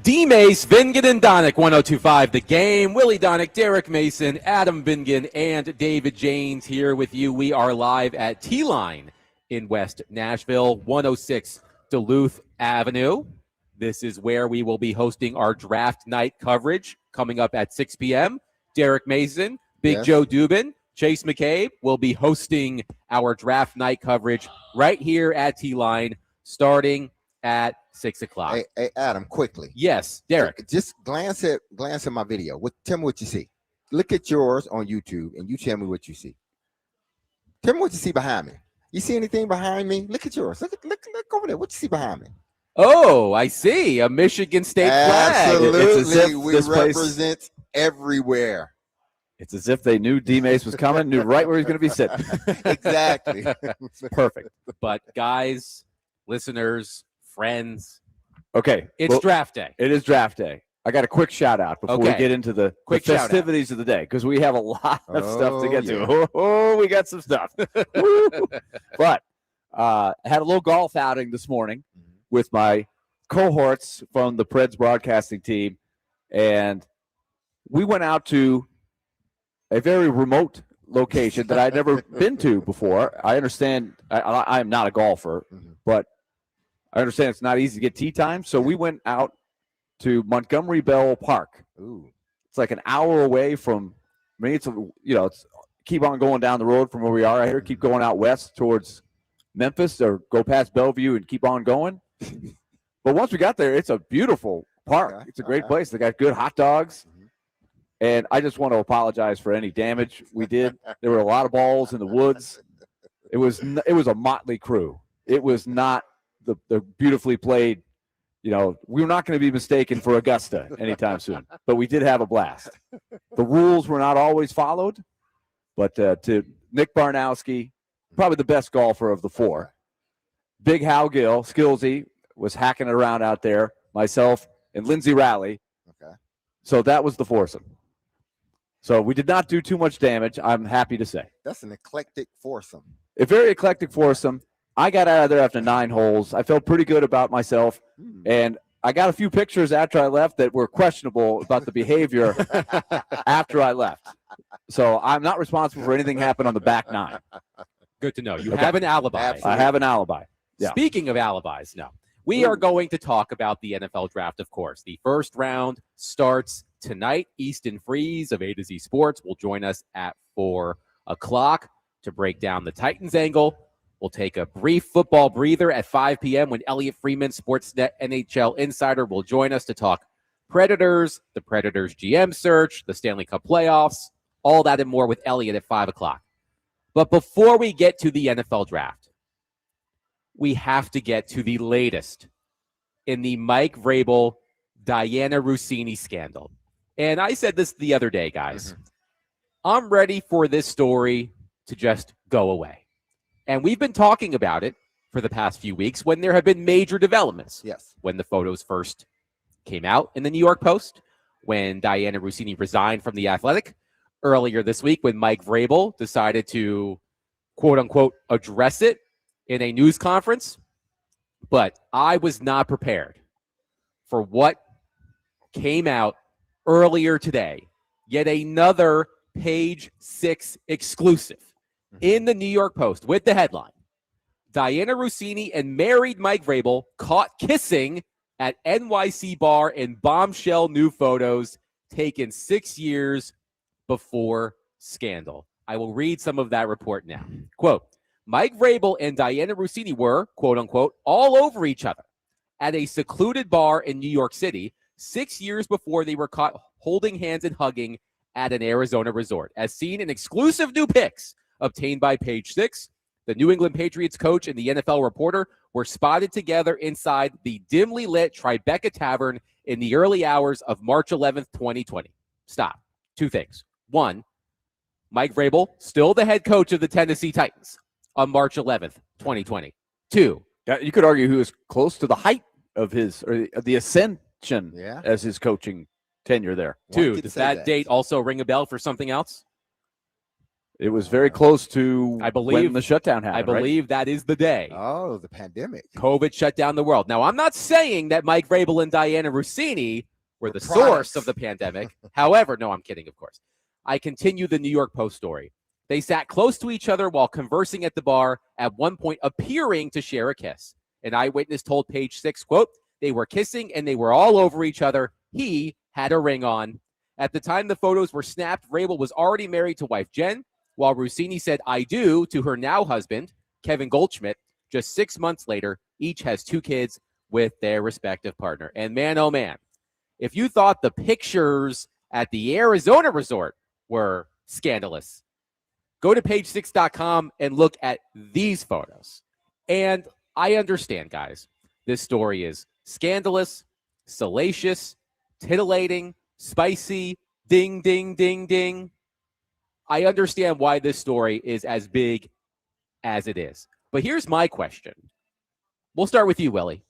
D-Mace, Vingan, and Donick, 102.5 The Game. Willie Donick, Derek Mason, Adam Vingan, and David Janes here with you. We are live at T-Line in West Nashville, 106 Duluth Avenue. This is where we will be hosting our draft night coverage coming up at 6 p.m. Derek Mason, Big Joe Dubin, Chase McCabe will be hosting our draft night coverage right here at T-Line starting at 6 o'clock. Hey, Adam, quickly. Yes, Derek. Just glance at my video. Tell me what you see. Look at yours on YouTube, and you tell me what you see. Tell me what you see behind me. You see anything behind me? Look at yours. Look over there. What you see behind me? Oh, I see. A Michigan State flag. Absolutely. We represent everywhere. It's as if they knew D-Mace was coming, knew right where he was going to be sitting. Exactly. Perfect. But guys, listeners, friends. Okay. It's draft day. It is draft day. I got a quick shout out before we get into the festivities of the day because we have a lot of stuff to get to. Oh, we got some stuff. But I had a little golf outing this morning with my cohorts from the Preds broadcasting team, and we went out to a very remote location that I'd never been to before. I understand I am not a golfer, but I understand it's not easy to get tee time. So we went out to Montgomery Bell Park. Ooh. It's like an hour away from me. It's keep on going down the road from where we are right here. Keep going out west towards Memphis or go past Bellevue and keep on going. But once we got there, it's a beautiful park. Okay. It's a great place. They got good hot dogs. And I just want to apologize for any damage we did. There were a lot of balls in the woods. It was a motley crew. It was not the beautifully played. We're not going to be mistaken for Augusta anytime soon. But we did have a blast. The rules were not always followed. But to Nick Barnowski, probably the best golfer of the four. Big Hal Gill, Skillsy, was hacking it around out there. Myself and Lindsey Raleigh. Okay. So that was the foursome. So we did not do too much damage, I'm happy to say. That's an eclectic foursome. A very eclectic foursome. I got out of there after 9 holes. I felt pretty good about myself. And I got a few pictures after I left that were questionable about the behavior after I left. So I'm not responsible for anything happened on the back 9. Good to know. You have an alibi. Absolutely. I have an alibi. Yeah. Speaking of alibis, we are going to talk about the NFL draft, of course. The first round starts tonight. Easton Freeze of A to Z Sports will join us at 4 o'clock to break down the Titans angle. We'll take a brief football breather at 5 p.m. when Elliotte Friedman, Sportsnet NHL Insider, will join us to talk Predators, the Predators GM search, the Stanley Cup playoffs, all that and more with Elliotte at 5 o'clock. But before we get to the NFL draft, we have to get to the latest in the Mike Vrabel, Diana Rousini scandal. And I said this the other day, guys. I'm ready for this story to just go away. And we've been talking about it for the past few weeks when there have been major developments. Yes. When the photos first came out in the New York Post, when Diana Rousini resigned from The Athletic, earlier this week when Mike Vrabel decided to, quote-unquote, address it in a news conference. But I was not prepared for what came out earlier today. Yet another Page 6 exclusive in the New York Post with the headline, Diana Rousini and married Mike Vrabel caught kissing at NYC bar in bombshell new photos taken 6 years before scandal. I will read some of that report now. Quote, Mike Vrabel and Diana Rousini were, quote unquote, all over each other at a secluded bar in New York City 6 years before they were caught holding hands and hugging at an Arizona resort. As seen in exclusive new pics obtained by Page 6, the New England Patriots coach and the NFL reporter were spotted together inside the dimly lit Tribeca Tavern in the early hours of March 11th, 2020. Stop. 2 things. 1, Mike Vrabel, still the head coach of the Tennessee Titans on March 11th, 2020. 2. You could argue he was close to the height of his, or the ascension as his coaching tenure there. 2, does that date also ring a bell for something else? It was very close to I believe when the shutdown happened. I believe that is the day. Oh, the pandemic. COVID shut down the world. Now, I'm not saying that Mike Vrabel and Diana Rousini were the products. source of the pandemic. However, no, I'm kidding, of course. I continue the New York Post story. They sat close to each other while conversing at the bar, at one point appearing to share a kiss. An eyewitness told Page Six, quote, "They were kissing and they were all over each other. He had a ring on." At the time the photos were snapped, Vrabel was already married to wife Jen, while Rousini said "I do" to her now husband, Kevin Goldschmidt. Just 6 months later, each has 2 kids with their respective partner. And man, oh man, if you thought the pictures at the Arizona resort were scandalous, go to page6.com and look at these photos. And I understand, guys, this story is scandalous, salacious, titillating, spicy, ding, ding, ding, ding. I understand why this story is as big as it is. But here's my question. We'll start with you, Willie.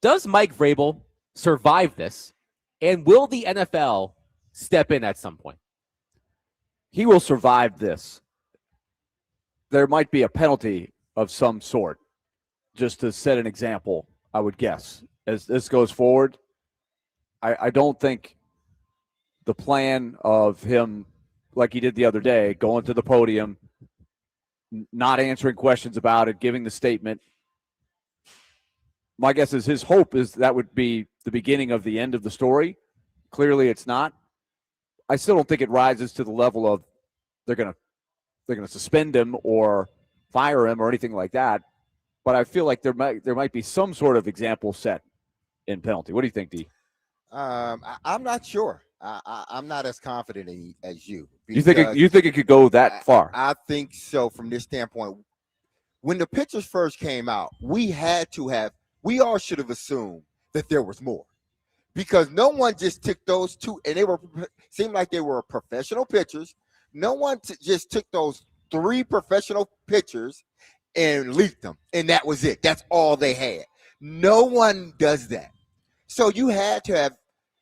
Does Mike Vrabel survive this? And will the NFL step in at some point? He will survive this. There might be a penalty of some sort, just to set an example, I would guess. As this goes forward, I don't think the plan of him, like he did the other day, going to the podium, not answering questions about it, giving the statement. My guess is his hope is that would be the beginning of the end of the story. Clearly it's not. I still don't think it rises to the level of they're going to suspend him or fire him or anything like that. But I feel like there might be some sort of example set in penalty. What do you think, D? I'm not sure. I'm not as confident as you. You think it could go that far? I think so. From this standpoint, when the pictures first came out, we all should have assumed that there was more, because no one just took those 2, and seemed like they were professional pictures. No one just took those 3 professional pictures and leaked them, and that was it. That's all they had. No one does that. So you had to have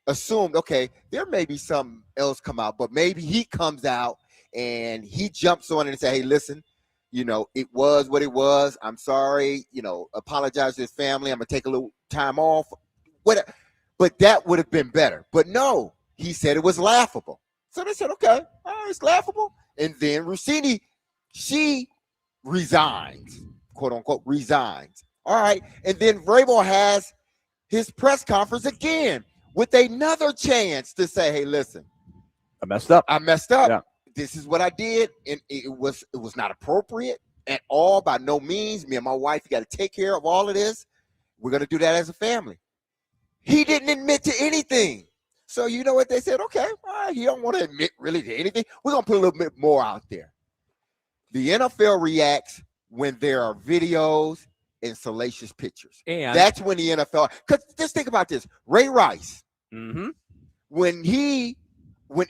assumed, okay, there may be something else come out, but maybe he comes out and he jumps on it and say, "Hey, listen, it was what it was. I'm sorry. Apologize to his family. I'm gonna take a little time off." Whatever. But that would have been better. But no, he said it was laughable. So they said, okay, all right, it's laughable. And then Rousini, she resigns, quote unquote, resigns. All right. And then Vrabel has his press conference again with another chance to say, "Hey, listen, I messed up. Yeah. This is what I did, and it was not appropriate at all, by no means. Me and my wife, got to take care of all of this. We're going to do that as a family." He didn't admit to anything. So you know what they said? Okay, all right, he don't want to admit really to anything. We're going to put a little bit more out there. The NFL reacts when there are videos and salacious pictures. And that's when the NFL, because just think about this. Ray Rice, when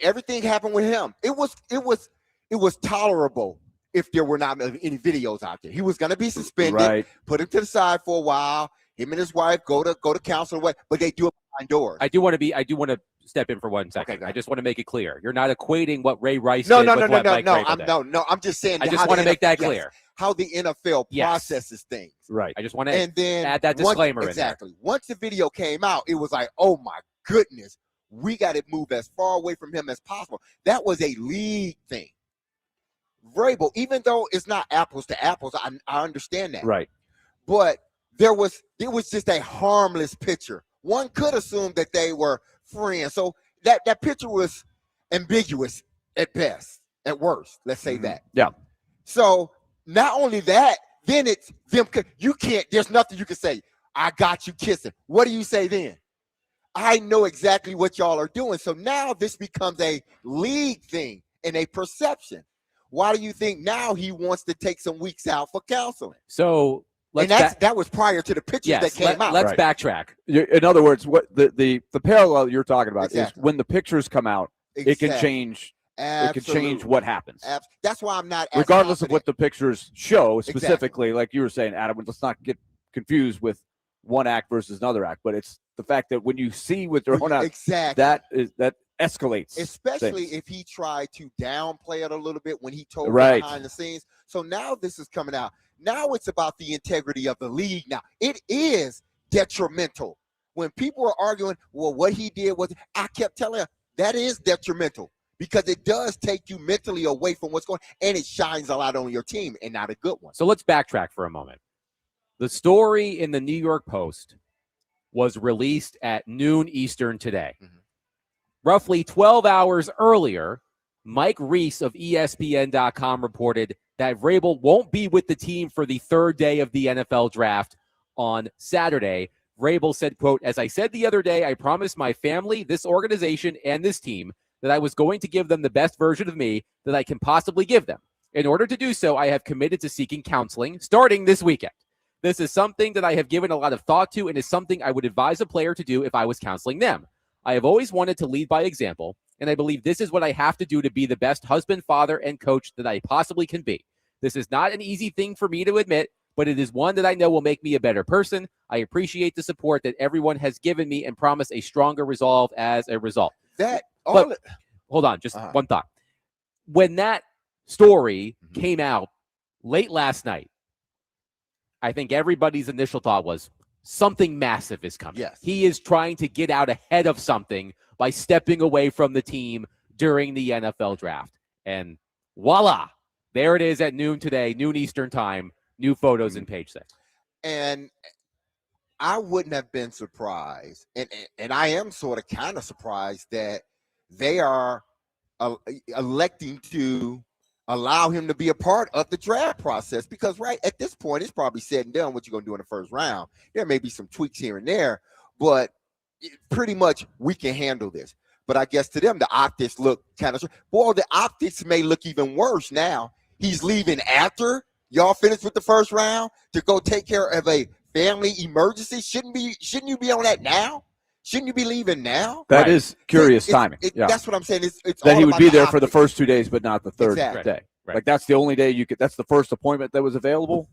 everything happened with him, it was tolerable if there were not any videos out there. He was going to be suspended, right, put him to the side for a while. Him and his wife go to counsel, but they do it behind doors. I do want to step in for 1 second. Okay, I just want to make it clear. You're not equating what Ray Rice did with what Mike Vrabel did. I'm just saying. I just want to make that clear. How the NFL processes things. Right. I just want to add that disclaimer in there. Once the video came out, it was like, oh my goodness, we got to move as far away from him as possible. That was a league thing. Vrabel, even though it's not apples to apples, I understand that. Right. But it was just a harmless picture. One could assume that they were friends. So that picture was ambiguous at best, at worst. Let's say that. Yeah. So not only that, then it's them. You can't. There's nothing you can say. I got you kissing. What do you say then? I know exactly what y'all are doing. So now this becomes a league thing and a perception. Why do you think now he wants to take some weeks out for counseling? So that was prior to the pictures that came out. Let's backtrack. In other words, what the parallel you're talking about is when the pictures come out, it can change. Absolutely. It can change what happens. That's why I'm not. Regardless of what the pictures show specifically, like you were saying, Adam. Let's not get confused with one act versus another act, but it's the fact that when you see with their own act, that escalates. Especially things. if he tried to downplay it a little bit when he told them Right. behind the scenes. So now this is coming out. Now it's about the integrity of the league. Now it is detrimental. When people are arguing, well, what he did was, I kept telling him that is detrimental because it does take you mentally away from what's going on, and it shines a lot on your team and not a good one. So let's backtrack for a moment. The story in the New York Post was released at noon Eastern today. Mhm. Roughly 12 hours earlier, Mike Reese of ESPN.com reported that Vrabel won't be with the team for the third day of the NFL draft on Saturday. Vrabel said, quote, "As I said the other day, I promised my family, this organization, and this team that I was going to give them the best version of me that I can possibly give them. In order to do so, I have committed to seeking counseling starting this weekend. This is something that I have given a lot of thought to and is something I would advise a player to do if I was counseling them. I have always wanted to lead by example, and I believe this is what I have to do to be the best husband, father, and coach that I possibly can be. This is not an easy thing for me to admit, but it is one that I know will make me a better person. I appreciate the support that everyone has given me and promise a stronger resolve as a result." Hold on, just one thought. When that story came out late last night, I think everybody's initial thought was something massive is coming. Yes. He is trying to get out ahead of something by stepping away from the team during the NFL draft. And voila, there it is at noon today, noon Eastern time, new photos in page 6. And I wouldn't have been surprised, and I am sort of kind of surprised that they are electing to allow him to be a part of the draft process, because right at this point, it's probably said and done what you're going to do in the first round. There may be some tweaks here and there, but pretty much we can handle this. But I guess to them, the optics look kind of, boy, the optics may look even worse now. He's leaving after y'all finished with the first round to go take care of a family emergency. Shouldn't you be on that now? Shouldn't you be leaving now? That is curious timing. Yeah. That's what I'm saying. It's that all he would about be the there for the optics. first 2 days, but not the third Exactly. day. Right. Like that's the only day you could. That's the first appointment that was available.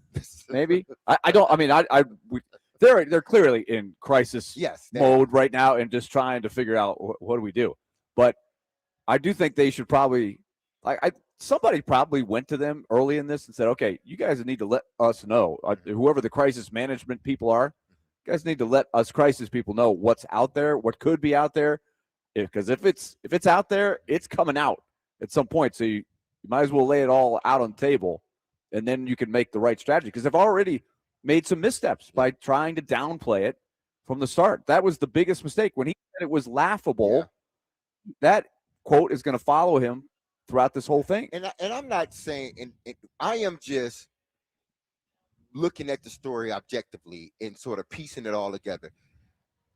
Maybe I don't. I mean, they're clearly in crisis mode right now and just trying to figure out what do we do. But I do think they should probably somebody probably went to them early in this and said, okay, you guys need to let us know, whoever the crisis management people are, you guys need to let us crisis people know what's out there, what could be out there. Because if it's out there, it's coming out at some point. So you might as well lay it all out on the table, and then you can make the right strategy. Because they've already made some missteps by trying to downplay it from the start. That was the biggest mistake. When he said it was laughable, that quote is going to follow him throughout this whole thing. And I'm not saying, and I am just looking at the story objectively and sort of piecing it all together.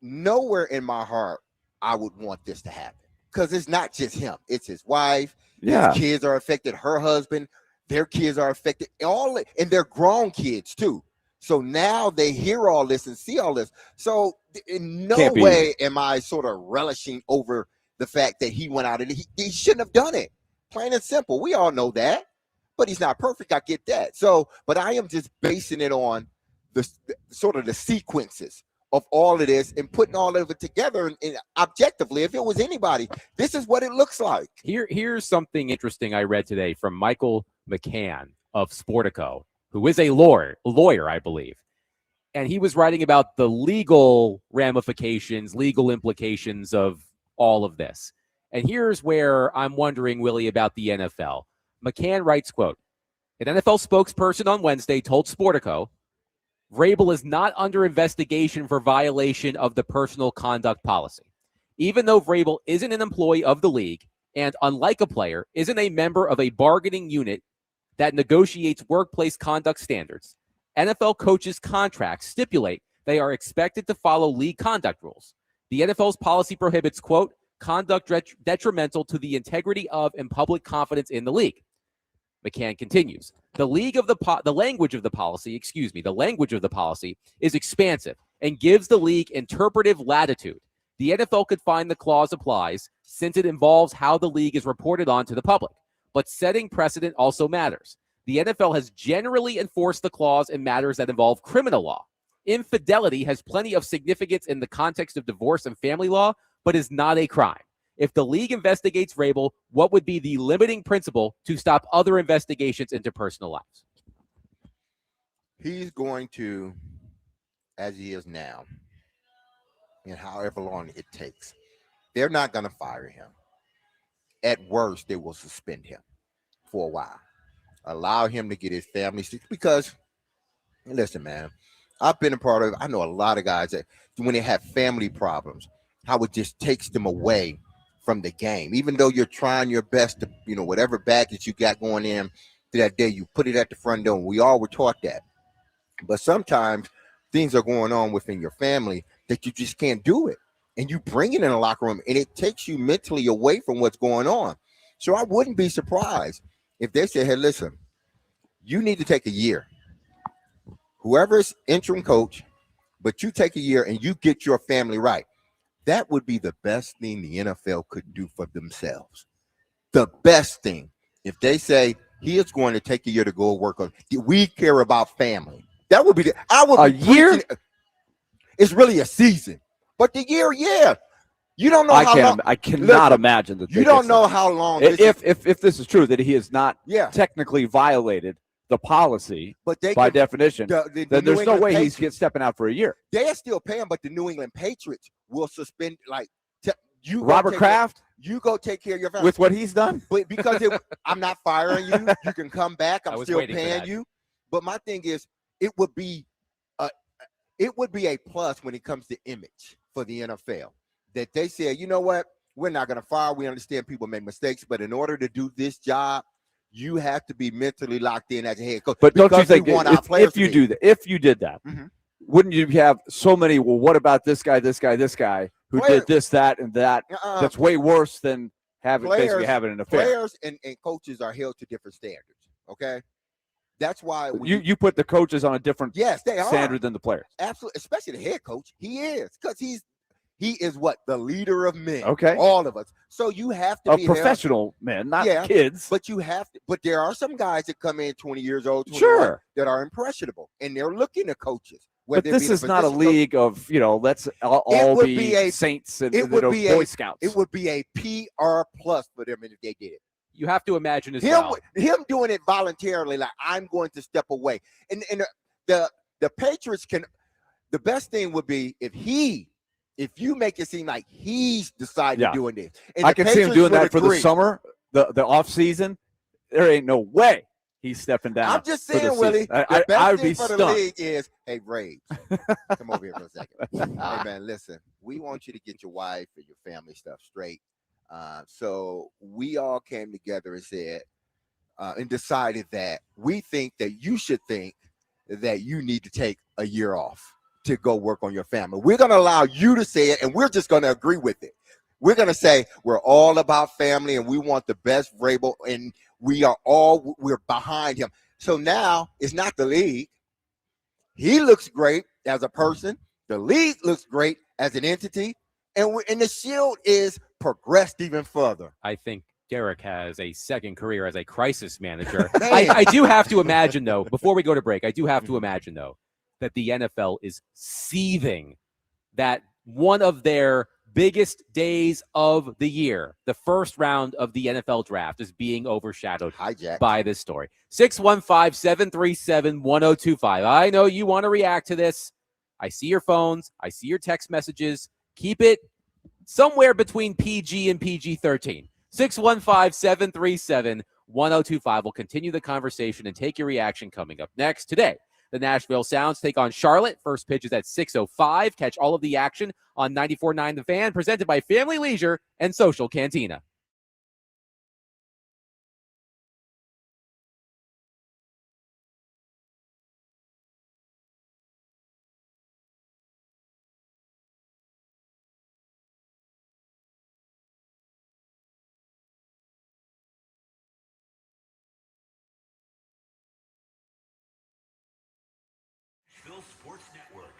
Nowhere in my heart I would want this to happen, because it's not just him. It's his wife. His kids are affected. Her husband, their kids are affected. And they're grown kids too. So now they hear all this and see all this. So in no way am I sort of relishing over the fact that he went out and he shouldn't have done it. Plain and simple. We all know that, but he's not perfect. I get that. So, but I am just basing it on the sort of the sequences of all of this and putting all of it together. And objectively, if it was anybody, this is what it looks like. Here's something interesting I read today from Michael McCann of Sportico, who is a lawyer, I believe. And he was writing about the legal ramifications, legal implications of all of this. And here's where I'm wondering, Willie, about the NFL. McCann writes, quote, "An NFL spokesperson on Wednesday told Sportico Vrabel is not under investigation for violation of the personal conduct policy. Even though Vrabel isn't an employee of the league and, unlike a player, isn't a member of a bargaining unit that negotiates workplace conduct standards, NFL coaches' contracts stipulate they are expected to follow league conduct rules. The NFL's policy prohibits, quote, conduct detrimental to the integrity of and public confidence in the league." McCann continues, the language of the policy is expansive and gives the league interpretive latitude. The NFL could find the clause applies since it involves how the league is reported on to the public. But setting precedent also matters. The NFL has generally enforced the clause in matters that involve criminal law. Infidelity has plenty of significance in the context of divorce and family law, but is not a crime. If the league investigates Vrabel, what would be the limiting principle to stop other investigations into personal lives? He's going to, as he is now, and however long it takes, they're not going to fire him. At worst, they will suspend him for a while. Allow him to get his family, because listen, man, I've been a part of, I know a lot of guys that when they have family problems, how it just takes them away from the game. Even though you're trying your best to, whatever baggage you got going in to that day, you put it at the front door. We all were taught that. But sometimes things are going on within your family that you just can't do it. And you bring it in a locker room, and it takes you mentally away from what's going on. So I wouldn't be surprised if they say, hey, listen, you need to take a year. Whoever's interim coach, but you take a year and you get your family right. That would be the best thing the NFL could do for themselves. The best thing. If they say he is going to take a year to go work on, we care about family. That would be a year. It's really a season, but the year, yeah. You don't know how long. I cannot imagine that. You don't know how long. If this is true, that he has not technically violated the policy, but by definition, then there's no way he's stepping out for a year. They are still paying, but the New England Patriots will suspend. Robert Kraft, you go take care of your family with what he's done. But because I'm not firing you, you can come back. I'm still paying you. But my thing is, it would be a plus when it comes to image for the NFL. That they say, you know what, we're not going to fire. We understand people make mistakes, but in order to do this job, you have to be mentally locked in as a head coach. But don't you think if you did that, wouldn't you have so many? Well, what about this guy who did this, that, and that? That's way worse than basically having an affair. Players and coaches are held to different standards. Okay, that's why you put the coaches on a different standard than the players. Absolutely, especially the head coach. He is he is what? The leader of men. Okay. All of us. So you have to be professional men, not kids. But you have to. But there are some guys that come in 20 years old, that are impressionable, and they're looking at coaches. But this is not a league of, let's all be saints and Boy Scouts. It would be a PR plus for them if they did it. You have to imagine him doing it voluntarily, like I'm going to step away. And the Patriots can. The best thing would be if you make it seem like he's decided doing this. And I can see him doing that for the summer, the off season. There ain't no way he's stepping down. I'm just saying, Willie. The best thing for the league is, hey, Braves, come over here for a second. Hey, man, listen. We want you to get your wife and your family stuff straight. So we all came together and said, and decided that we think that you should think that you need to take a year off to go work on your family. We're going to allow you to say it, and we're just going to agree with it. We're going to say we're all about family, and we want the best Vrabel, and we're behind him. So now it's not the league. He looks great as a person. The league looks great as an entity, and the Shield is progressed even further. I think Derek has a second career as a crisis manager. I do have to imagine, though, before we go to break, that the NFL is seething that one of their biggest days of the year, the first round of the NFL draft, is being overshadowed by this story. 615-737-1025. I know you want to react to this. I see your phones. I see your text messages. Keep it somewhere between PG and PG-13. 615-737-1025. We'll continue the conversation and take your reaction coming up next. Today, the Nashville Sounds take on Charlotte. First pitch is at 6:05. Catch all of the action on 94.9 The Fan, presented by Family Leisure and Social Cantina. Sports Network.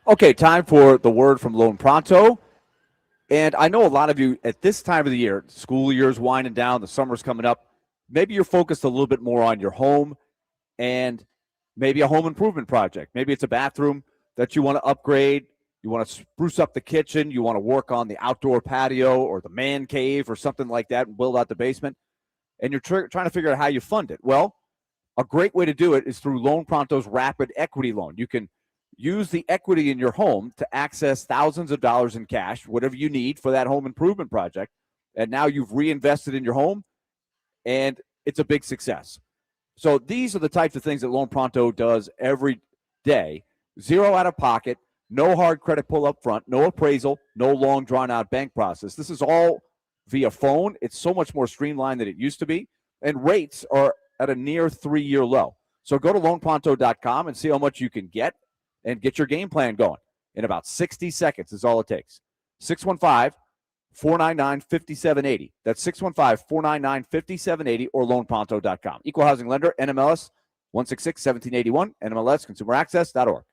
Okay, time for the word from Lone Pronto. And I know a lot of you at this time of the year, school year's winding down, the summer's coming up. Maybe you're focused a little bit more on your home and maybe a home improvement project. Maybe it's a bathroom that you want to upgrade. You want to spruce up the kitchen. You want to work on the outdoor patio or the man cave or something like that and build out the basement. And you're trying to figure out how you fund it. Well, a great way to do it is through Loan Pronto's Rapid Equity Loan. You can use the equity in your home to access thousands of dollars in cash, whatever you need for that home improvement project. And now you've reinvested in your home, and it's a big success. So these are the types of things that Loan Pronto does every day. Zero out of pocket, no hard credit pull up front, no appraisal, no long drawn-out bank process. This is all via phone. It's so much more streamlined than it used to be. And rates are at a near 3-year low. So go to loanpronto.com and see how much you can get and get your game plan going. In about 60 seconds is all it takes. 615-499-5780. That's 615-499-5780 or loanpronto.com. Equal housing lender, NMLS 166-1781, NMLS consumeraccess.org.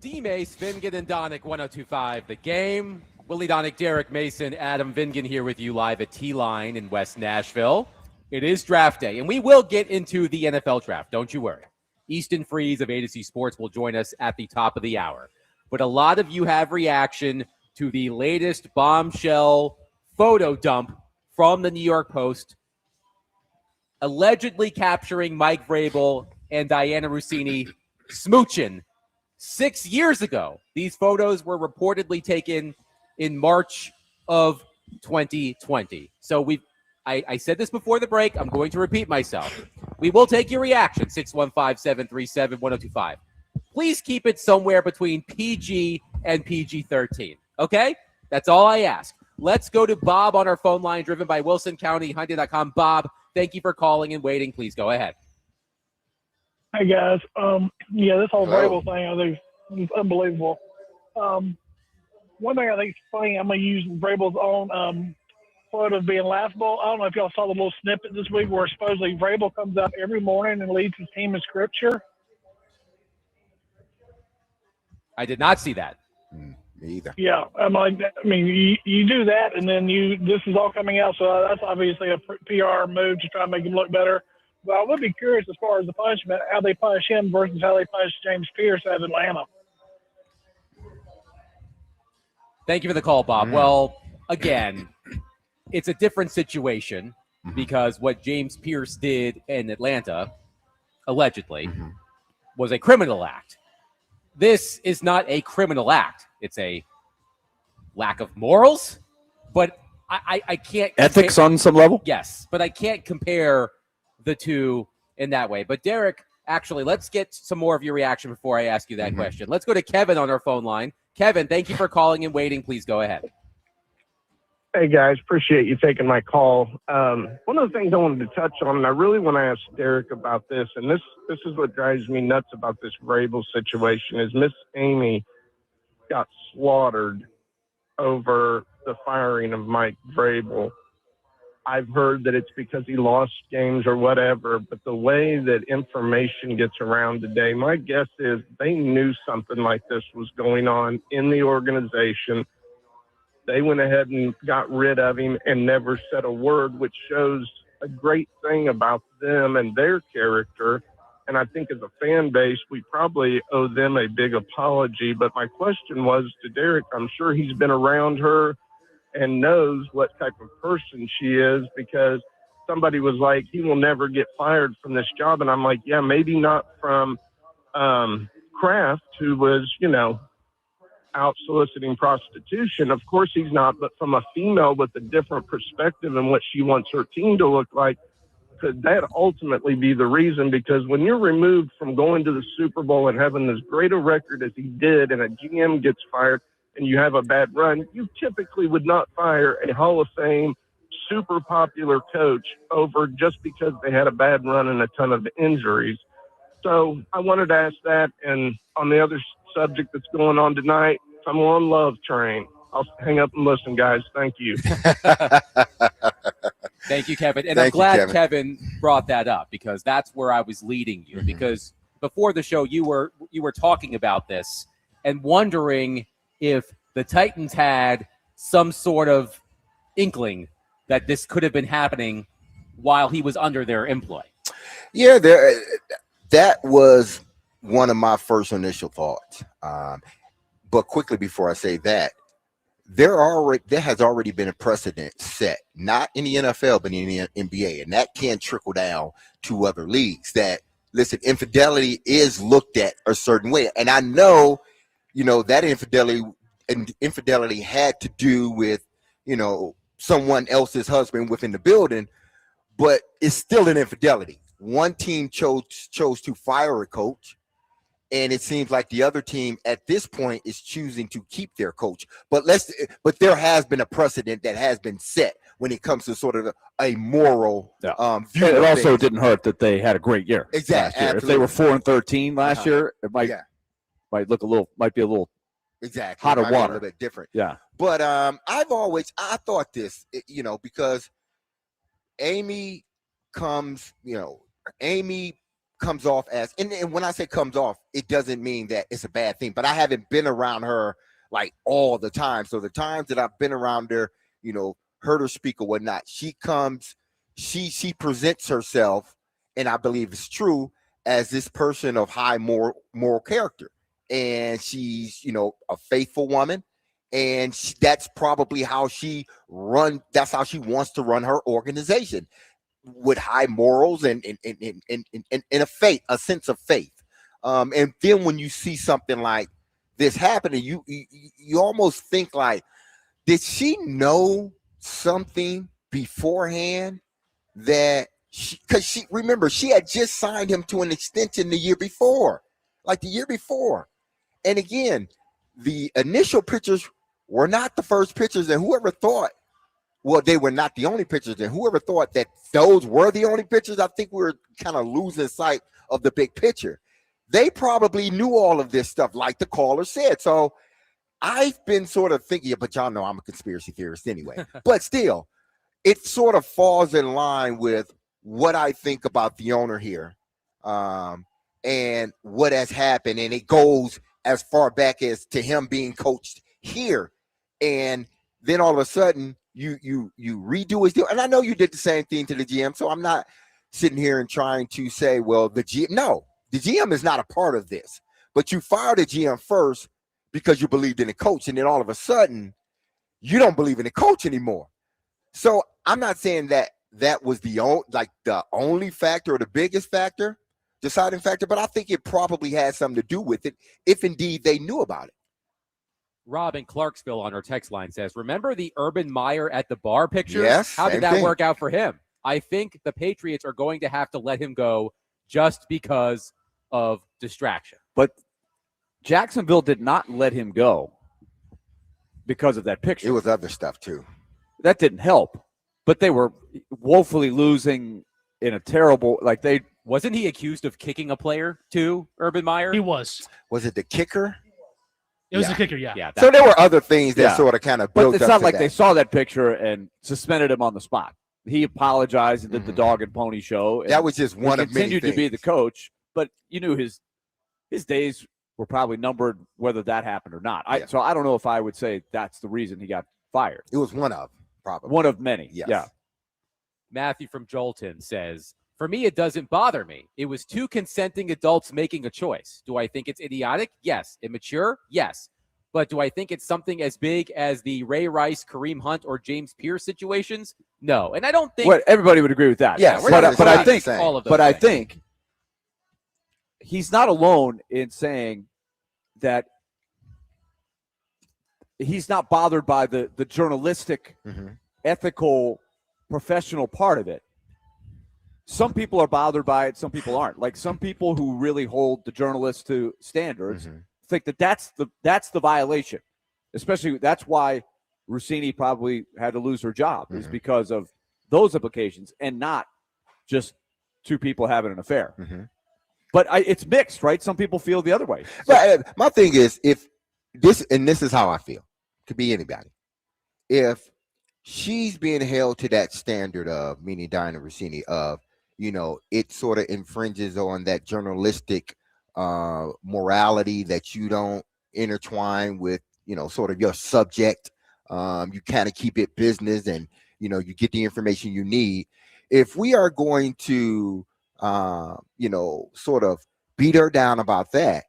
D-Mace, Vingan, and Donick, 102.5 The Game. Willie Donick, Derek Mason, Adam Vingan here with you live at T-Line in West Nashville. It is draft day, and we will get into the NFL draft. Don't you worry. Easton Freeze of A to C Sports will join us at the top of the hour. But a lot of you have reaction to the latest bombshell photo dump from the New York Post, allegedly capturing Mike Vrabel and Dianna Russini smooching 6 years ago. These photos were reportedly taken in March of 2020. So I said this before the break. I'm going to repeat myself. We will take your reaction, 615-737-1025. Please keep it somewhere between PG and PG-13, okay? That's all I ask. Let's go to Bob on our phone line, driven by WilsonCountyHunting.com. Bob, thank you for calling and waiting. Please go ahead. Hey, guys. This whole Hello. Vrabel thing, I think, is unbelievable. One thing I think is funny, I'm going to use Vrabel's own photo of being laughable. I don't know if y'all saw the little snippet this week where supposedly Vrabel comes out every morning and leads his team in scripture. I did not see that. Me either. Yeah, you do that, and then this is all coming out, so that's obviously a PR move to try and make him look better. But I would be curious as far as the punishment, how they punish him versus how they punish James Pierce out of Atlanta. Thank you for the call, Bob. Well, again, it's a different situation because what James Pierce did in Atlanta, allegedly, was a criminal act. This is not a criminal act. It's a lack of morals, but I can't... Ethics on some level? Yes, but I can't compare the two in that way. But Derek, actually, let's get some more of your reaction before I ask you that question. Let's go to Kevin on our phone line. Kevin, thank you for calling and waiting. Please go ahead. Hey, guys. Appreciate you taking my call. One of the things I wanted to touch on, and I really want to ask Derek about this, and this is what drives me nuts about this Vrabel situation, is Miss Amy got slaughtered over the firing of Mike Vrabel. I've heard that it's because he lost games or whatever, but the way that information gets around today, my guess is they knew something like this was going on in the organization. They went ahead and got rid of him and never said a word, which shows a great thing about them and their character. And I think as a fan base, we probably owe them a big apology. But my question was to Derek, I'm sure he's been around her and knows what type of person she is, because somebody was like, he will never get fired from this job. And I'm like, yeah, maybe not from Kraft, who was, out soliciting prostitution. Of course he's not, but from a female with a different perspective and what she wants her team to look like, could that ultimately be the reason? Because when you're removed from going to the Super Bowl and having as great a record as he did, and a GM gets fired and you have a bad run, you typically would not fire a Hall of Fame, super popular coach over just because they had a bad run and a ton of injuries. So I wanted to ask that. And on the other subject that's going on tonight, I'm on Love Train. I'll hang up and listen, guys. Thank you. Thank you, Kevin. And Thank I'm glad you, Kevin brought that up, because that's where I was leading you. Because before the show, you were talking about this and wondering if the Titans had some sort of inkling that this could have been happening while he was under their employ. Yeah, that was one of my first initial thoughts. But quickly before I say that, there has already been a precedent set, not in the NFL, but in the NBA, and that can trickle down to other leagues. That, listen, infidelity is looked at a certain way, and I know, that infidelity had to do with, someone else's husband within the building, but it's still an infidelity. One team chose to fire a coach, and it seems like the other team at this point is choosing to keep their coach. But there has been a precedent that has been set when it comes to sort of a moral view. It also didn't hurt that they had a great year. Exactly. Last year. If they were 4-13 last year, it might be a little exactly hotter water, a water. little bit different. Yeah. But I thought this, because Amy comes off as, and when I say comes off, it doesn't mean that it's a bad thing, but I haven't been around her like all the time. So the times that I've been around her, heard her speak or whatnot, she comes she presents herself, and I believe it's true, as this person of high moral character, and she's a faithful woman, and that's probably how she that's how she wants to run her organization, with high morals and a sense of faith. And then when you see something like this happening, you almost think like, did she know something beforehand that because she remember she had just signed him to an extension the year before. And again, the initial pictures were not the first pictures, and whoever thought, well, they were not the only pictures, and whoever thought that those were the only pictures, I think we were kind of losing sight of the big picture. They probably knew all of this stuff, like the caller said. So I've been sort of thinking, but y'all know I'm a conspiracy theorist anyway, but still, it sort of falls in line with what I think about the owner here, and what has happened. And it goes as far back as to him being coached here. And then all of a sudden you redo his deal. And I know you did the same thing to the GM. So I'm not sitting here and trying to say, well, the GM is not a part of this, but you fired the GM first because you believed in the coach. And then all of a sudden you don't believe in the coach anymore. So I'm not saying that was the only factor or the biggest factor, deciding factor, but I think it probably had something to do with it, if indeed they knew about it. Rob in Clarksville on our text line says, remember the Urban Meyer at the bar picture? Yes. How did that work out for him? I think the Patriots are going to have to let him go just because of distraction. But Jacksonville did not let him go because of that picture. It was other stuff too. That didn't help. But they were woefully losing in a terrible, Wasn't he accused of kicking a player too, Urban Meyer? He was. Was it the kicker? It was the kicker, yeah. Yeah. So there were other things that sort of kind of built up. But it's not like that. they saw that picture and suspended him on the spot. He apologized and did the dog and pony show. And that was just one of many things. Continued to be the coach, but you knew his days were probably numbered whether that happened or not. So I don't know if I would say that's the reason he got fired. It was one of probably. One of many. Yes. Yeah. Matthew from Jolton says, for me, it doesn't bother me. It was two consenting adults making a choice. Do I think it's idiotic? Yes. Immature? Yes. But do I think it's something as big as the Ray Rice, Kareem Hunt, or James Pierce situations? No. And I don't think everybody would agree with that. Yeah, but I think he's not alone in saying that he's not bothered by the journalistic, ethical, professional part of it. Some people are bothered by it. Some people aren't. Like some people who really hold the journalists to standards think that that's the violation. Especially that's why Rousini probably had to lose her job is because of those implications and not just two people having an affair. But it's mixed, right? Some people feel the other way. But my thing is, if this is how I feel, could be anybody. If she's being held to that standard of, meaning Diana Rousini, of, it sort of infringes on that journalistic morality that you don't intertwine with, sort of your subject. You kind of keep it business and, you get the information you need. If we are going to, sort of beat her down about that,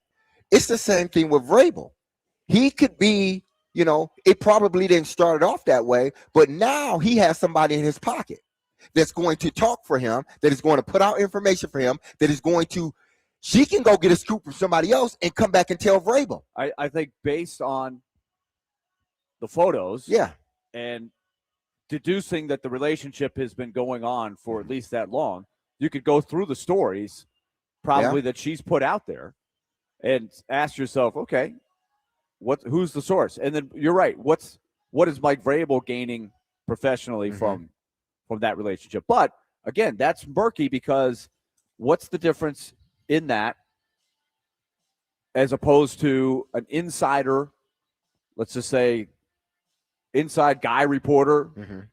it's the same thing with Vrabel. He could be, it probably didn't start off that way, but now he has somebody in his pocket that's going to talk for him, that is going to put out information for him, that is going to, she can go get a scoop from somebody else and come back and tell Vrabel. I think based on the photos, and deducing that the relationship has been going on for at least that long, you could go through the stories probably that she's put out there and ask yourself, okay, who's the source? And then you're right. What is Mike Vrabel gaining professionally from that relationship? But again, that's murky because what's the difference in that as opposed to an insider, let's just say inside guy reporter,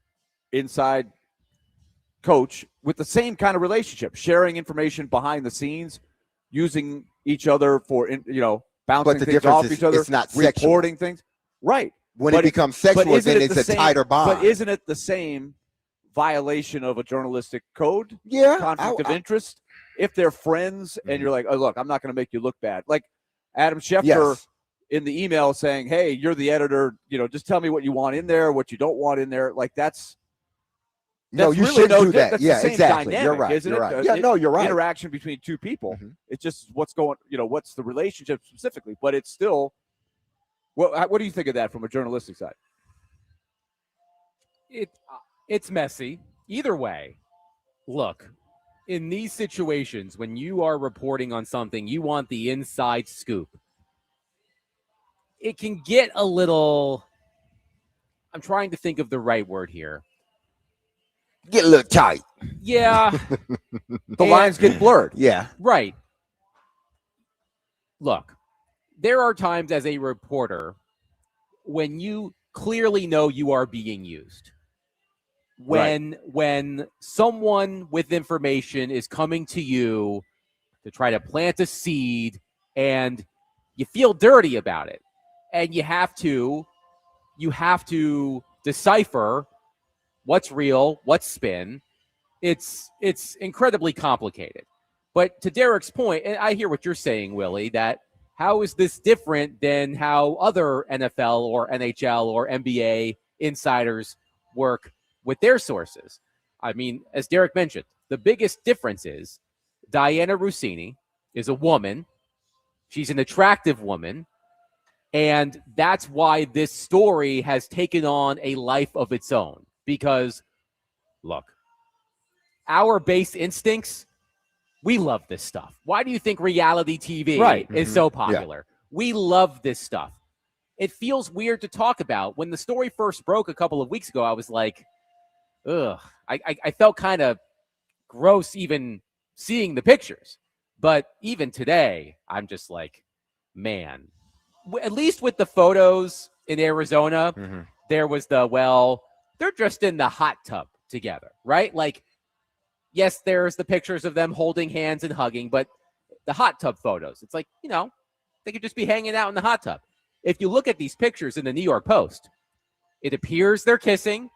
inside coach with the same kind of relationship, sharing information behind the scenes, using each other for, bouncing things off each other, it's not reporting sexual. things. Right. When it becomes sexual, then it's a tighter bond. But isn't it the same violation of a journalistic code, Yeah, conflict of interest. If they're friends and you're like, oh, look, I'm not going to make you look bad. Like Adam Schefter in the email saying, hey, you're the editor, just tell me what you want in there, what you don't want in there. Like that's no, you really shouldn't do that. That's Yeah, the same exactly. dynamic, You're right. isn't You're it? right. Yeah, no, you're right. Interaction between two people. It's just what's going, what's the relationship specifically, but it's still, what do you think of that from a journalistic side? It's messy. Either way, look, in these situations, when you are reporting on something, you want the inside scoop. It can get a little, I'm trying to think of the right word here. Get a little tight. Yeah. The lines get blurred. Yeah. Right. Look, there are times as a reporter when you clearly know you are being used. When someone with information is coming to you to try to plant a seed and you feel dirty about it, and you have to decipher what's real, what's spin. It's incredibly complicated. But to Derek's point, and I hear what you're saying, Willie, that how is this different than how other NFL or NHL or NBA insiders work with their sources? I mean, as Derek mentioned, the biggest difference is Diana Rousini is a woman. She's an attractive woman. And that's why this story has taken on a life of its own. Because, look, our base instincts, we love this stuff. Why do you think reality TV is so popular? Yeah. We love this stuff. It feels weird to talk about. When the story first broke a couple of weeks ago, I was like, ugh. I felt kind of gross even seeing the pictures. But even today, I'm just like, man. At least with the photos in Arizona, there was they're just in the hot tub together, right? Like, yes, there's the pictures of them holding hands and hugging, but the hot tub photos, it's like, they could just be hanging out in the hot tub. If you look at these pictures in the New York Post, it appears they're kissing.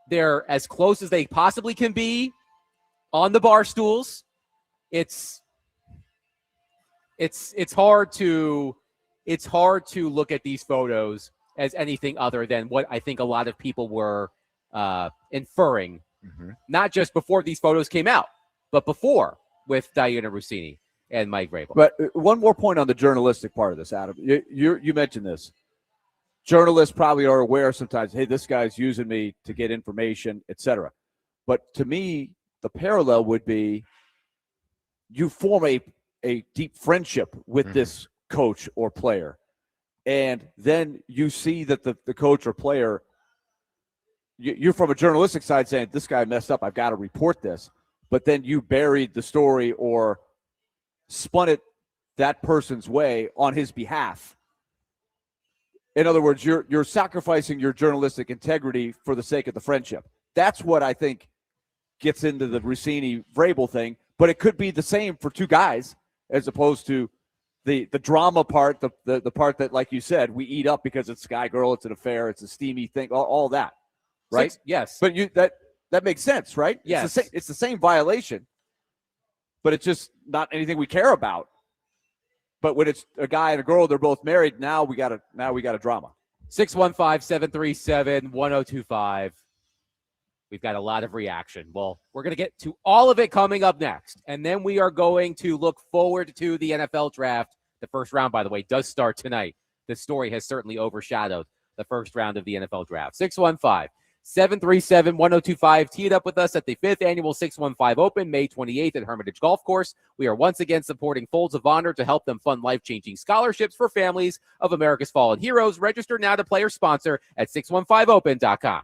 They're as close as they possibly can be on the bar stools. It's hard to look at these photos as anything other than what I think a lot of people were inferring, not just before these photos came out, but before with Diana Rousini and Mike Vrabel. But one more point on the journalistic part of this, Adam. You mentioned this. Journalists probably are aware sometimes, hey, this guy's using me to get information, etc. But to me, the parallel would be you form a deep friendship with this coach or player. And then you see that the coach or player, you're from a journalistic side saying, this guy messed up, I've got to report this. But then you buried the story or spun it that person's way on his behalf. In other words, you're sacrificing your journalistic integrity for the sake of the friendship. That's what I think gets into the Rousini-Vrabel thing. But it could be the same for two guys as opposed to the drama part, the part that, like you said, we eat up because it's Sky Girl, it's an affair, it's a steamy thing, all that, right? Yes. But that makes sense, right? Yes. It's the same violation, but it's just not anything we care about. But when it's a guy and a girl, they're both married, now we got a drama. 615-737-1025. We've got a lot of reaction. Well, we're going to get to all of it coming up next. And then we are going to look forward to the NFL draft. The first round, by the way, does start tonight. This story has certainly overshadowed the first round of the NFL draft. 615-737-1025. Tee it up with us at the 5th Annual 615 Open, May 28th at Hermitage Golf Course. We are once again supporting Folds of Honor to help them fund life-changing scholarships for families of America's fallen heroes. Register now to player sponsor at 615open.com.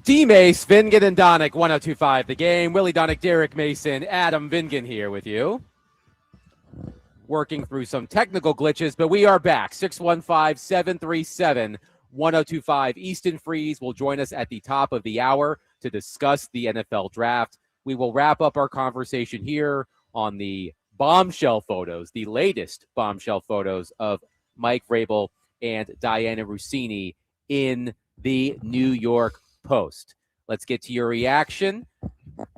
D-Mace, Vingan, and Donick, 102.5 The Game. Willie Donick, Derek Mason, Adam Vingan here with you. Working through some technical glitches, but we are back. 615-737-1025. Easton Freeze will join us at the top of the hour to discuss the NFL draft. We will wrap up our conversation here on the bombshell photos, the latest bombshell photos of Mike Vrabel and Diana Rousini in the New York Post. Let's get to your reaction.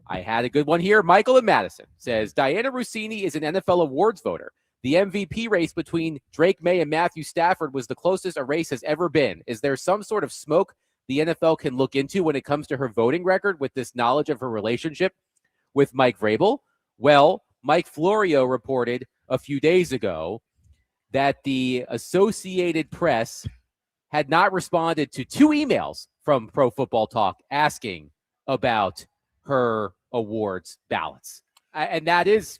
I had a good one here. Michael in Madison says, Diana Rousini is an NFL awards voter. The MVP race between Drake May and Matthew Stafford was the closest a race has ever been. Is there some sort of smoke the NFL can look into when it comes to her voting record with this knowledge of her relationship with Mike Vrabel? Well, Mike Florio reported a few days ago that the Associated Press had not responded to 2 emails from Pro Football Talk asking about her awards ballots. And that is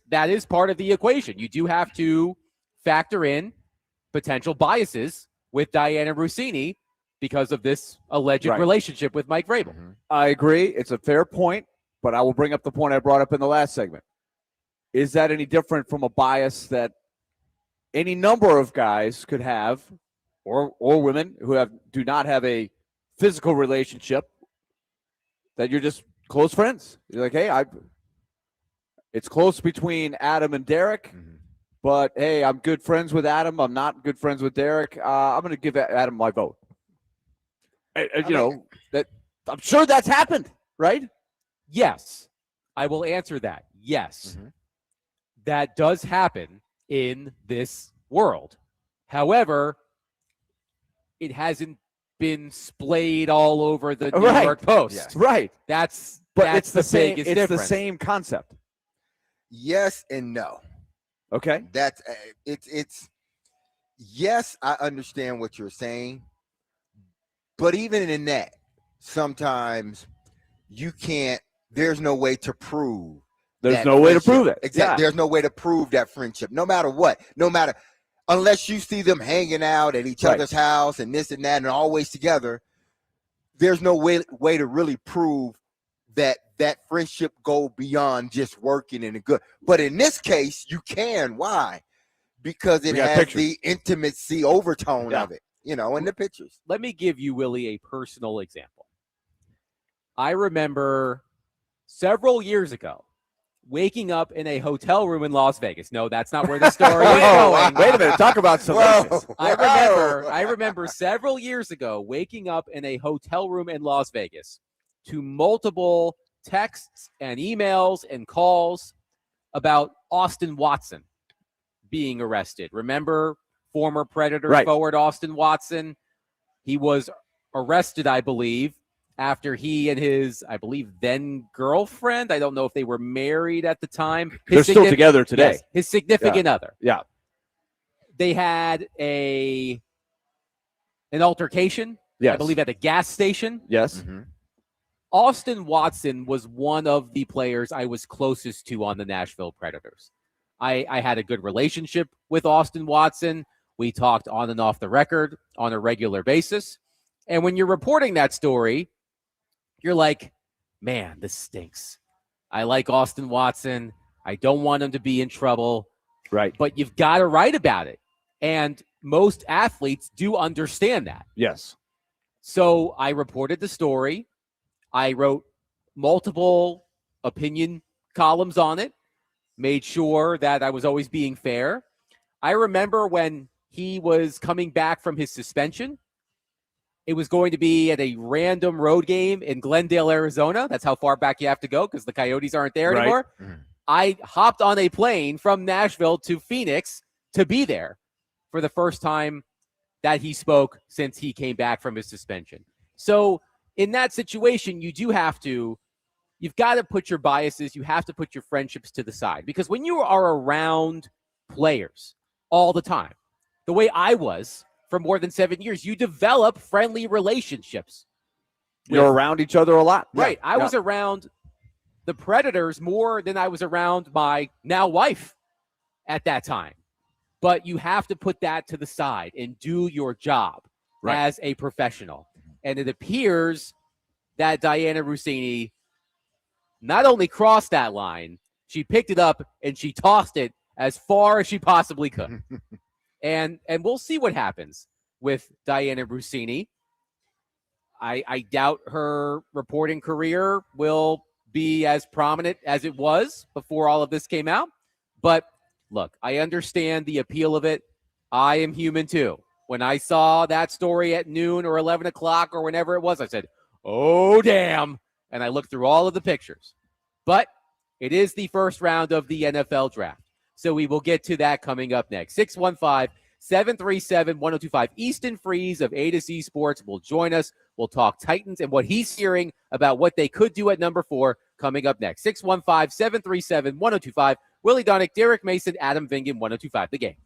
part of the equation. You do have to factor in potential biases with Diana Rousini because of this alleged relationship with Mike Vrabel. Mm-hmm. I agree. It's a fair point, but I will bring up the point I brought up in the last segment. Is that any different from a bias that any number of guys could have, or women who do not have a physical relationship, that you're just close friends? You're like, hey, it's close between Adam and Derek, but hey, I'm good friends with Adam. I'm not good friends with Derek. I'm going to give Adam my vote. I'm sure that's happened, right? Yes, I will answer that. Yes, that does happen in this world. However, it hasn't been splayed all over the New York Post. Yes. Right. That's it's the same. biggest It's difference. the same concept. Yes and no. Okay. That's it's yes, I understand what you're saying, but even in that, sometimes you can't. There's no way to prove. There's no way to prove it. Exactly. Yeah. There's no way to prove that friendship, no matter what. No matter, unless you see them hanging out at each other's house and this and that and always together. There's no way to really prove that friendship go beyond just working and good. But in this case, you can. Why? Because it has pictures. the intimacy overtone of it, in the pictures. Let me give you, Willie, a personal example. I remember several years ago waking up in a hotel room in Las Vegas. No, that's not where the story is going. Wait a minute. Talk about some. I remember several years ago waking up in a hotel room in Las Vegas to multiple texts and emails and calls about Austin Watson being arrested. Remember former Predator forward Austin Watson? He was arrested, I believe, after he and his, I believe, then girlfriend, I don't know if they were married at the time. They're still together today. Yes, his significant other. Yeah. They had an altercation, I believe, at a gas station. Yes. Austin Watson was one of the players I was closest to on the Nashville Predators. I had a good relationship with Austin Watson. We talked on and off the record on a regular basis. And when you're reporting that story, you're like, man, this stinks. I like Austin Watson. I don't want him to be in trouble. Right. But you've got to write about it. And most athletes do understand that. Yes. So I reported the story. I wrote multiple opinion columns on it, made sure that I was always being fair. I remember when he was coming back from his suspension, it was going to be at a random road game in Glendale, Arizona. That's how far back you have to go because the Coyotes aren't there anymore. I hopped on a plane from Nashville to Phoenix to be there for the first time that he spoke since he came back from his suspension. So in that situation, you've got to put your biases, you have to put your friendships to the side. Because when you are around players all the time, the way I was for more than 7 years, you develop friendly relationships. You're around each other a lot. Right. I was around the Predators more than I was around my now wife at that time. But you have to put that to the side and do your job as a professional. And it appears that Diana Rousini not only crossed that line, she picked it up and she tossed it as far as she possibly could. and we'll see what happens with Diana Rousini. I doubt her reporting career will be as prominent as it was before all of this came out. But look, I understand the appeal of it. I am human too. When I saw that story at noon or 11 o'clock or whenever it was, I said, oh, damn. And I looked through all of the pictures. But it is the first round of the NFL draft. So we will get to that coming up next. 615-737-1025. Easton Freeze of A to Z Sports will join us. We'll talk Titans and what he's hearing about what they could do at number 4 coming up next. 615-737-1025. Willie Donick, Derek Mason, Adam Vingan, 1025 The Game.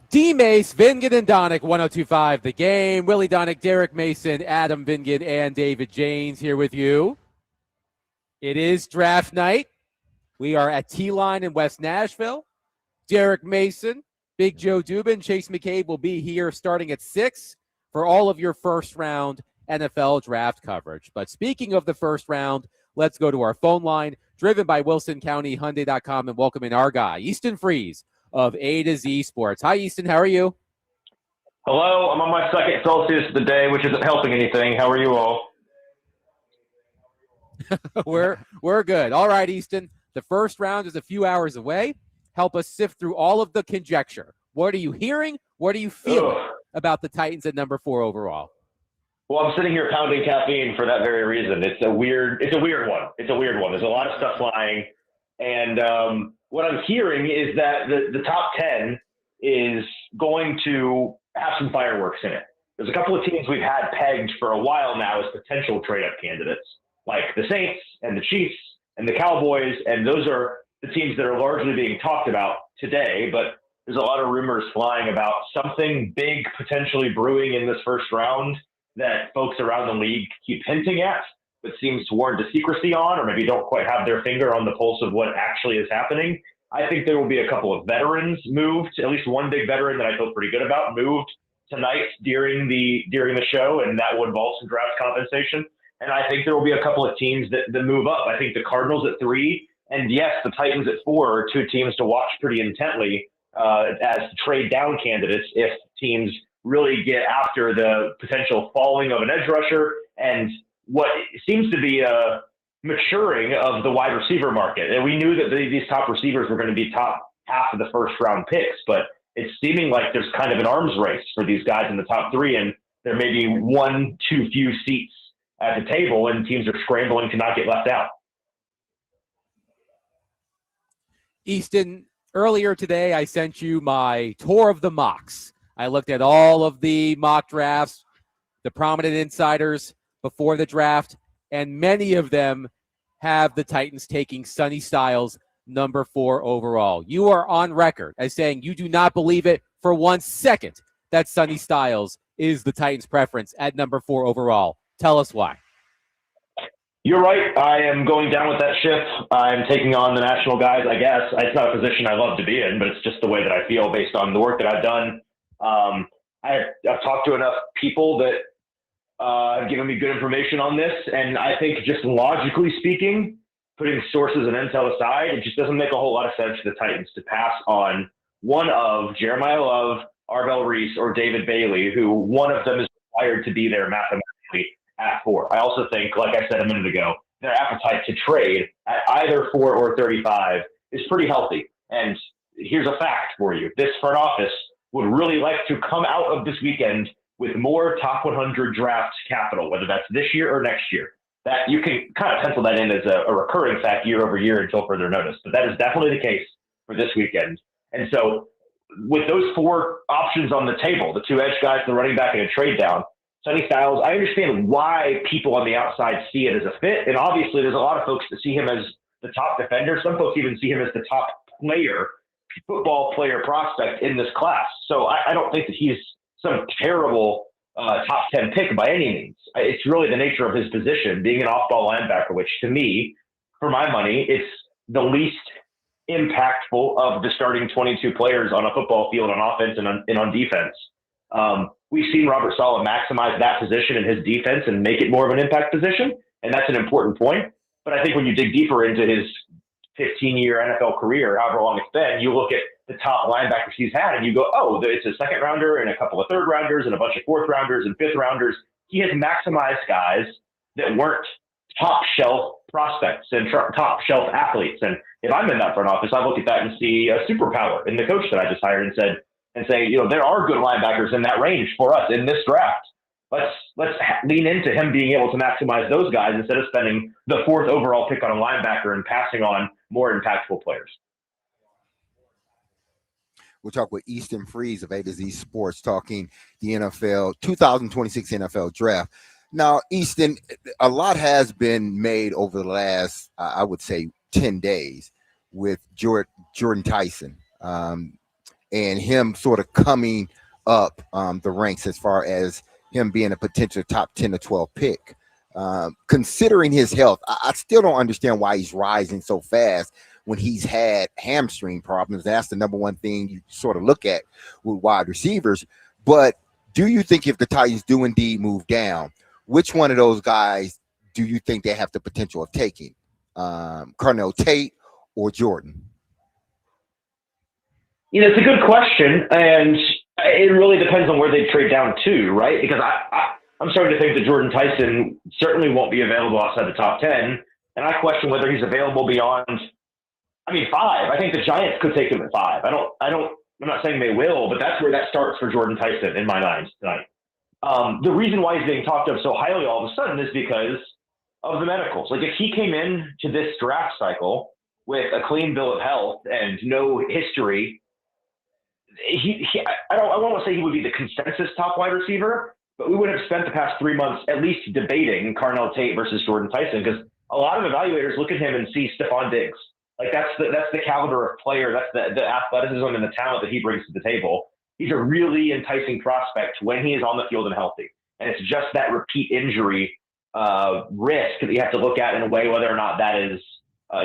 D-Mace, Vingan, and Donick, 102.5 The Game. Willie Donick, Derek Mason, Adam Vingan, and David Janes here with you. It is draft night. We are at T-Line in West Nashville. Derek Mason, Big Joe Dubin, Chase McCabe will be here starting at 6 for all of your first-round NFL draft coverage. But speaking of the first round, let's go to our phone line, driven by WilsonCountyHyundai.com, and welcome in our guy, Easton Freeze of A to Z Sports. Hi, Easton. How are you? Hello. I'm on my second Celsius of the day, which isn't helping anything. How are you all? We're good. All right, Easton. The first round is a few hours away. Help us sift through all of the conjecture. What are you hearing? What are you feeling about the Titans at number 4 overall? Well, I'm sitting here pounding caffeine for that very reason. It's a weird one. There's a lot of stuff flying. And what I'm hearing is that the top 10 is going to have some fireworks in it. There's a couple of teams we've had pegged for a while now as potential trade-up candidates, like the Saints and the Chiefs and the Cowboys, and those are the teams that are largely being talked about today. But there's a lot of rumors flying about something big potentially brewing in this first round that folks around the league keep hinting at, but seems to warrant a secrecy on, or maybe don't quite have their finger on the pulse of what actually is happening. I think there will be a couple of veterans moved, at least one big veteran that I feel pretty good about, moved tonight during the show, and that will involve some draft compensation. And I think there will be a couple of teams that move up. I think the Cardinals at 3, and yes, the Titans at 4 are two teams to watch pretty intently as trade down candidates if teams really get after the potential falling of an edge rusher and what seems to be a maturing of the wide receiver market. And we knew that these top receivers were going to be top half of the first round picks, but it's seeming like there's kind of an arms race for these guys in the top 3, and there may be one too few seats at the table, and teams are scrambling to not get left out. Easton, earlier today I sent you my tour of the mocks. I looked at all of the mock drafts, the prominent insiders before the draft, and many of them have the Titans taking Sonny Styles number 4 overall. You are on record as saying you do not believe it for 1 second that Sonny Styles is the Titans' preference at number 4 overall. Tell us why. You're right. I am going down with that ship. I'm taking on the national guys, I guess. It's not a position I love to be in, but it's just the way that I feel based on the work that I've done. I've talked to enough people that have given me good information on this, and I think just logically speaking, putting sources and intel aside, it just doesn't make a whole lot of sense for the Titans to pass on one of Jeremiah Love, Arbel Reese, or David Bailey, who one of them is required to be there mathematically at 4. I also think, like I said a minute ago, their appetite to trade at either 4 or 35 is pretty healthy. And here's a fact for you. This front office would really like to come out of this weekend with more top 100 draft capital, whether that's this year or next year. That you can kind of pencil that in as a recurring fact year over year until further notice. But that is definitely the case for this weekend. And so with those 4 options on the table, the 2 edge guys, the running back, and a trade down, Sonny Styles, I understand why people on the outside see it as a fit. And obviously there's a lot of folks that see him as the top defender. Some folks even see him as the top football player prospect in this class. So I don't think that he's some terrible top 10 pick by any means. It's really the nature of his position, being an off-ball linebacker, which to me, for my money, it's the least impactful of the starting 22 players on a football field on offense and on defense. We've seen Robert Saleh maximize that position in his defense and make it more of an impact position, and that's an important point. But I think when you dig deeper into his 15-year NFL career, however long it's been, you look at the top linebackers he's had and you go, oh, it's a second rounder and a couple of third rounders and a bunch of fourth rounders and fifth rounders. He has maximized guys that weren't top shelf prospects and top shelf athletes. And if I'm in that front office, I look at that and see a superpower in the coach that I just hired and say, there are good linebackers in that range for us in this draft. Let's lean into him being able to maximize those guys instead of spending the 4th overall pick on a linebacker and passing on more impactful players. We'll talk with Easton Freeze of A to Z Sports, talking the NFL 2026 NFL Draft. Now, Easton, a lot has been made over the last, I would say, 10 days with Jordan Tyson. and him sort of coming up the ranks as far as him being a potential top 10 to 12 pick. Considering his health, I still don't understand why he's rising so fast when he's had hamstring problems. That's the number one thing you sort of look at with wide receivers. But do you think if the Titans do indeed move down, which one of those guys do you think they have the potential of taking? Carnell Tate or Jordan? It's a good question, and it really depends on where they trade down to, right? Because I'm starting to think that Jordan Tyson certainly won't be available outside the top 10, and I question whether he's available beyond, 5. I think the Giants could take him at 5. I'm not saying they will, but that's where that starts for Jordan Tyson in my mind tonight. The reason why he's being talked of so highly all of a sudden is because of the medicals. Like, if he came in to this draft cycle with a clean bill of health and no history, I don't want to say he would be the consensus top wide receiver, but we would have spent the past 3 months at least debating Carnell Tate versus Jordan Tyson, because a lot of evaluators look at him and see Stephon Diggs. Like, that's the caliber of player, that's the athleticism and the talent that he brings to the table. He's a really enticing prospect when he is on the field and healthy. And it's just that repeat injury risk that you have to look at in a way whether or not that is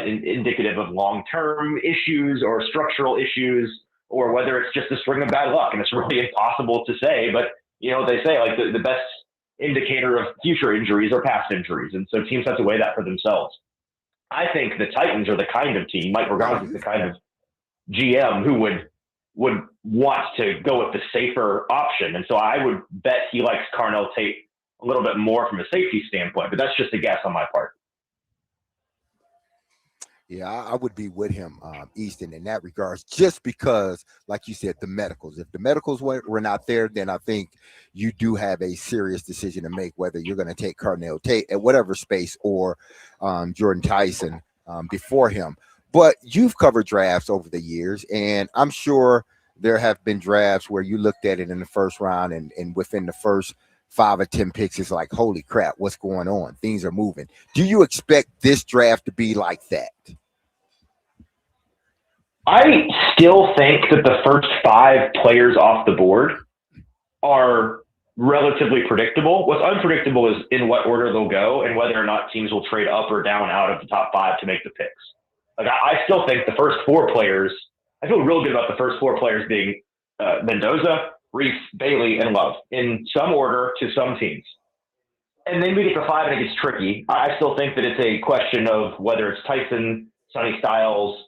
indicative of long-term issues or structural issues, or whether it's just a string of bad luck. And it's really impossible to say, but they say, like, the best indicator of future injuries are past injuries. And so teams have to weigh that for themselves. I think the Titans are the kind of team, Mike Vrabel is the kind of GM who would want to go with the safer option. And so I would bet he likes Carnell Tate a little bit more from a safety standpoint, but that's just a guess on my part. Yeah, I would be with him, Easton, in that regards, just because, like you said, the medicals. If the medicals were not there, then I think you do have a serious decision to make whether you're going to take Carnell Tate at whatever space or Jordan Tyson before him. But you've covered drafts over the years, and I'm sure there have been drafts where you looked at it in the first round and within the first 5 or 10 picks, it's like, holy crap, what's going on? Things are moving. Do you expect this draft to be like that? I still think that the first 5 players off the board are relatively predictable. What's unpredictable is in what order they'll go and whether or not teams will trade up or down out of the top 5 to make the picks. Like, I still think the first 4 players, I feel real good about the first 4 players being Mendoza, Reese, Bailey, and Love in some order to some teams. And then we get to 5 and it gets tricky. I still think that it's a question of whether it's Tyson, Sonny Styles,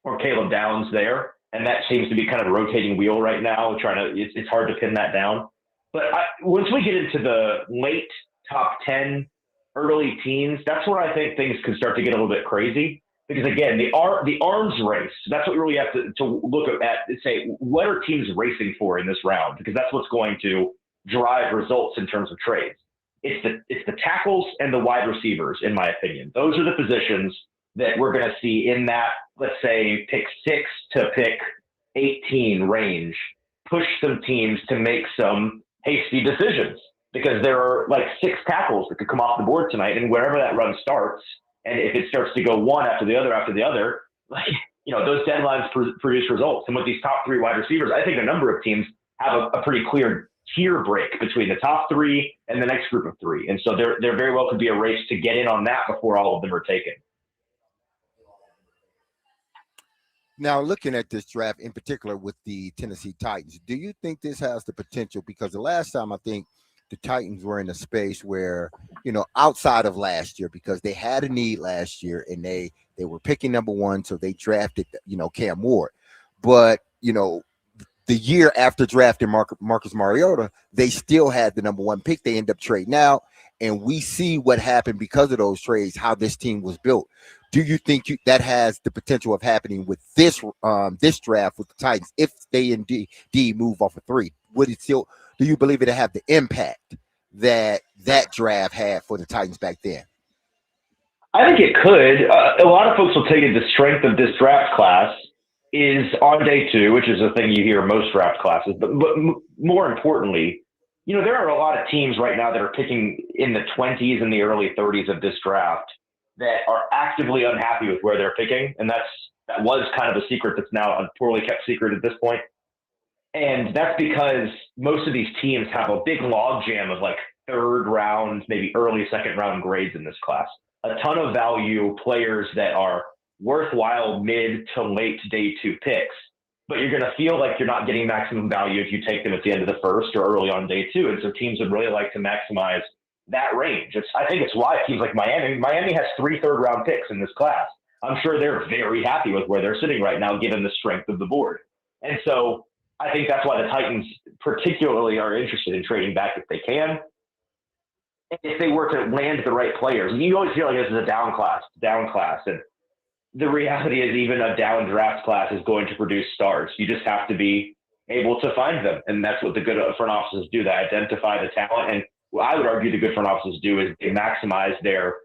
or Caleb Downs there. And that seems to be kind of a rotating wheel right now. It's hard to pin that down. But once we get into the late top 10, early teens, that's where I think things could start to get a little bit crazy. Because again, the arms race, that's what we really have to look at and say, what are teams racing for in this round? Because that's what's going to drive results in terms of trades. It's the tackles and the wide receivers, in my opinion. Those are the positions that we're going to see in that, let's say, pick 6 to pick 18 range, push some teams to make some hasty decisions, because there are like 6 tackles that could come off the board tonight, and wherever that run starts, and if it starts to go one after the other, like, those deadlines produce results. And with these top 3 wide receivers, I think a number of teams have a pretty clear tier break between the top 3 and the next group of 3. And so there very well could be a race to get in on that before all of them are taken. Now, looking at this draft in particular with the Tennessee Titans, do you think this has the potential? Because the last time I think the Titans were in a space where, outside of last year, because they had a need last year and they were picking number 1, so they drafted, Cam Ward. But, the year after drafting Marcus Mariota, they still had the number 1 pick. They end up trading out, and we see what happened because of those trades, how this team was built. Do you think that has the potential of happening with this draft with the Titans if they indeed move off of 3? Would it still? Do you believe it'll have the impact that draft had for the Titans back then? I think it could. A lot of folks will tell you the strength of this draft class is on day 2, which is a thing you hear most draft classes. But more importantly, there are a lot of teams right now that are picking in the 20s and the early 30s of this draft that are actively unhappy with where they're picking. And that was kind of a secret that's now a poorly kept secret at this point. And that's because most of these teams have a big logjam of like third round, maybe early second round grades in this class. A ton of value players that are worthwhile mid to late day 2 picks, but you're going to feel like you're not getting maximum value if you take them at the end of the first or early on day 2. And so teams would really like to maximize that range. I think it's why teams like Miami has 3 third-round picks in this class. I'm sure they're very happy with where they're sitting right now, given the strength of the board. And so I think that's why the Titans particularly are interested in trading back if they can. If they were to land the right players, you always feel like this is a down class. And the reality is even a down draft class is going to produce stars. You just have to be able to find them. And that's what the good front offices do. They identify the talent. And what I would argue the good front offices do is they maximize their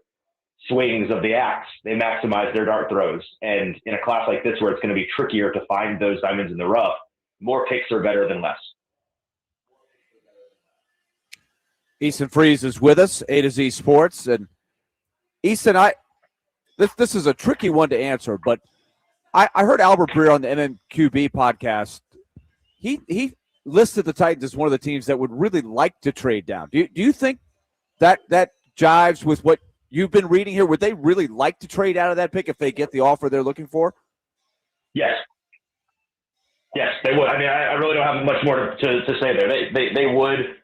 swings of the axe. They maximize their dart throws. And in a class like this where it's going to be trickier to find those diamonds in the rough, more picks are better than less. Easton Freeze is with us, A to Z Sports. And Easton, this is a tricky one to answer, but I heard Albert Breer on the MMQB podcast. He listed the Titans as one of the teams that would really like to trade down. Do you think that jives with what you've been reading here? Would they really like to trade out of that pick if they get the offer they're looking for? Yes. Yes, they would. I mean, I really don't have much more to say there. They would.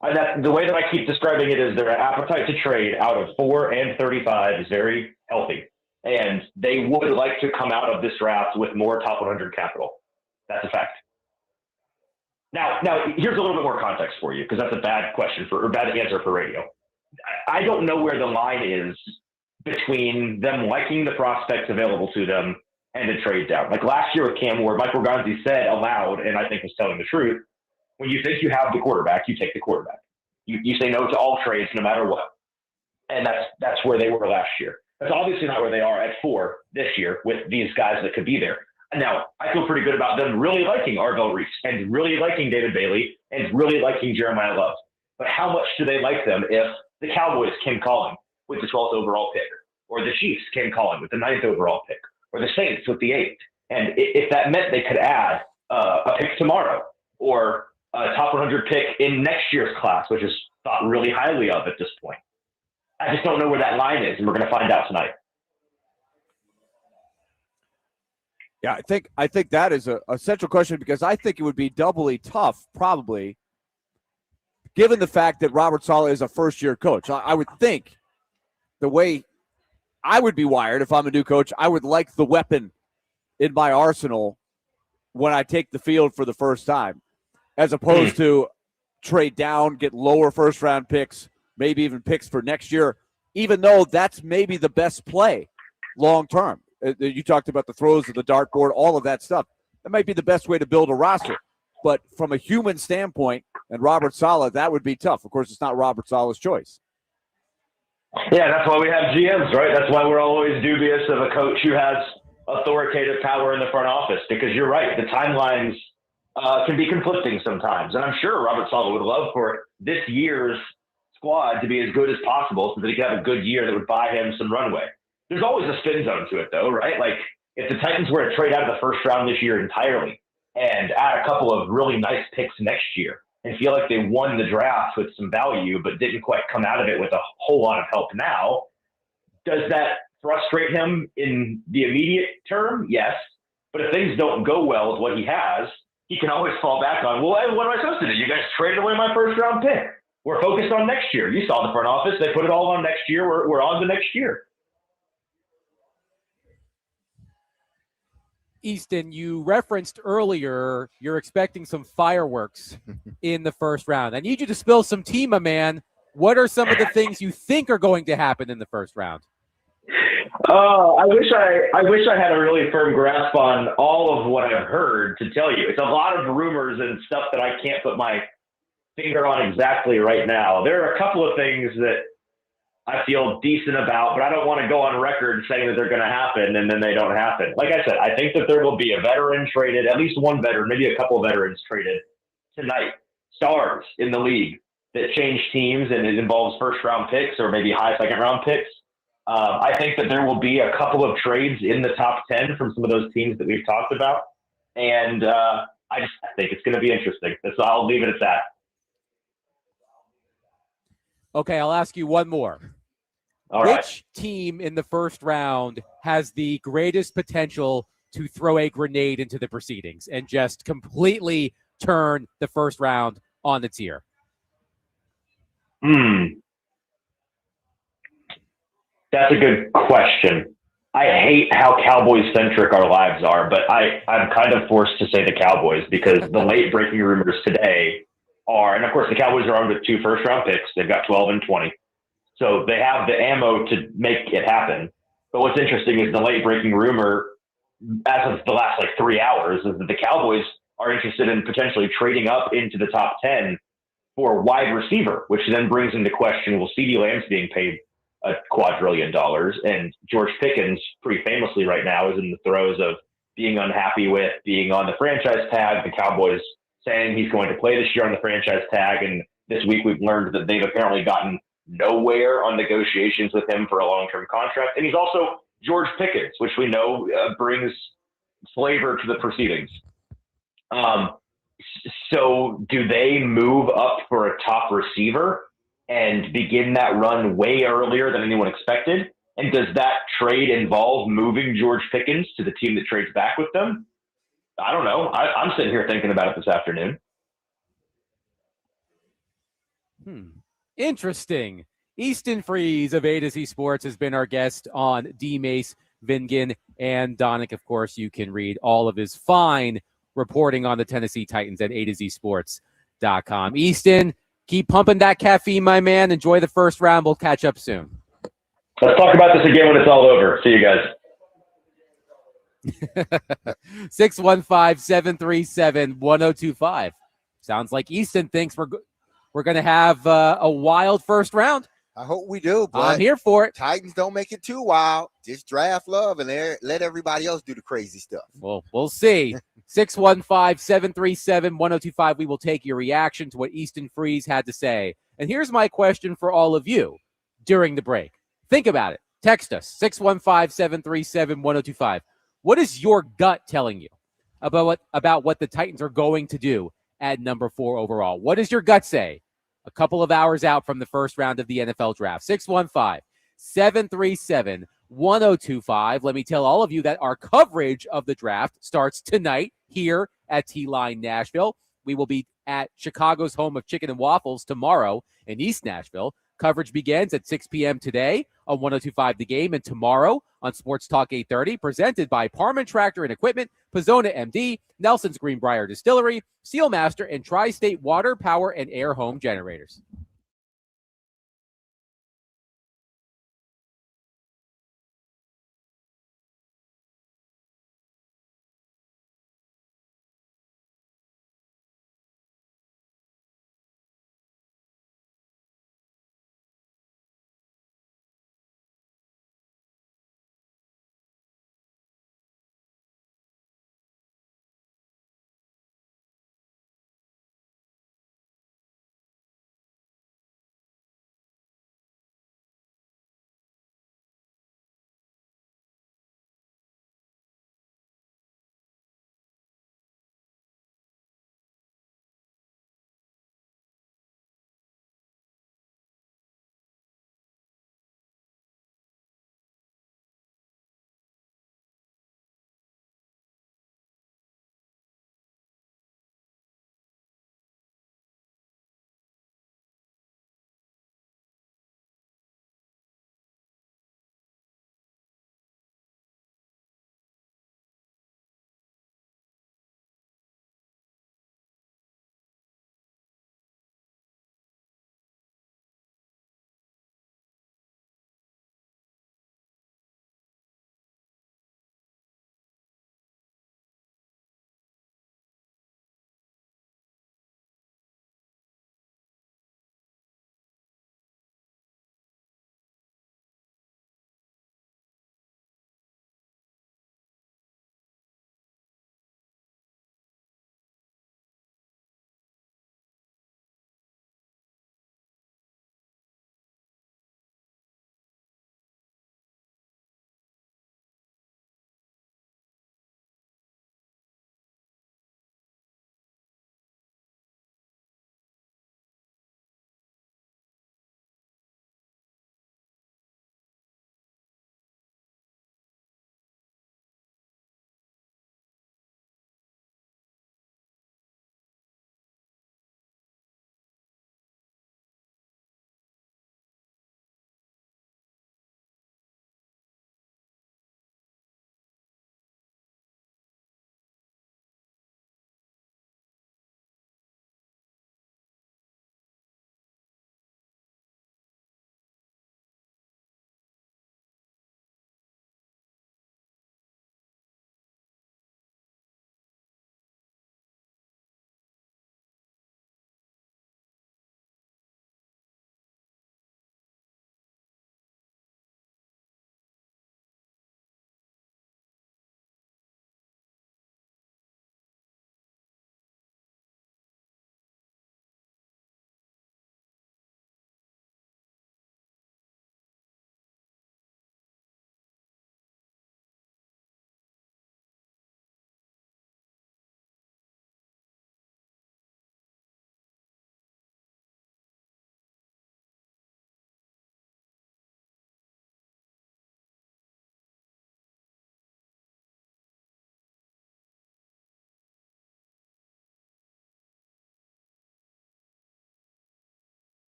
The way that I keep describing it is their appetite to trade out of 4 and 35 is very healthy. And they would like to come out of this draft with more top 100 capital. That's a fact. Now here's a little bit more context for you, because that's a bad answer for radio. I don't know where the line is between them liking the prospects available to them and a trade down. Like last year with Cam Ward, Mike Organzi said aloud, and I think was telling the truth, when you think you have the quarterback, you take the quarterback. You say no to all trades no matter what. And that's where they were last year. That's obviously not where they are at 4 this year with these guys that could be there. Now, I feel pretty good about them really liking Arvell Reese and really liking David Bailey and really liking Jeremiah Love. But how much do they like them if the Cowboys came calling with the 12th overall pick, or the Chiefs came calling with the 9th overall pick, or the Saints with the 8th? And if that meant they could add a pick tomorrow, or a top 100 pick in next year's class, which is thought really highly of at this point. I just don't know where that line is, and we're going to find out tonight. Yeah, I think that is a central question, because I think it would be doubly tough, probably, given the fact that Robert Saleh is a first-year coach. I would think the way I would be wired if I'm a new coach, I would like the weapon in my arsenal when I take the field for the first time, as opposed to trade down, get lower first-round picks, maybe even picks for next year, even though that's maybe the best play long-term. You talked about the throws of the dartboard, all of that stuff. That might be the best way to build a roster. But from a human standpoint, and Robert Saleh, that would be tough. Of course, it's not Robert Saleh's choice. Yeah, that's why we have GMs, right? That's why we're always dubious of a coach who has authoritative power in the front office, because you're right. The timelines can be conflicting sometimes. And I'm sure Robert Saleh would love for this year's squad to be as good as possible so that he could have a good year that would buy him some runway. There's always a spin zone to it, though, right? Like, if the Titans were to trade out of the first round this year entirely and add a couple of really nice picks next year and feel like they won the draft with some value but didn't quite come out of it with a whole lot of help now, does that frustrate him in the immediate term? Yes. But if things don't go well with what he has, he can always fall back on, well, what am I supposed to do? You guys traded away my first-round pick. We're focused on next year. You saw the front office. They put it all on next year. We're on to next year. Easton, you referenced earlier you're expecting some fireworks in the first round. I need you to spill some tea, my man. What are some of the things you think are going to happen in the first round? Oh, I wish I had a really firm grasp on all of what I've heard to tell you. It's a lot of rumors and stuff that I can't put my finger on exactly right now. There are a couple of things that I feel decent about, but I don't want to go on record saying that they're going to happen and then they don't happen. Like I said, I think that there will be a veteran traded, at least one veteran, maybe a couple of veterans traded tonight. Stars in the league that change teams, and it involves first-round picks or maybe high second-round picks. I think that there will be a couple of trades in the top 10 from some of those teams that we've talked about. And I think it's going to be interesting. So I'll leave it at that. Okay, I'll ask you one more. All right. Which team in the first round has the greatest potential to throw a grenade into the proceedings and just completely turn the first round on its ear? That's a good question. I hate how Cowboys-centric our lives are, but I'm kind of forced to say the Cowboys because the late-breaking rumors today are, and of course the Cowboys are armed with 2 first-round picks. They've got 12 and 20. So they have the ammo to make it happen. But what's interesting is the late-breaking rumor, as of the last 3 hours, is that the Cowboys are interested in potentially trading up into the top 10 for wide receiver, which then brings into question, well, CeeDee Lamb's being paid a quadrillion dollars, and George Pickens, pretty famously right now, is in the throes of being unhappy with being on the franchise tag. The Cowboys saying he's going to play this year on the franchise tag, and this week we've learned that they've apparently gotten nowhere on negotiations with him for a long-term contract. And he's also George Pickens, which we know brings flavor to the proceedings. So do they move up for a top receiver and begin that run way earlier than anyone expected? And does that trade involve moving George Pickens to the team that trades back with them? I don't know. I'm sitting here thinking about it this afternoon. Interesting. Easton Freeze of A to Z Sports has been our guest on D-Mace, Vingan, and Donick. Of course, you can read all of his fine reporting on the Tennessee Titans at A2ZSports.com. Easton, keep pumping that caffeine, my man. Enjoy the first round. We'll catch up soon. Let's talk about this again when it's all over. See you guys. 615-737-1025. Sounds like Easton thinks we're going to have a wild first round. I hope we do, but I'm here for it. Titans don't make it too wild. Just draft love and let everybody else do the crazy stuff. Well, we'll see. 615-737-1025. We will take your reaction to what Easton Freeze had to say. And here's my question for all of you during the break. Think about it. Text us, 615-737-1025. What is your gut telling you about what the Titans are going to do at number 4 overall? What does your gut say? A couple of hours out from the first round of the NFL draft. 615-737-1025. Let me tell all of you that our coverage of the draft starts tonight here at T-Line Nashville. We will be at Chicago's home of chicken and waffles tomorrow in East Nashville. Coverage begins at 6 p.m. today on 102.5 The Game, and tomorrow on Sports Talk 830, presented by Parman Tractor and Equipment, Pizzona MD, Nelson's Greenbrier Distillery, Sealmaster, and Tri-State Water, Power, and Air Home Generators.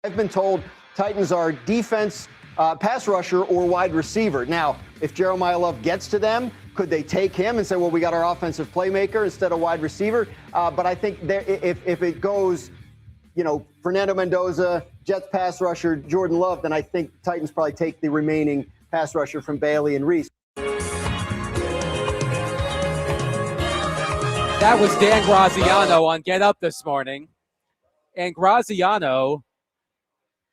I've been told Titans are defense, pass rusher, or wide receiver. Now, if Jeremiah Love gets to them, could they take him and say, well, we got our offensive playmaker instead of wide receiver? But I think if it goes, Fernando Mendoza, Jets pass rusher, Jordan Love, then I think Titans probably take the remaining pass rusher from Bailey and Reese. That was Dan Graziano on Get Up this morning. And Graziano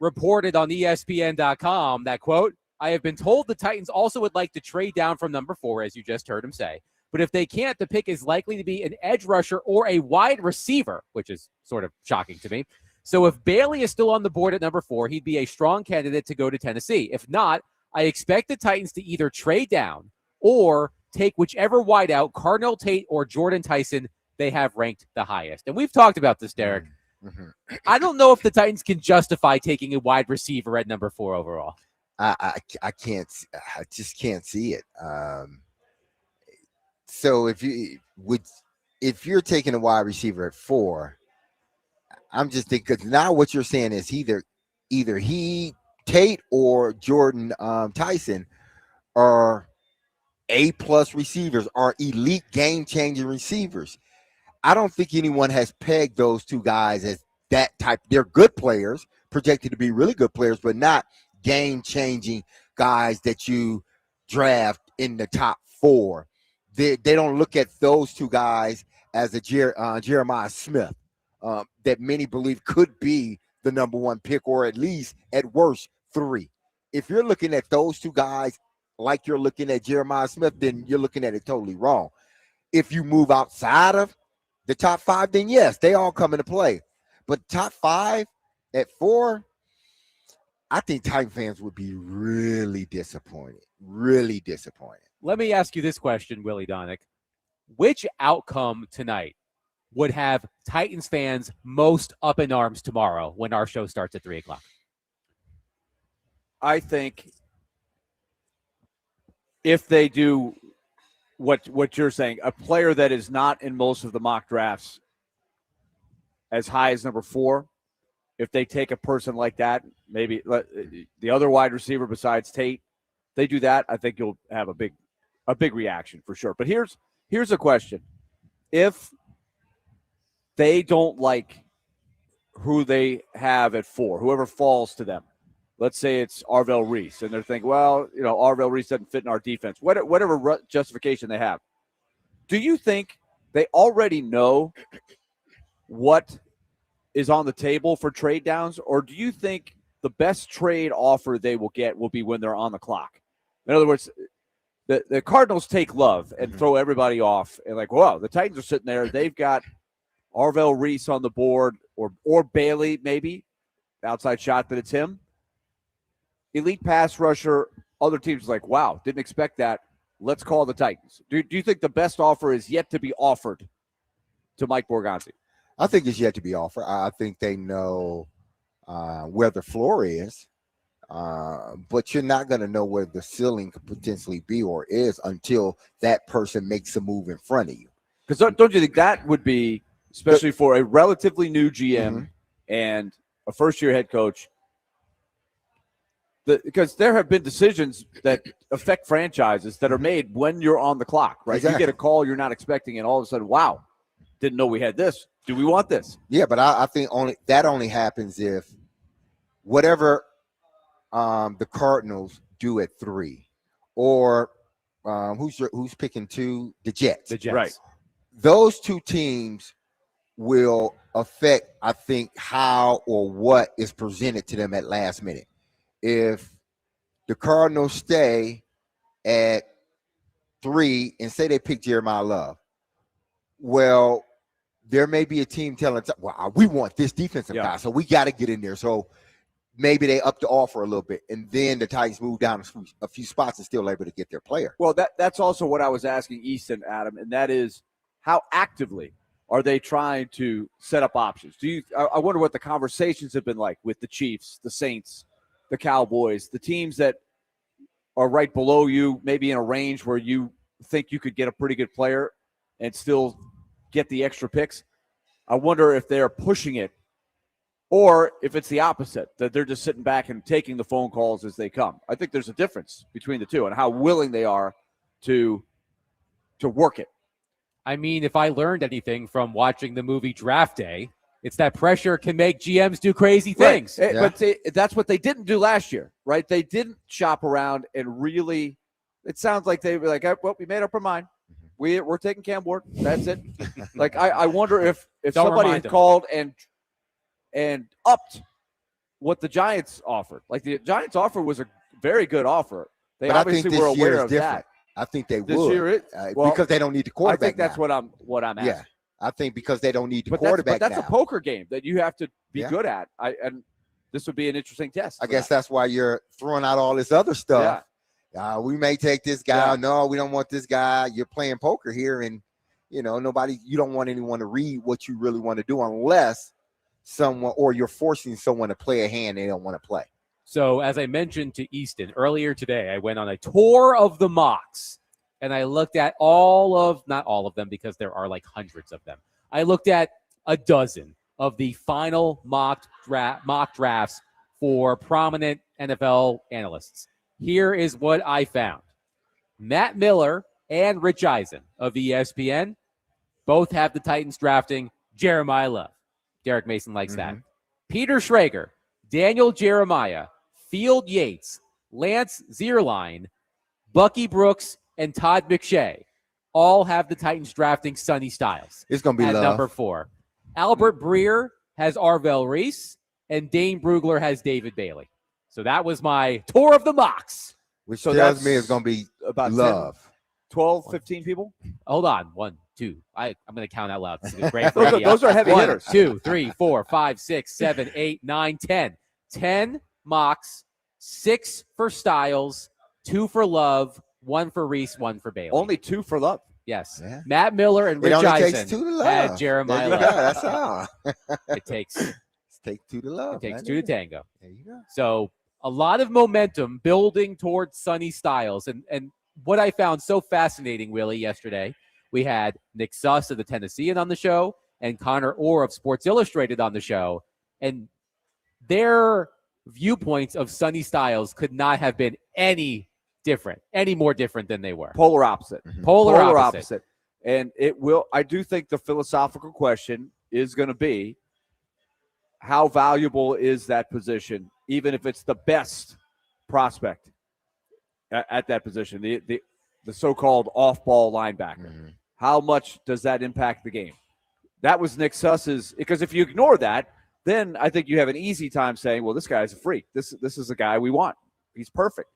reported on ESPN.com that, quote, I have been told the Titans also would like to trade down from number 4, as you just heard him say. But if they can't, the pick is likely to be an edge rusher or a wide receiver, which is sort of shocking to me. So if Bailey is still on the board at number 4, he'd be a strong candidate to go to Tennessee. If not, I expect the Titans to either trade down or take whichever wideout, Cardinal Tate or Jordan Tyson, they have ranked the highest. And we've talked about this, Derek. Mm-hmm. I don't know if the Titans can justify taking a wide receiver at number 4 overall. I just can't see it. So if you're taking a wide receiver at 4, I'm just thinking, because now what you're saying is either he, Tate, or Jordan Tyson are A+ receivers, are elite game-changing receivers. I don't think anyone has pegged those two guys as that type. They're good players, projected to be really good players, but not game-changing guys that you draft in the top 4. They don't look at those two guys as a Jeremiah Smith that many believe could be the number 1 pick, or at least at worst 3. If you're looking at those two guys like you're looking at Jeremiah Smith, then you're looking at it totally wrong. If you move outside of the top 5, then yes, they all come into play. But top 5 at 4, I think Titan fans would be really disappointed. Really disappointed. Let me ask you this question, Willie Donick. Which outcome tonight would have Titans fans most up in arms tomorrow when our show starts at 3 o'clock? I think if they do what you're saying, a player that is not in most of the mock drafts as high as number 4, if they take a person like that, maybe the other wide receiver besides Tate, they do that, I think you'll have a big reaction for sure. But here's a question. If they don't like who they have at 4, whoever falls to them, let's say it's Vrabel-Rousini, and they're thinking, well, Vrabel-Rousini doesn't fit in our defense, whatever justification they have. Do you think they already know what is on the table for trade downs, or do you think the best trade offer they will get will be when they're on the clock? In other words, the Cardinals take Love and throw everybody off, and like, whoa, the Titans are sitting there. They've got Vrabel-Rousini on the board, or Bailey maybe, outside shot that it's him. Elite pass rusher, other teams like, wow, didn't expect that. Let's call the Titans. Do you think the best offer is yet to be offered to Mike Borgonzi? I think it's yet to be offered. I think they know where the floor is, but you're not going to know where the ceiling could potentially be or is until that person makes a move in front of you. Because don't you think that would be, especially for a relatively new GM and a first-year head coach, because there have been decisions that affect franchises that are made when you're on the clock, right? Exactly. You get a call you're not expecting, and all of a sudden, wow, didn't know we had this. Do we want this? Yeah, but I think only happens if whatever the Cardinals do at 3, or who's picking 2? The Jets. The Jets. Right. Those 2 teams will affect, I think, how or what is presented to them at last minute. If the Cardinals stay at 3 and say they pick Jeremiah Love, well, there may be a team telling, well, we want this defensive guy, so we got to get in there. So maybe they up the offer a little bit, and then the Titans move down a few spots and still able to get their player. Well, that's also what I was asking Easton, Adam, and that is how actively are they trying to set up options? I wonder what the conversations have been like with the Chiefs, the Saints, the Cowboys, the teams that are right below you, maybe in a range where you think you could get a pretty good player and still get the extra picks. I wonder if they're pushing it or if it's the opposite, that they're just sitting back and taking the phone calls as they come. I think there's a difference between the two and how willing they are to work it. I mean, if I learned anything from watching the movie Draft Day, it's that pressure can make GMs do crazy things. Right. Yeah. But that's what they didn't do last year, right? They didn't shop around and really – it sounds like they were like, well, we made up our mind. We're taking Cam Ward. That's it. Like, I wonder if somebody had called and upped what the Giants offered. Like, the Giants offer was a very good offer. They obviously were aware of that. I think they this would. Year because they don't need the quarterback. I think that's what I'm asking. Yeah. I think because they don't need the quarterback that's a poker game that you have to be good at. And this would be an interesting test. I guess that's why you're throwing out all this other stuff. Yeah. We may take this guy. Yeah. No, we don't want this guy. You're playing poker here, and you don't want anyone to read what you really want to do unless someone, or you're forcing someone to play a hand they don't want to play. So as I mentioned to Easton earlier today, I went on a tour of the mocks, and I looked at not all of them because there are like hundreds of them. I looked at a dozen of the final mock drafts for prominent NFL analysts. Here is what I found. Matt Miller and Rich Eisen of ESPN both have the Titans drafting Jeremiah Love. Derek Mason likes that. Peter Schrager, Daniel Jeremiah, Field Yates, Lance Zierlein, Bucky Brooks, and Todd McShay all have the Titans drafting Sonny Styles. It's going to be at Love. Number 4. Albert Breer has Arvell Reese, and Dane Brugler has David Bailey. So that was my tour of the mocks. Which tells me it's going to be about Love. 10, 12, 15 people? Hold on. 1, 2. I'm going to count out loud. This is great. those are heavy hitters. 2, 3, 4, 5, 6, 7, 8, 9, 10. 10 mocks, 6 for Styles, 2 for Love, 1 for Reese, 1 for Bailey. Only 2 for Love. Yes. Yeah. Matt Miller and Rich Eisen had Jeremiah Love. That's all. It takes 2 to love. It takes 2 to tango. There you go. So a lot of momentum building towards Sonny Styles. And what I found so fascinating, Willie, yesterday, we had Nick Suss of the Tennessean on the show and Connor Orr of Sports Illustrated on the show. And their viewpoints of Sonny Styles could not have been any more different than they were. Polar opposite. Polar opposite. And I do think the philosophical question is going to be, how valuable is that position, even if it's the best prospect at that position, the so-called off-ball linebacker? How much does that impact the game? That was Nick Suss's, because if you ignore that, then I think you have an easy time saying, well, this guy's a freak. This is a guy we want. He's perfect.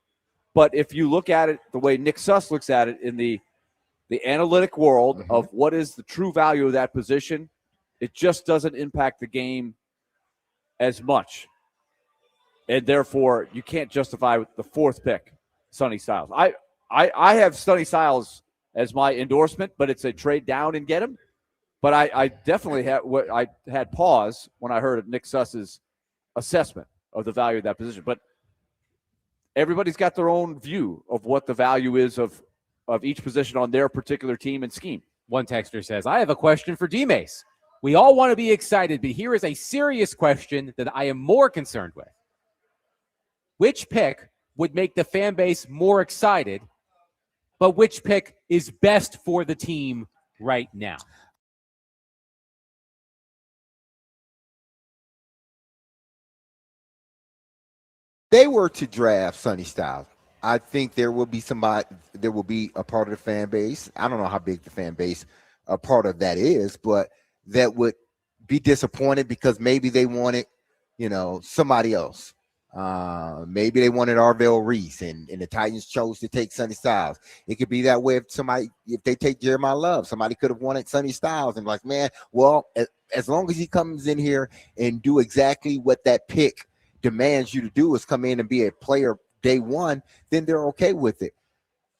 But if you look at it the way Nick Suss looks at it in the analytic world of what is the true value of that position, it just doesn't impact the game as much. And therefore, you can't justify the 4th pick, Sonny Styles. I have Sonny Styles as my endorsement, but it's a trade down and get him. But I definitely had pause when I heard of Nick Suss's assessment of the value of that position. But everybody's got their own view of what the value is of each position on their particular team and scheme. One texter says, I have a question for D-Mace. We all want to be excited, but here is a serious question that I am more concerned with. Which pick would make the fan base more excited, but which pick is best for the team right now? They were to draft Sonny Styles, I think there will be a part of the fan base. I don't know how big the fan base a part of that is, but that would be disappointed because maybe they wanted, somebody else. Maybe they wanted Arvell Reese and the Titans chose to take Sonny Styles. It could be that way if they take Jeremiah Love, somebody could have wanted Sonny Styles and like, man, well, as long as he comes in here and do exactly what that pick demands you to do is come in and be a player day one, then they're okay with it.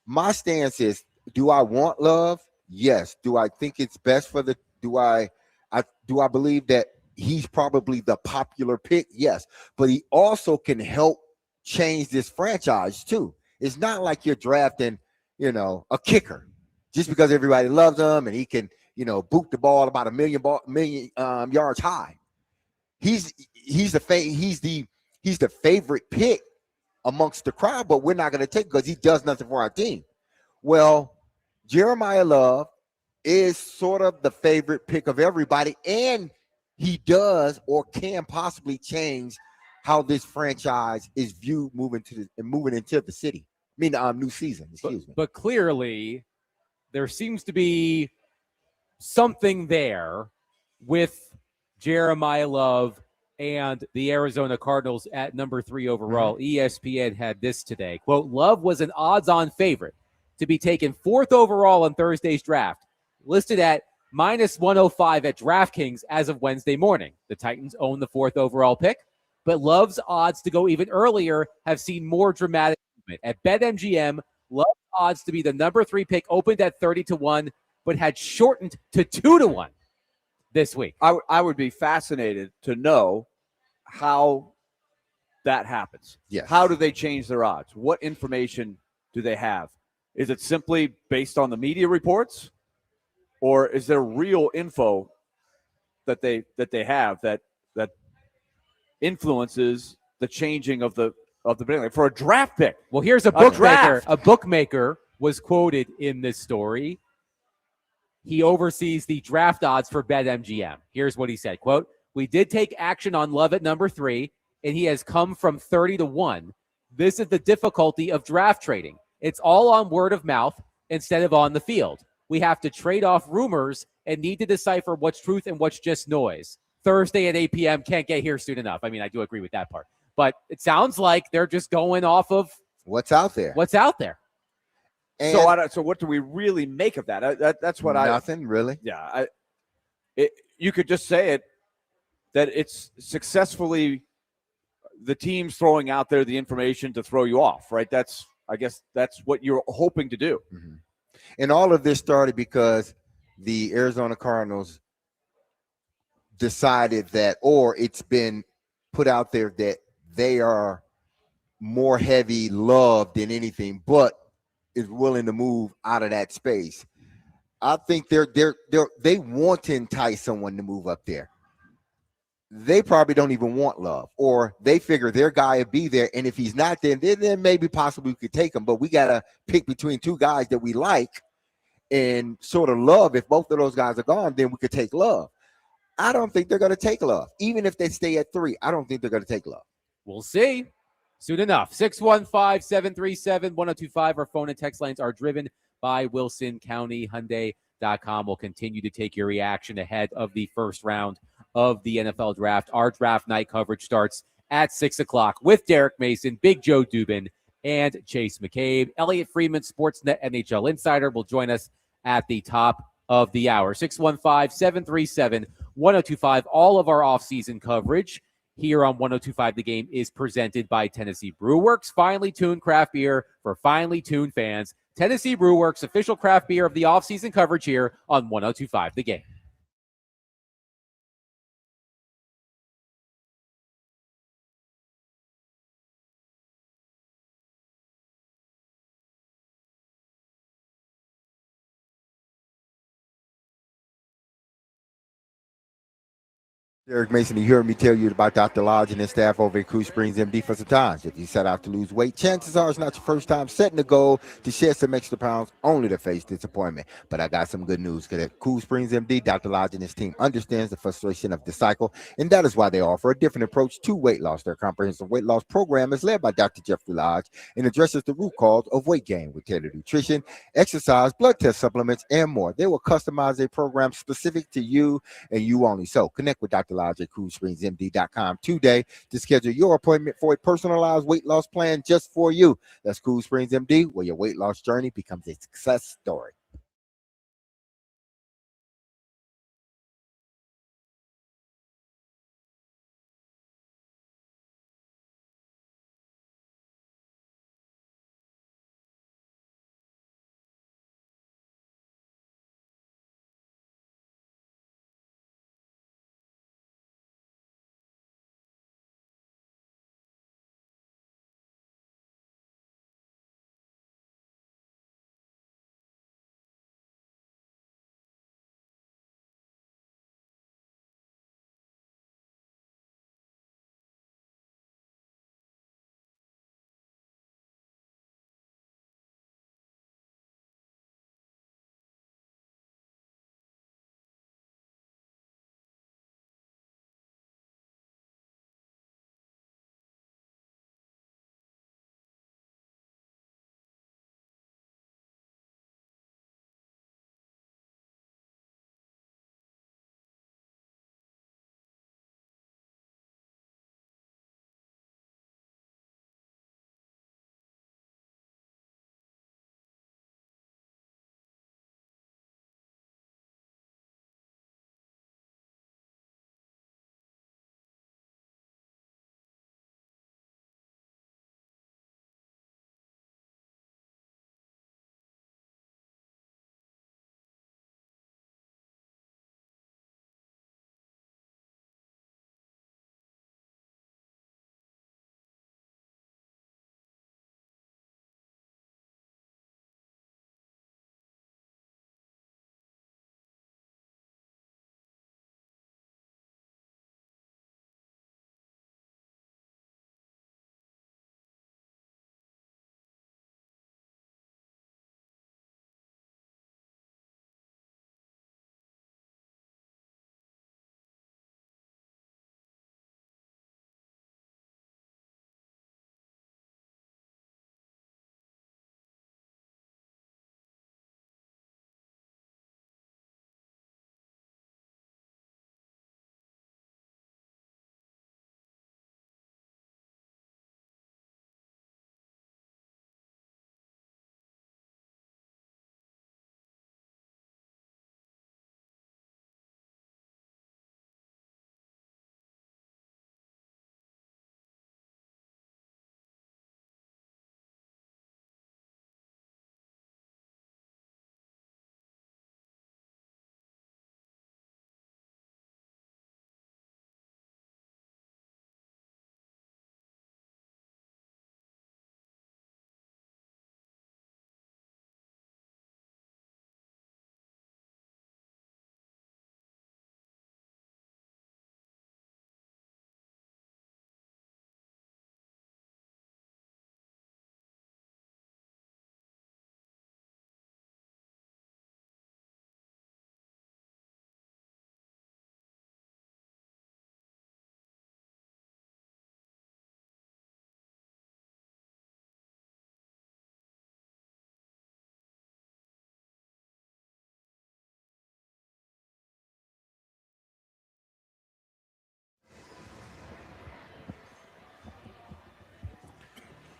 My stance is, do I want Love? Yes. Do I think it's best for do I believe that he's probably the popular pick? Yes. But he also can help change this franchise too. It's not like you're drafting, a kicker just because everybody loves him and he can, boot the ball about a million yards high. he's the favorite pick amongst the crowd, but we're not going to take because he does nothing for our team. Well, Jeremiah Love is sort of the favorite pick of everybody, and he does or can possibly change how this franchise is viewed moving into the city. I mean, new season. Excuse me. But clearly, there seems to be something there with Jeremiah Love and the Arizona Cardinals at number 3 overall. ESPN had this today. Quote, Love was an odds-on favorite to be taken 4th overall in Thursday's draft, listed at minus 105 at DraftKings as of Wednesday morning. The Titans own the 4th overall pick, but Love's odds to go even earlier have seen more dramatic movement. At BetMGM, Love's odds to be the number 3 pick opened at 30-1, but had shortened to 2-1 this week. I would be fascinated to know how that happens. Yes. How do they change their odds? What information do they have? Is it simply based on the media reports, or is there real info that they have that influences the changing of the betting for a draft pick? Well, here's a bookmaker. A bookmaker was quoted in this story. He oversees the draft odds for BetMGM. Here's what he said, quote, we did take action on Love at number 3, and he has come from 30-1. This is the difficulty of draft trading. It's all on word of mouth instead of on the field. We have to trade off rumors and need to decipher what's truth and what's just noise. Thursday at 8 p.m. can't get here soon enough. I mean, I do agree with that part. But it sounds like they're just going off of what's out there. And so what do we really make of that? That's what nothing really. Yeah, you could just say it that it's successfully the team's throwing out there the information to throw you off, right? I guess that's what you're hoping to do. Mm-hmm. And all of this started because the Arizona Cardinals decided that, or it's been put out there that they are more heavy Love than anything, but is willing to move out of that space. I think they want to entice someone to move up there. They probably don't even want Love, or they figure their guy will be there, and if he's not there, then maybe possibly we could take him. But we got to pick between 2 guys that we like and sort of Love. If both of those guys are gone, then we could take Love. I don't think they're going to take Love. Even if they stay at 3, I don't think they're going to take Love. We'll see. Soon enough. 615-737-1025. Our phone and text lines are driven by Wilson County Hyundai.com. We'll continue to take your reaction ahead of the first round of the NFL draft. Our draft night coverage starts at 6 o'clock with Derek Mason, Big Joe Dubin, and Chase McCabe. Elliotte Friedman, Sportsnet NHL Insider, will join us at the top of the hour. 615-737-1025. All of our offseason coverage here on 102.5 The Game is presented by Tennessee Brew Works, finely tuned craft beer for finely tuned fans. Tennessee Brew Works, official craft beer of the offseason coverage here on 102.5 The Game. Derek Mason, you heard me tell you about Dr. Lodge and his staff over at Cool Springs MD for some time. If you set out to lose weight, chances are it's not your first time setting a goal to shed some extra pounds only to face disappointment. But I got some good news, because at Cool Springs MD, Dr. Lodge and his team understands the frustration of the cycle, and that is why they offer a different approach to weight loss. Their comprehensive weight loss program is led by Dr. Jeffrey Lodge and addresses the root cause of weight gain with tailored nutrition, exercise, blood test supplements, and more. They will customize a program specific to you and you only. So connect with Dr. Lodge at CoolSpringsMD.com today to schedule your appointment for a personalized weight loss plan just for you. That's Cool Springs MD, where your weight loss journey becomes a success story.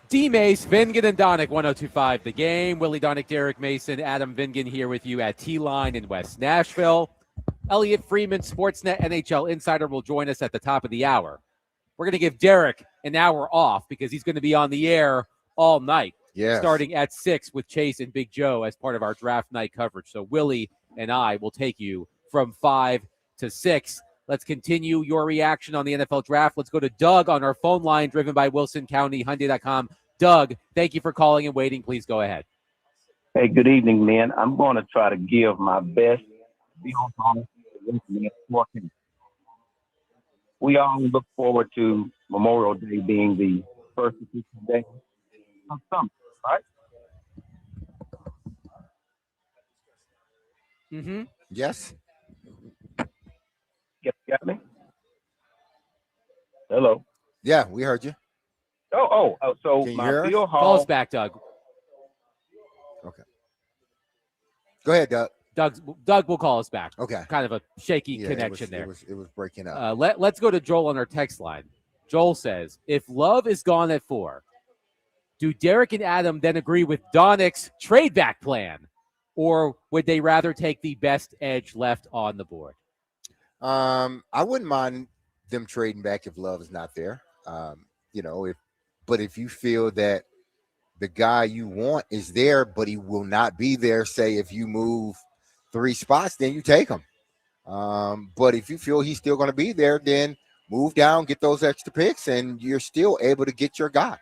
D. Mace, Vingan, and Donick, 102.5 The Game. Willie Donick, Derek Mason, Adam Vingan here with you at T-Line in West Nashville. Elliotte Friedman, Sportsnet NHL Insider, will join us at the top of the hour. We're going to give Derek an hour off because he's going to be on the air all night, starting at 6 with Chase and Big Joe as part of our draft night coverage. So Willie and I will take you from 5 to 6. Let's continue your reaction on the NFL draft. Let's go to Doug on our phone line, driven by Wilson County, Hyundai.com. Doug, thank you for calling and waiting. Please go ahead. Hey, good evening, man. I'm going to try to give my best. We all look forward to Memorial Day being the first official day of summer, right? Mm-hmm. Yes. Got me? Hello. Yeah, we heard you. So Can you my hear us? Bill Call Hall. us back, Doug. Okay. Go ahead, Doug. Doug will call us back. Okay. Kind of a shaky Yeah, connection there. It was breaking up. Let's go to Joel on our text line. Joel says, if Love is gone at 4, do Derek and Adam then agree with Donick's trade back plan? Or would they rather take the best edge left on the board? I wouldn't mind them trading back if Love is not there. But if you feel that the guy you want is there, but he will not be there, say if you move 3 spots, then you take him. But if you feel he's still going to be there, then move down, get those extra picks, and you're still able to get your guy.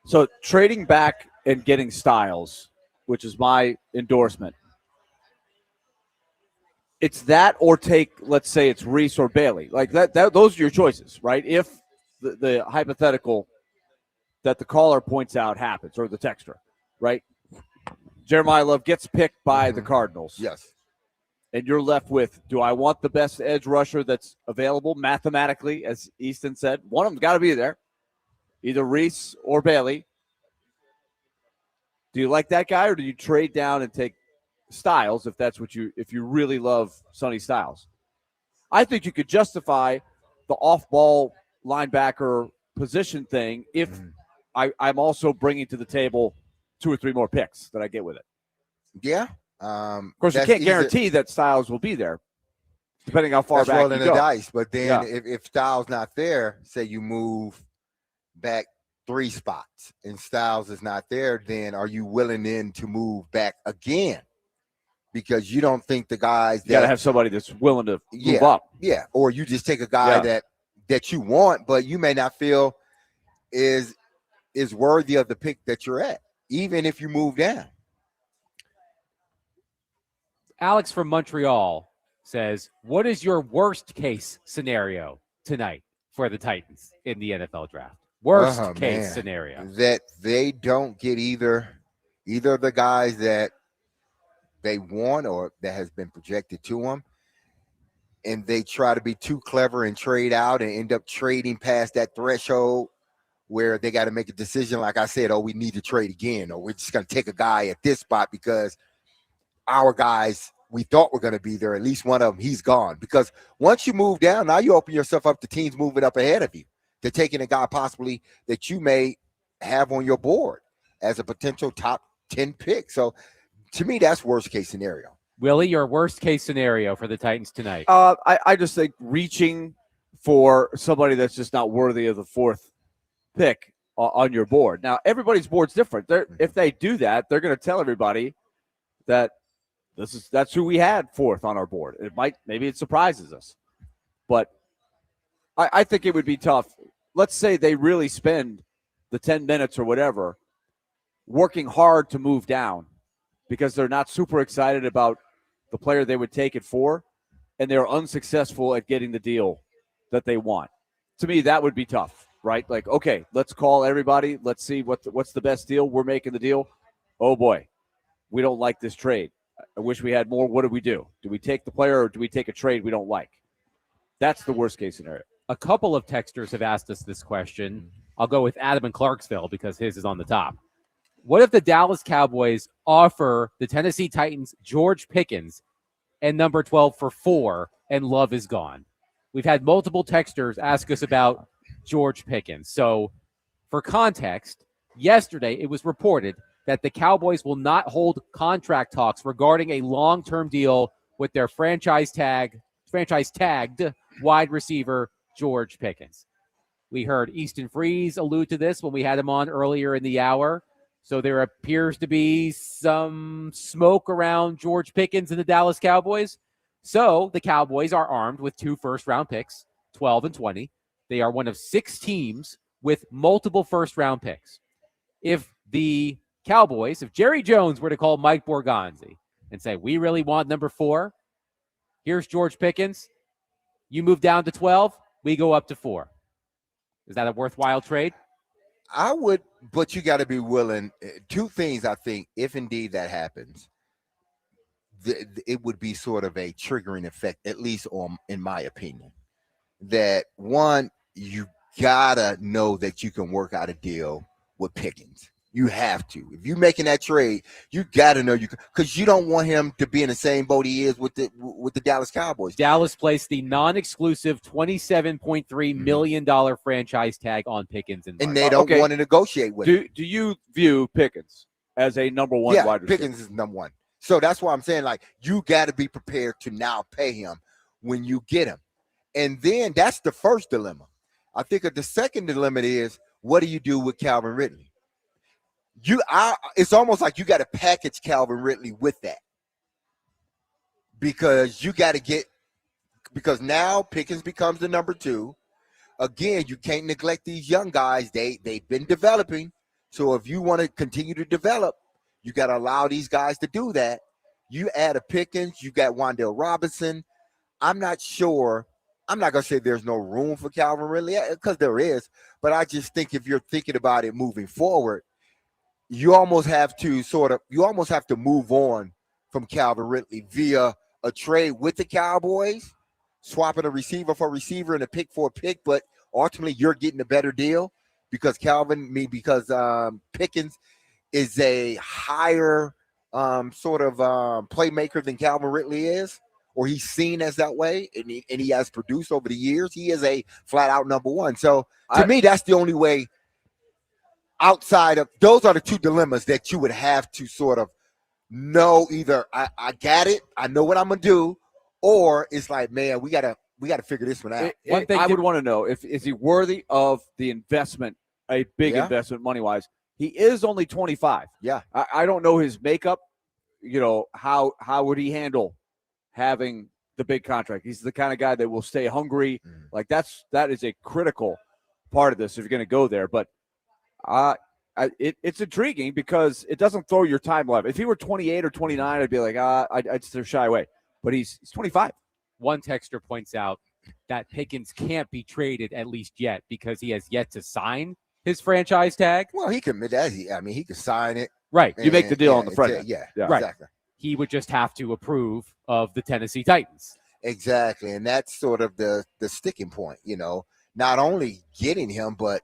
So trading back and getting Styles, which is my endorsement, it's that or take, let's say it's Reese or Bailey. Like that those are your choices, right? If the hypothetical that the caller points out happens, or the texter, right? Jeremiah Love gets picked by the Cardinals. Yes. And you're left with, do I want the best edge rusher that's available mathematically, as Easton said? One of them's got to be there, either Reese or Bailey. Do you like that guy, or do you trade down and take Styles if you really love Sonny Styles? I think you could justify the off-ball linebacker position thing if I'm also bringing to the table 2 or 3 more picks that I get with it. Yeah. Of course, you can't guarantee that Styles will be there, depending how far back rolling you go. the dice. But then if Styles not there, say you move back 3 spots and Styles is not there, then are you willing then to move back again? Because you don't think the guys you got to have somebody that's willing to move up. Yeah, or you just take a guy that you want, but you may not feel is worthy of the pick that you're at, even if you move down. Alex from Montreal says, what is your worst case scenario tonight for the Titans in the NFL draft? Worst case scenario. That they don't get either of the guys that they want or that has been projected to them, and they try to be too clever and trade out and end up trading past that threshold where they got to make a decision. Like I said, we need to trade again, or we're just going to take a guy at this spot because our guys we thought were going to be there, at least one of them, he's gone. Because once you move down, now you open yourself up to teams moving up ahead of you. They're taking a guy possibly that you may have on your board as a potential top 10 pick. So to me, that's worst case scenario. Willie, your worst case scenario for the Titans tonight? I just think reaching for somebody that's just not worthy of the 4th pick on your board. Now, everybody's board's different. If they do that, they're going to tell everybody that that's who we had 4th on our board. Maybe it surprises us, but I think it would be tough. Let's say they really spend the 10 minutes or whatever working hard to move down because they're not super excited about the player they would take it for, and they're unsuccessful at getting the deal that they want. To me, that would be tough, right? Like, okay, let's call everybody. Let's see what's the best deal. We're making the deal. Oh, boy, we don't like this trade. I wish we had more. What do we do? Do we take the player or do we take a trade we don't like? That's the worst case scenario. A couple of texters have asked us this question. I'll go with Adam in Clarksville because his is on the top. What if the Dallas Cowboys offer the Tennessee Titans George Pickens and number 12 for 4 and Love is gone? We've had multiple texters ask us about George Pickens. So for context, yesterday it was reported that the Cowboys will not hold contract talks regarding a long-term deal with their franchise-tagged wide receiver, George Pickens. We heard Easton Freeze allude to this when we had him on earlier in the hour. So there appears to be some smoke around George Pickens and the Dallas Cowboys. So the Cowboys are armed with 2 first-round picks, 12 and 20. They are one of 6 teams with multiple first-round picks. If the Cowboys, if Jerry Jones were to call Mike Borgonzi and say, we really want number 4, here's George Pickens, you move down to 12, we go up to 4. Is that a worthwhile trade? I would, but you got to be willing. 2 things, I think, if indeed that happens, it would be sort of a triggering effect, at least in my opinion. That one, you got to know that you can work out a deal with Pickens. You have to. If you're making that trade, you got to know you can, because you don't want him to be in the same boat he is with the Dallas Cowboys. Dallas placed the non-exclusive $27.3 million franchise tag on Pickens, and they don't want to negotiate with him. Do you view Pickens as a number 1 wide receiver? Pickens is number 1. So that's why I'm saying, like, you got to be prepared to now pay him when you get him. And then that's the first dilemma. I think the second dilemma is, what do you do with Calvin Ridley? It's almost like you got to package Calvin Ridley with that, because you got to because now Pickens becomes the number 2. Again, you can't neglect these young guys. They've been developing. So if you want to continue to develop, you got to allow these guys to do that. You add a Pickens, you got Wan'Dale Robinson. I'm not sure. I'm not going to say there's no room for Calvin Ridley, because there is. But I just think if you're thinking about it moving forward, you almost have to move on from Calvin Ridley via a trade with the Cowboys, swapping a receiver for a receiver and a pick for a pick, but ultimately you're getting a better deal because Pickens is a higher playmaker than Calvin Ridley is, or he's seen as that way, and he has produced over the years. He is a flat-out number 1. So to me, that's the only way. Outside of those are the 2 dilemmas that you would have to sort of know. Either I got it, I know what I'm gonna do, or it's like, man, we gotta figure this one out. I would want to know is he worthy of the investment, a big investment money wise. He is only 25. Yeah, I don't know his makeup. How would he handle having the big contract? He's the kind of guy that will stay hungry. Like that is a critical part of this if you're going to go there, but. It's intriguing because it doesn't throw your time level. If he were 28 or 29, I'd be like, I'd just shy away. But he's 25. One texter points out that Pickens can't be traded, at least yet, because he has yet to sign his franchise tag. Well, he can. He could sign it. Right. You make the deal on the front end. Yeah, right. Exactly. He would just have to approve of the Tennessee Titans. Exactly, and that's sort of the sticking point. Not only getting him, but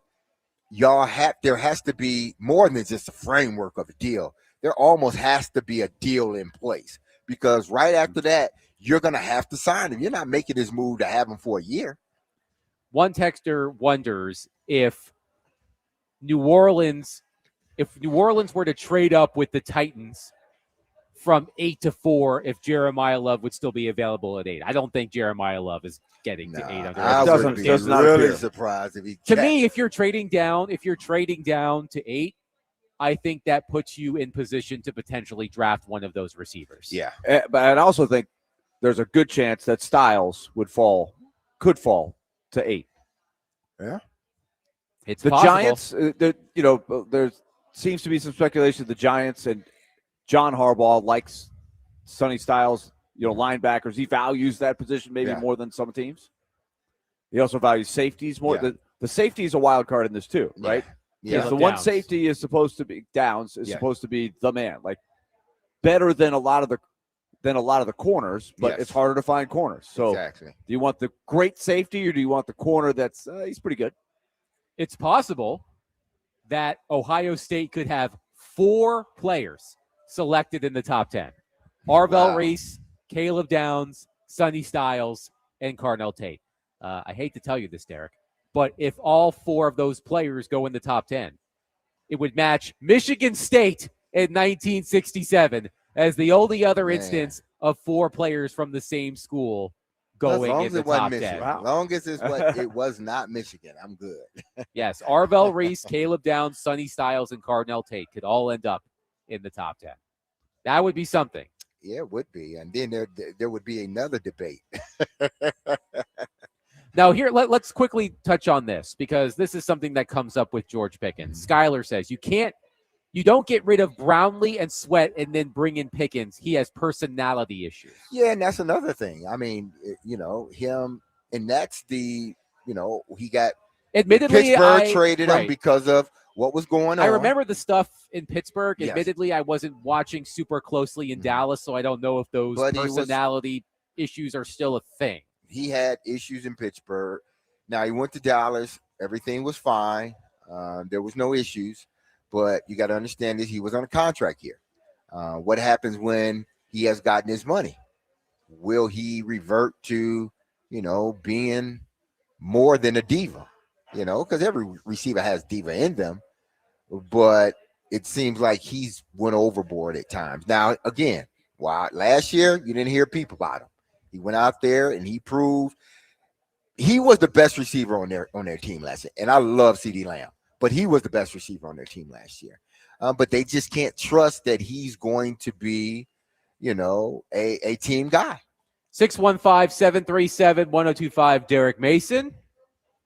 there has to be more than just a framework of a deal. There almost has to be a deal in place, because right after that, you're going to have to sign him. You're not making this move to have him for a year. One texter wonders if New Orleans were to trade up with the Titans from 8 to 4, if Jeremiah Love would still be available at 8. I don't think Jeremiah Love is getting to 8. I would be really surprised if he. To me, if you're trading down to 8, I think that puts you in position to potentially draft one of those receivers. Yeah, but I also think there's a good chance that Styles could fall to 8. Yeah, it's the possible. Giants. There seems to be some speculation. The Giants and John Harbaugh likes Sonny Styles, linebackers. He values that position maybe more than some teams. He also values safeties more. Yeah. The safety is a wild card in this too, right? Yeah. The one safety is supposed to be Downs is supposed to be the man, like better than a lot of the corners, but it's harder to find corners. So exactly. Do you want the great safety or do you want the corner that's he's pretty good? It's possible that Ohio State could have 4 players selected in the top 10. Arvell Reese, Caleb Downs, Sonny Styles, and Carnell Tate. I hate to tell you this, Derek, but if all 4 of those players go in the top 10, it would match Michigan State in 1967 as the only other instance of 4 players from the same school going in the top 10. Michigan. As long as it was not Michigan, I'm good. Yes, Arvell Reese, Caleb Downs, Sonny Styles, and Cardinal Tate could all end up in the top 10. That would be something. Yeah, it would be. And then there would be another debate. Now, here, let's quickly touch on this because this is something that comes up with George Pickens. Skyler says you don't get rid of Brownlee and Sweat and then bring in Pickens. He has personality issues. Yeah, and that's another thing. I mean, him, and that's he got admittedly Pittsburgh traded him because of what was going on. I remember the stuff in Pittsburgh. Yes. Admittedly, I wasn't watching super closely in Dallas, so I don't know if those personality issues are still a thing. He had issues in Pittsburgh. Now he went to Dallas. Everything was fine. There was no issues. But you got to understand this. He was on a contract here. What happens when he has gotten his money? Will he revert to, being more than a diva? Because every receiver has diva in them. But it seems like he's went overboard at times. Now, again, last year you didn't hear peep about him. He went out there and he proved he was the best receiver on their team last year. And I love CeeDee Lamb, but he was the best receiver on their team last year. But they just can't trust that he's going to be, a team guy. 615-737-1025, Derek Mason.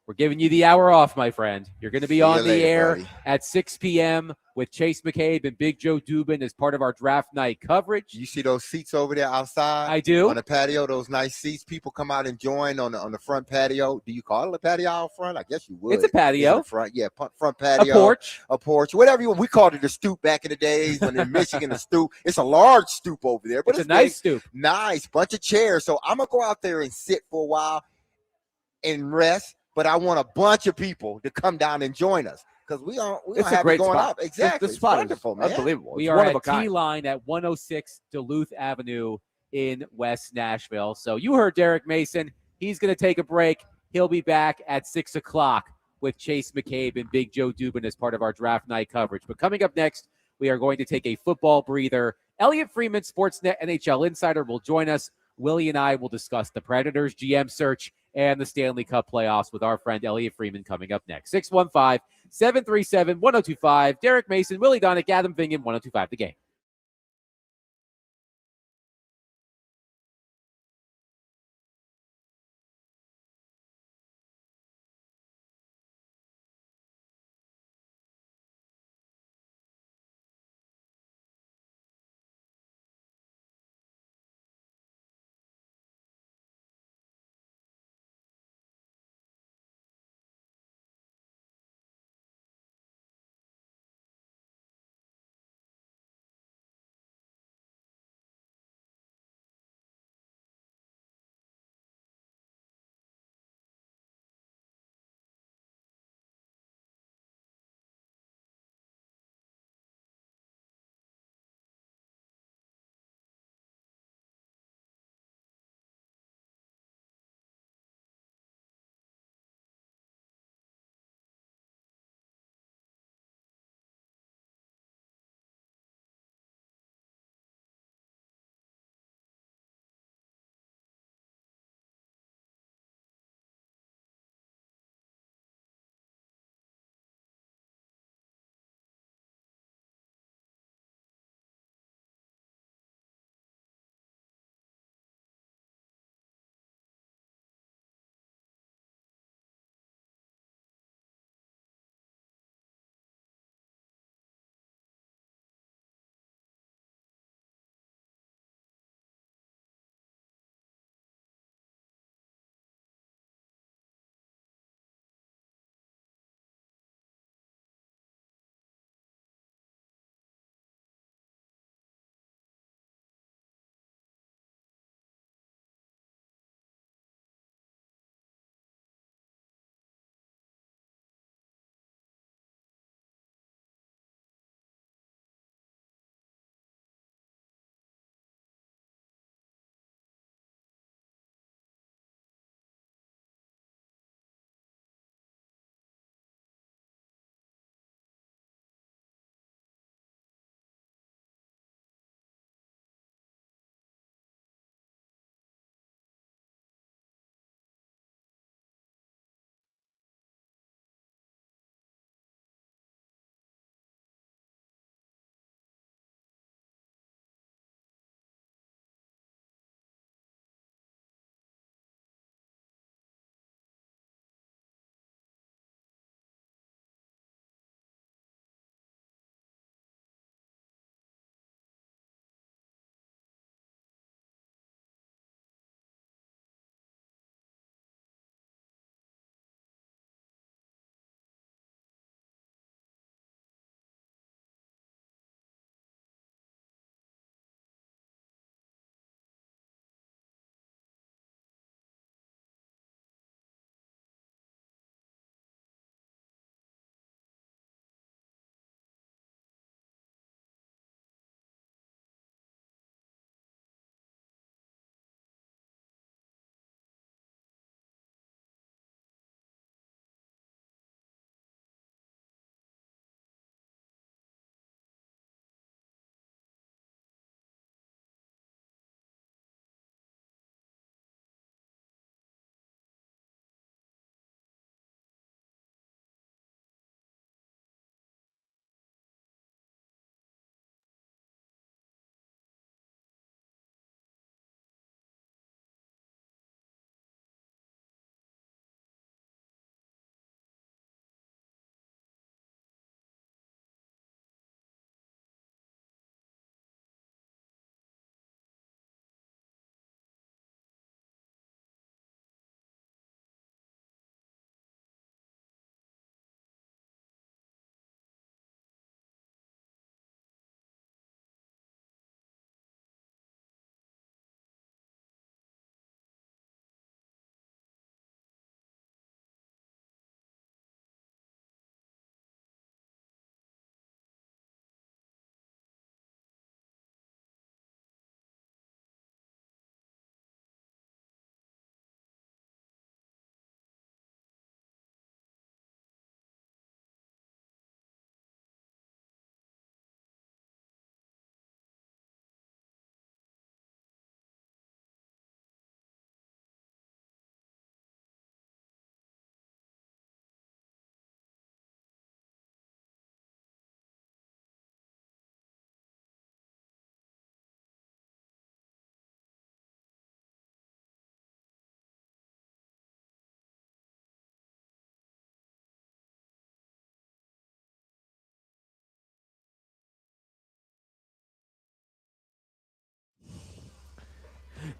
We're giving you the hour off, my friend. You're going to be on the air at 6 p.m. with Chase McCabe and Big Joe Dubin as part of our draft night coverage. You see those seats over there outside? I do. On the patio, those nice seats. People come out and join on the front patio. Do you call it a patio out front? I guess you would. It's a patio. Front, front patio. A porch. Whatever we called it a stoop back in the days when in Michigan, a stoop. It's a large stoop over there. But it's a nice stoop. Nice. Bunch of chairs. So I'm going to go out there and sit for a while and rest. But I want a bunch of people to come down and join us because we don't have it going up. Exactly. This spot wonderful, is man. unbelievable. We are at T-Line at 106 Duluth Avenue in West Nashville. So you heard Derek Mason. He's going to take a break. He'll be back at 6 o'clock with Chase McCabe and Big Joe Dubin as part of our draft night coverage. But coming up next, we are going to take a football breather. Elliotte Friedman, Sportsnet NHL Insider, will join us. Willie and I will discuss the Predators GM search and the Stanley Cup playoffs with our friend Elliotte Friedman coming up next. 615-737-1025. Derek Mason, Willie Donick, Adam Vingan, 1025 The Game.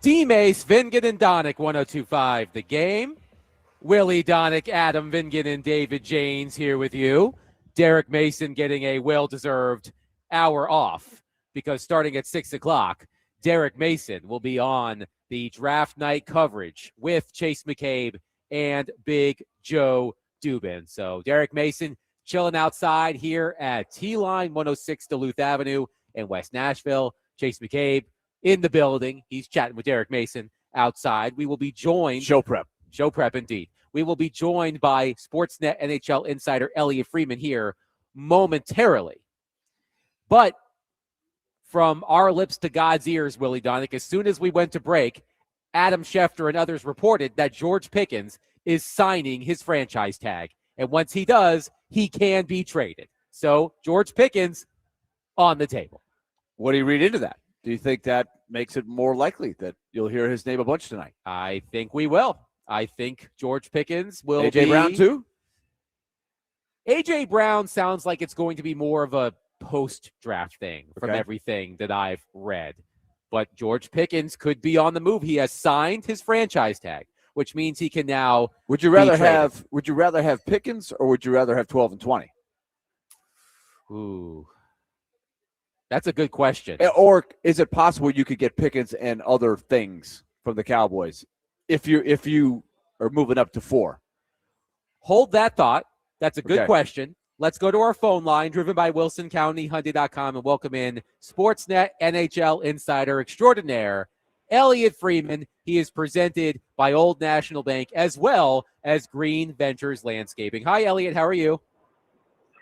D-Mace, Vingan, and Donick, 102.5 The Game. Willie Donick, Adam Vingan, and David Janes here with you. Derek Mason getting a well-deserved hour off because starting at 6 o'clock, Derek Mason will be on the draft night coverage with Chase McCabe and Big Joe Dubin. So Derek Mason chilling outside here at T-Line 106 Duluth Avenue in West Nashville. Chase McCabe in the building. He's chatting with Derek Mason outside. We will be joined. Show prep Indeed. We will be joined by Sportsnet NHL insider Elliotte Friedman here momentarily. But from our lips to God's ears, Willie Donick, as soon as we went to break, Adam Schefter and others reported that George Pickens is signing his franchise tag. And once he does, he can be traded. So George Pickens on the table. What do you read into that? Do you think that makes it more likely that you'll hear his name a bunch tonight? I think we will. I think George Pickens will be. A.J. Brown too? A.J. Brown sounds like it's going to be more of a post-draft thing from everything that I've read. But George Pickens could be on the move. He has signed his franchise tag, which means he can now. Would you rather have Pickens or would you rather have 12 and 20? Ooh. That's a good question. Or is it possible you could get Pickens and other things from the Cowboys if you are moving up to 4? Hold that thought. That's a good question. Let's go to our phone line, driven by WilsonCountyHyundai.com, and welcome in Sportsnet NHL insider extraordinaire, Elliotte Friedman. He is presented by Old National Bank as well as Green Ventures Landscaping. Hi, Elliotte. How are you?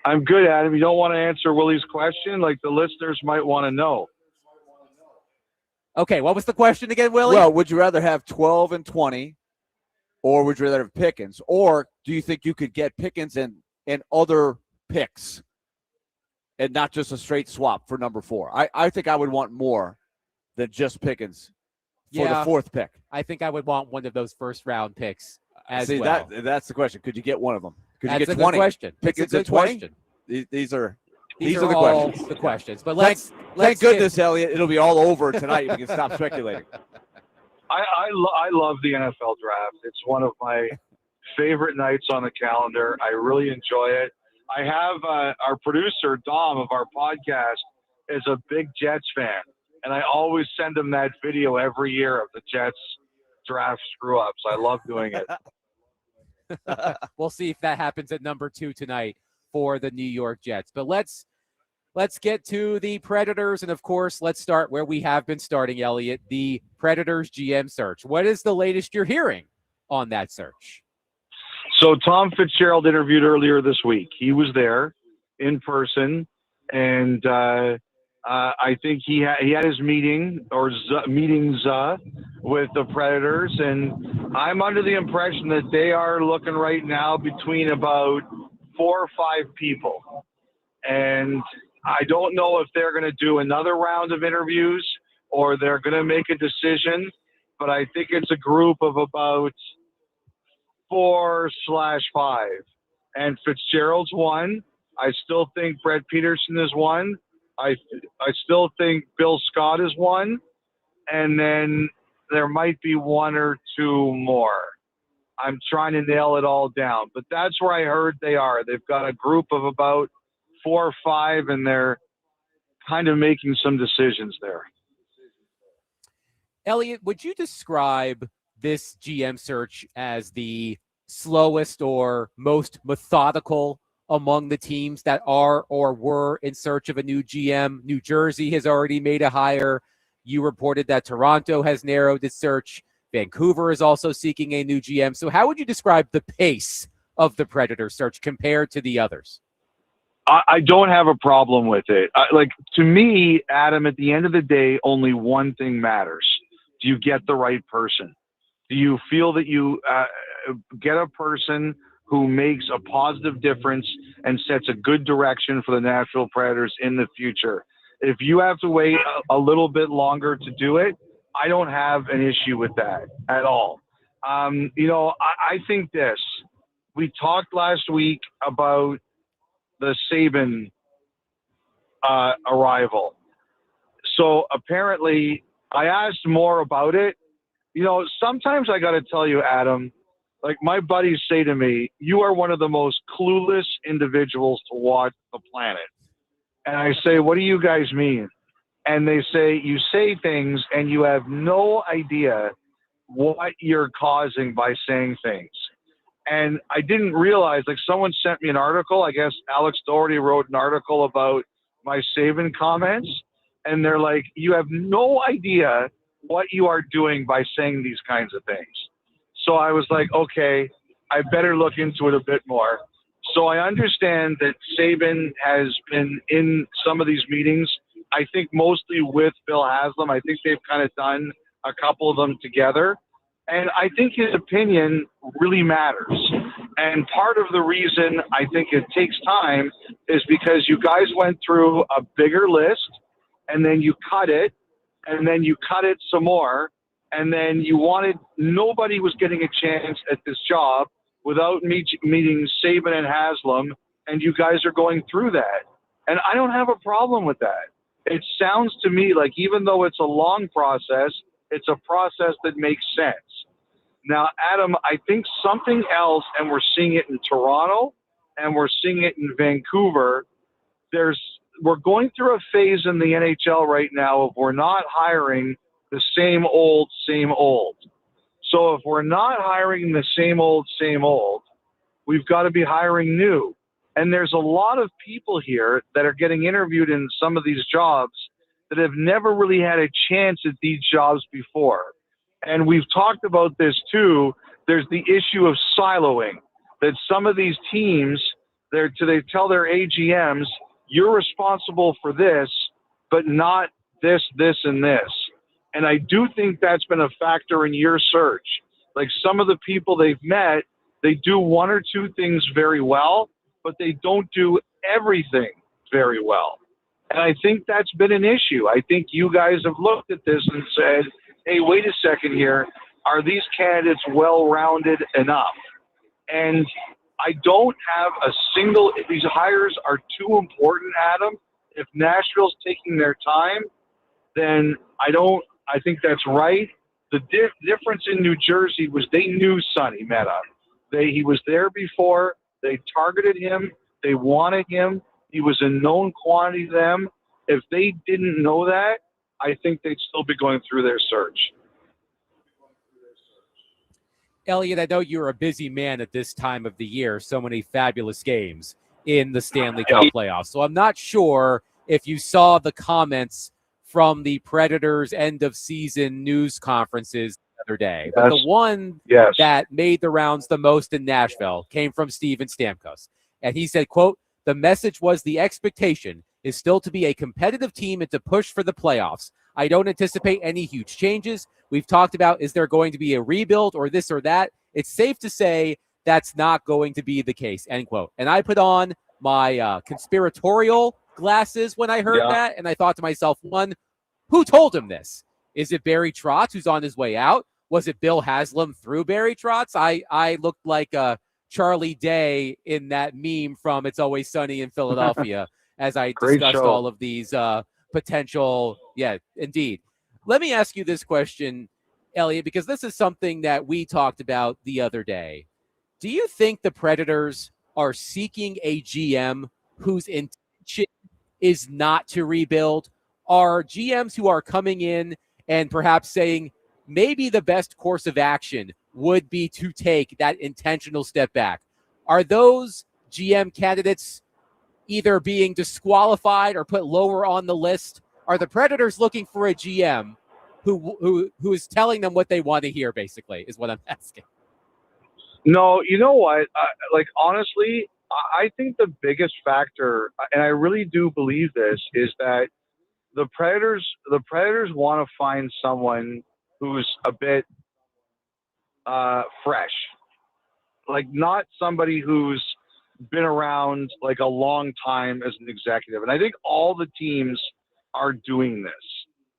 I'm good, Adam. You don't want to answer Willie's question? Like the listeners might want to know. Okay, what was the question again, Willie? Well, would you rather have 12 and 20 or would you rather have Pickens? Or do you think you could get Pickens and other picks and not just a straight swap for number 4? I think I would want more than just Pickens for the 4th pick. I think I would want one of those first-round picks as well. That's the question. Could you get one of them? Could That's you get a 20? Good question. Pickens at 20? Question. These are the all questions. The questions. But thank goodness, Elliotte, it'll be all over tonight. We can stop speculating. I love the NFL draft. It's one of my favorite nights on the calendar. I really enjoy it. I have our producer, Dom, of our podcast, is a big Jets fan. And I always send him that video every year of the Jets draft screw-ups. I love doing it. We'll see if that happens at number 2 tonight for the New York Jets. But let's get to the Predators. And, of course, let's start where we have been starting, Elliotte, the Predators GM search. What is the latest you're hearing on that search? So Tom Fitzgerald interviewed earlier this week. He was there in person, and I think he had his meetings with the Predators, and I'm under the impression that they are looking right now between about 4 or 5 people. And I don't know if they're going to do another round of interviews or they're going to make a decision, but I think it's a group of about 4/5. And Fitzgerald's one. I still think Brett Peterson is one. I still think Bill Scott is one. And then there might be 1 or 2 more. I'm trying to nail it all down. But that's where I heard they are. They've got a group of about 4 or 5, and they're kind of making some decisions there. Elliotte, would you describe this GM search as the slowest or most methodical among the teams that are or were in search of a new GM? New Jersey has already made a hire. You reported that Toronto has narrowed its search. Vancouver is also seeking a new GM. So how would you describe the pace of the Predator search compared to the others? I don't have a problem with it. To me, Adam, at the end of the day, only one thing matters. Do you get the right person? Do you feel that you get a person who makes a positive difference and sets a good direction for the Nashville Predators in the future? If you have to wait a little bit longer to do it, I don't have an issue with that at all. I think this. We talked last week about the Saban arrival. So apparently I asked more about it, sometimes I got to tell you, Adam, like my buddies say to me, you are one of the most clueless individuals to walk the planet. And I say, what do you guys mean? And they say, you say things and you have no idea what you're causing by saying things. And I didn't realize, like someone sent me an article, I guess Alex Doherty wrote an article about my Saban comments. And they're like, you have no idea what you are doing by saying these kinds of things. So I was like, okay, I better look into it a bit more. So I understand that Saban has been in some of these meetings, I think mostly with Bill Haslam. I think they've kind of done a couple of them together. And I think his opinion really matters. And part of the reason I think it takes time is because you guys went through a bigger list and then you cut it and then you cut it some more. And then nobody was getting a chance at this job without meeting Saban and Haslam, and you guys are going through that. And I don't have a problem with that. It sounds to me like even though it's a long process, it's a process that makes sense. Now, Adam, I think something else, and we're seeing it in Toronto, and we're seeing it in Vancouver, we're going through a phase in the NHL right now of we're not hiring the same old. So if we're not hiring the same old, we've got to be hiring new. And there's a lot of people here that are getting interviewed in some of these jobs that have never really had a chance at these jobs before. And we've talked about this too. There's the issue of siloing, that some of these teams, they tell their AGMs, you're responsible for this, but not this, and this. And I do think that's been a factor in your search. Like some of the people they've met, they do one or two things very well, but they don't do everything very well. And I think that's been an issue. I think you guys have looked at this and said, hey, wait a second here. Are these candidates well-rounded enough? And I don't have these hires are too important, Adam. If Nashville's taking their time, then I think that's right. The difference in New Jersey was they knew Sonny Meta. He was there before. They targeted him. They wanted him. He was a known quantity to them. If they didn't know that, I think they'd still be going through their search. Elliotte, I know you're a busy man at this time of the year. So many fabulous games in the Stanley Cup playoffs. So I'm not sure if you saw the comments from the Predators end of season news conferences the other day. But the one that made the rounds the most in Nashville came from Steven Stamkos. And he said, quote, the message was the expectation is still to be a competitive team and to push for the playoffs. I don't anticipate any huge changes. We've talked about, is there going to be a rebuild or this or that? It's safe to say that's not going to be the case, end quote. And I put on my conspiratorial glasses when I heard that, and I thought to myself, one, who told him this? Is it Barry Trotz, who's on his way out? Was it Bill Haslam through Barry Trotz? I looked like Charlie Day in that meme from It's Always Sunny in Philadelphia as I discussed all of these potential, indeed. Let me ask you this question, Elliotte, because this is something that we talked about the other day. Do you think the Predators are seeking a GM whose intention is not to rebuild? Are GMs who are coming in and perhaps saying maybe the best course of action would be to take that intentional step back? Are those GM candidates either being disqualified or put lower on the list? Are the Predators looking for a GM who is telling them what they want to hear, basically, is what I'm asking? No, you know what? Honestly, I think the biggest factor, and I really do believe this, is that the Predators want to find someone who's a bit fresh, like not somebody who's been around like a long time as an executive. And I think all the teams are doing this,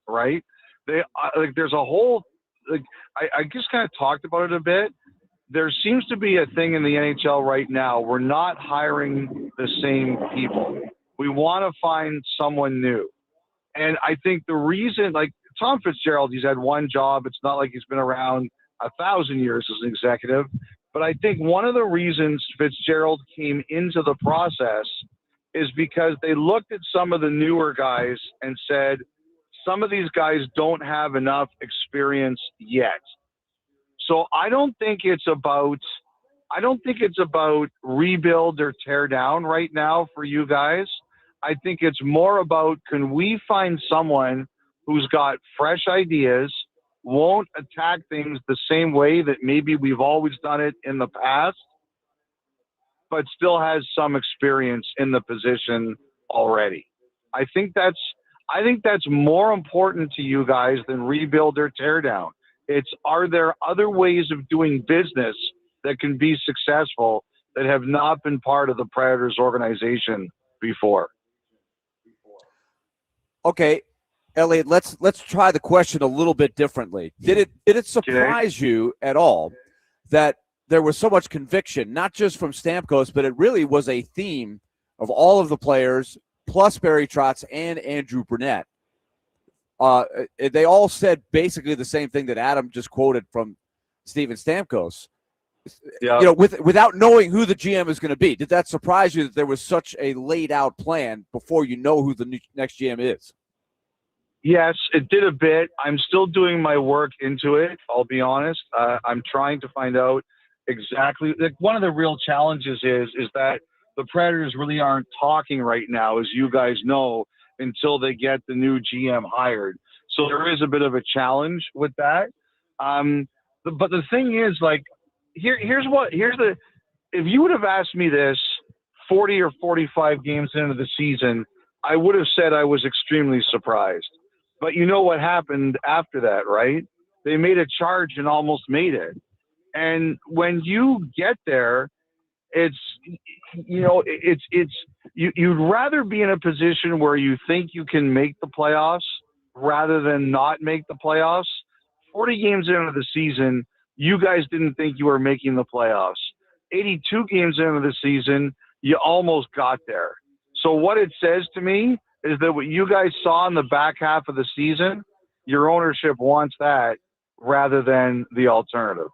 right? There's a whole, I just kind of talked about it a bit. There seems to be a thing in the NHL right now. We're not hiring the same people. We want to find someone new. And I think the reason, Tom Fitzgerald, he's had one job. It's not like he's been around 1,000 years as an executive. But I think one of the reasons Fitzgerald came into the process is because they looked at some of the newer guys and said, some of these guys don't have enough experience yet. So I don't think it's about rebuild or tear down right now for you guys. I think it's more about, can we find someone who's got fresh ideas, won't attack things the same way that maybe we've always done it in the past, but still has some experience in the position already. I think that's more important to you guys than rebuild or tear down. It's, are there other ways of doing business that can be successful that have not been part of the Predators organization before? Okay, Elliotte, let's try the question a little bit differently. Did it surprise you at all that there was so much conviction, not just from Stamkos, but it really was a theme of all of the players, plus Barry Trotz and Andrew Brunette? They all said basically the same thing that Adam just quoted from Steven Stamkos. Yeah. You know, without knowing who the GM is going to be, did that surprise you that there was such a laid out plan before you know who the next GM is? Yes, it did a bit. I'm still doing my work into it, I'll be honest. I'm trying to find out exactly. Like, one of the real challenges is that the Predators really aren't talking right now, as you guys know, until they get the new GM hired. So there is a bit of a challenge with that. But the thing is, like, if you would have asked me this 40 or 45 games into the season, I would have said I was extremely surprised. But you know what happened after that, right? They made a charge and almost made it. And when you get there, you'd rather be in a position where you think you can make the playoffs rather than not make the playoffs. 40 games into the season, you guys didn't think you were making the playoffs. 82 games into the season, you almost got there. So what it says to me is that what you guys saw in the back half of the season, your ownership wants that rather than the alternative.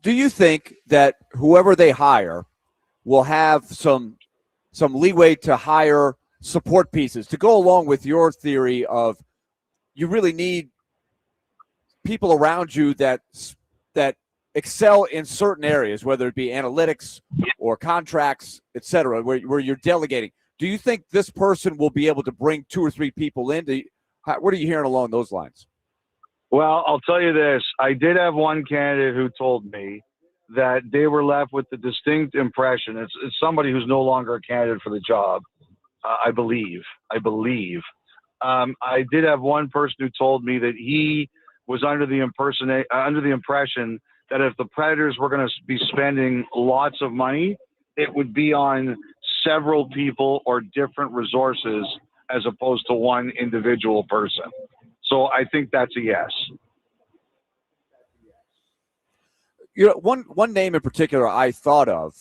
Do you think that whoever they hire will have some leeway to hire support pieces to go along with your theory of you really need people around you that excel in certain areas, whether it be analytics or contracts, et cetera, where you're delegating? Do you think this person will be able to bring 2 or 3 people in? What are you hearing along those lines? Well, I'll tell you this. I did have one candidate who told me that they were left with the distinct impression. It's somebody who's no longer a candidate for the job, I believe. I did have one person who told me that he was under the impression that if the Predators were going to be spending lots of money, it would be on several people or different resources as opposed to one individual person. So I think that's a yes. You know, one name in particular I thought of,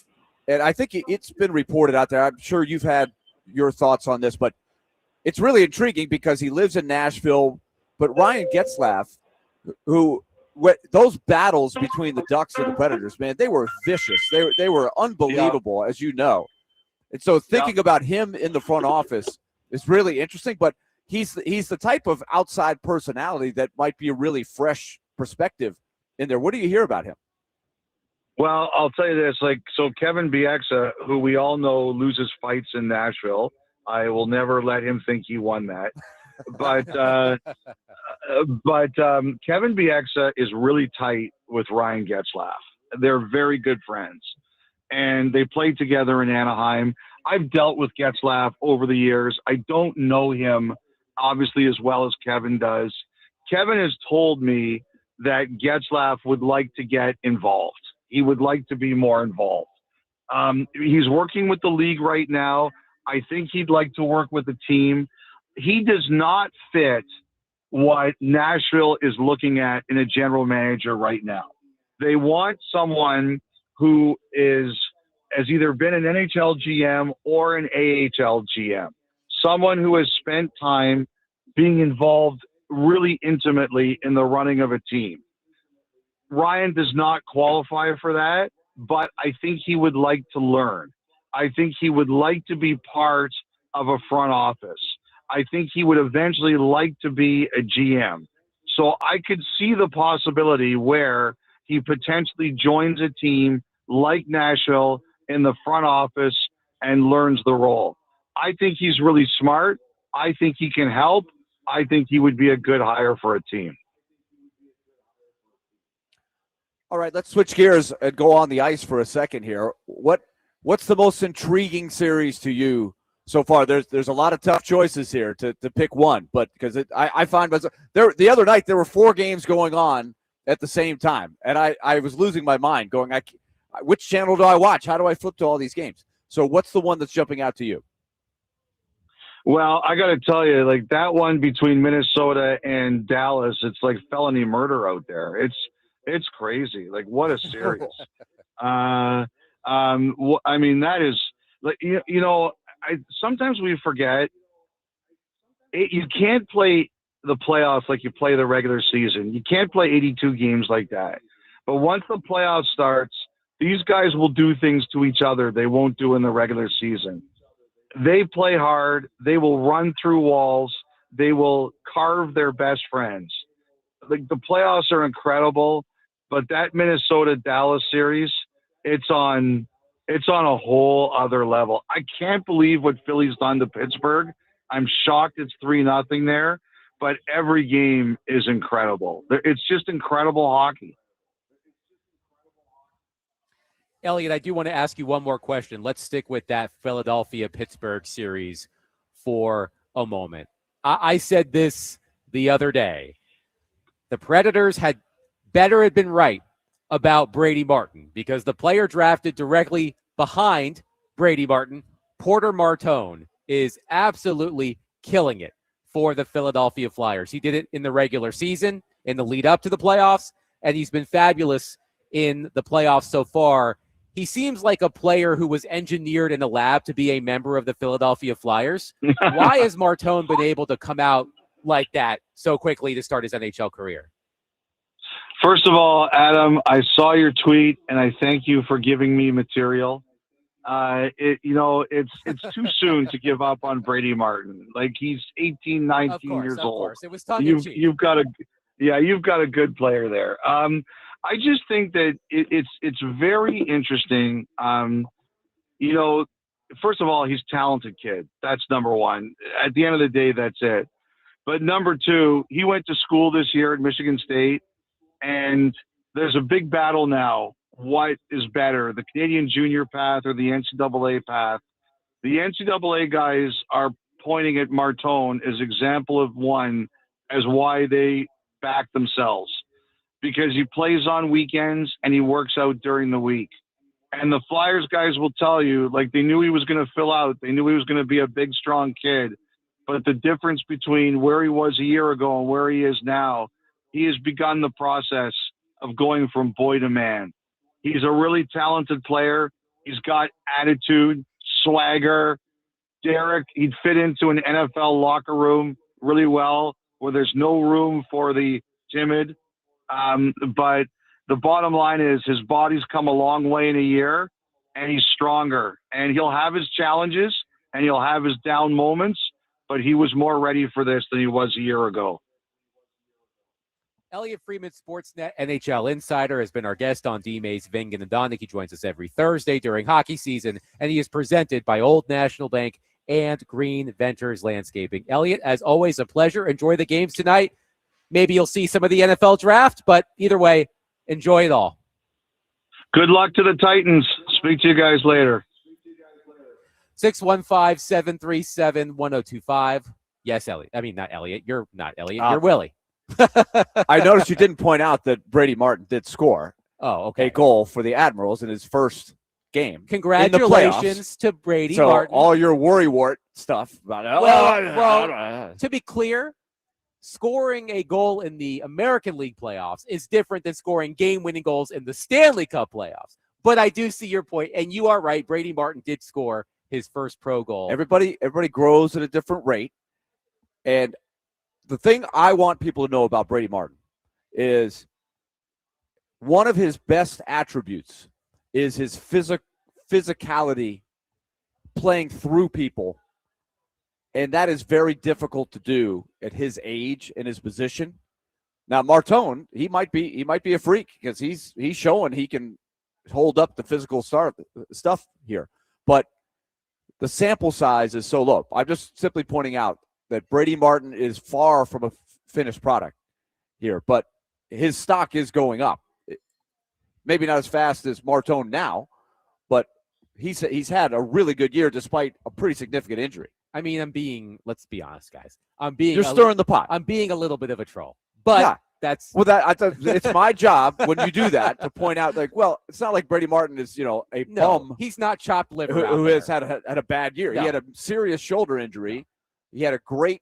and I think it's been reported out there. I'm sure you've had your thoughts on this, but it's really intriguing because he lives in Nashville. But Ryan Getzlaf, those battles between the Ducks and the Predators, man, they were vicious. They were unbelievable, as you know. And so thinking about him in the front office is really interesting. But he's the type of outside personality that might be a really fresh perspective in there. What do you hear about him? Well, I'll tell you this, so Kevin Bieksa, who we all know loses fights in Nashville, I will never let him think he won that. But Kevin Bieksa is really tight with Ryan Getzlaf. They're very good friends, and they played together in Anaheim. I've dealt with Getzlaf over the years. I don't know him, obviously, as well as Kevin does. Kevin has told me that Getzlaf would like to get involved. He would like to be more involved. He's working with the league right now. I think he'd like to work with the team. He does not fit what Nashville is looking at in a general manager right now. They want someone who has either been an NHL GM or an AHL GM. someone who has spent time being involved really intimately in the running of a team. Ryan does not qualify for that, but I think he would like to learn. I think he would like to be part of a front office. I think he would eventually like to be a GM. So I could see the possibility where he potentially joins a team like Nashville in the front office and learns the role. I think he's really smart. I think he can help. I think he would be a good hire for a team. All right, let's switch gears and go on the ice for a second here. What's the most intriguing series to you so far? There's a lot of tough choices here to pick one, but because I find the other night there were 4 games going on at the same time, and I was losing my mind going, which channel do I watch? How do I flip to all these games? So what's the one that's jumping out to you? Well, I got to tell you, like that one between Minnesota and Dallas, it's like felony murder out there. It's crazy. Like what a series. I mean, that is like, sometimes we forget you can't play the playoffs like you play the regular season. You can't play 82 games like that. But once the playoffs starts, these guys will do things to each other they won't do in the regular season. They play hard. They will run through walls. They will carve their best friends. Like the playoffs are incredible, but that Minnesota-Dallas series, it's on a whole other level. I can't believe what Philly's done to Pittsburgh. I'm shocked it's 3-0 there, but every game is incredible. It's just incredible hockey. Elliotte, I do want to ask you one more question. Let's stick with that Philadelphia-Pittsburgh series for a moment. I said this the other day. The Predators had been right about Brady Martin because the player drafted directly behind Brady Martin, Porter Martone, is absolutely killing it for the Philadelphia Flyers. He did it in the regular season, in the lead up to the playoffs, and he's been fabulous in the playoffs so far. He seems like a player who was engineered in a lab to be a member of the Philadelphia Flyers. Why has Martone been able to come out like that so quickly to start his NHL career? First of all, Adam, I saw your tweet, and I thank you for giving me material. It's too soon to give up on Brady Martin. Like he's 18, 19 years old. Of course, it was tongue-in-cheek. You've got a good player there. I just think that it's very interesting. First of all, he's a talented kid. That's number one. At the end of the day, that's it. But number two, he went to school this year at Michigan State, and there's a big battle now. What is better, the Canadian junior path or the NCAA path? The NCAA guys are pointing at Martone as example of one as why they back themselves. Because he plays on weekends and he works out during the week. And the Flyers guys will tell you, like they knew he was going to fill out. They knew he was going to be a big, strong kid. But the difference between where he was a year ago and where he is now, he has begun the process of going from boy to man. He's a really talented player. He's got attitude, swagger. Derek, he'd fit into an NFL locker room really well where there's no room for the timid. But the bottom line is his body's come a long way in a year and he's stronger and he'll have his challenges and he'll have his down moments, but he was more ready for this than he was a year ago. Elliotte Friedman, Sportsnet NHL Insider, has been our guest on D-Mays, Vingen, and Donick. He joins us every Thursday during hockey season, and he is presented by Old National Bank and Green Ventures Landscaping. Elliotte, as always, a pleasure. Enjoy the games tonight. Maybe you'll see some of the NFL draft, but either way, enjoy it all. Good luck to the Titans. Speak to you guys later. 615-737-1025. Yes, Elliotte. I mean, not Elliotte. You're not Elliotte. You're Willie. I noticed you didn't point out that Brady Martin did score a goal for the Admirals in his first game. Congratulations to Brady Martin. All your worrywart stuff about it. Well, to be clear, scoring a goal in the American League playoffs is different than scoring game-winning goals in the Stanley Cup playoffs. But I do see your point, and you are right. Brady Martin did score his first pro goal. Everybody grows at a different rate. And the thing I want people to know about Brady Martin is one of his best attributes is his physicality, playing through people. And that is very difficult to do at his age and his position. Now, Martone, he might be a freak because he's showing he can hold up the physical stuff here. But the sample size is so low. I'm just simply pointing out that Brady Martin is far from a finished product here, but his stock is going up. Maybe not as fast as Martone now, but he's had a really good year despite a pretty significant injury. I mean, let's be honest, guys. You're stirring the pot. I'm being a little bit of a troll. But yeah. It's my job when you do that to point out, like, well, it's not like Brady Martin is, a bum. He's not chopped liver who has had a bad year. No. He had a serious shoulder injury. He had a great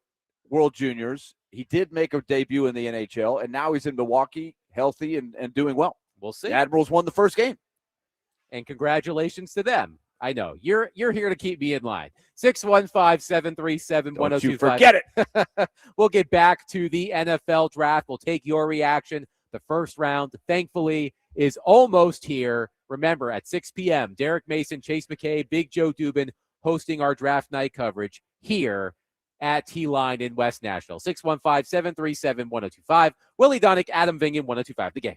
World Juniors. He did make a debut in the NHL, and now he's in Milwaukee, healthy and doing well. We'll see. The Admirals won the first game. And congratulations to them. I know. You're here to keep me in line. 615-737-1025. Don't you forget it. We'll get back to the NFL draft. We'll take your reaction. The first round, thankfully, is almost here. Remember, at 6 p.m., Derek Mason, Chase McKay, Big Joe Dubin hosting our draft night coverage here at T-Line in West Nashville. 615-737-1025. Willie Donick, Adam Vingan, 1025 The Game.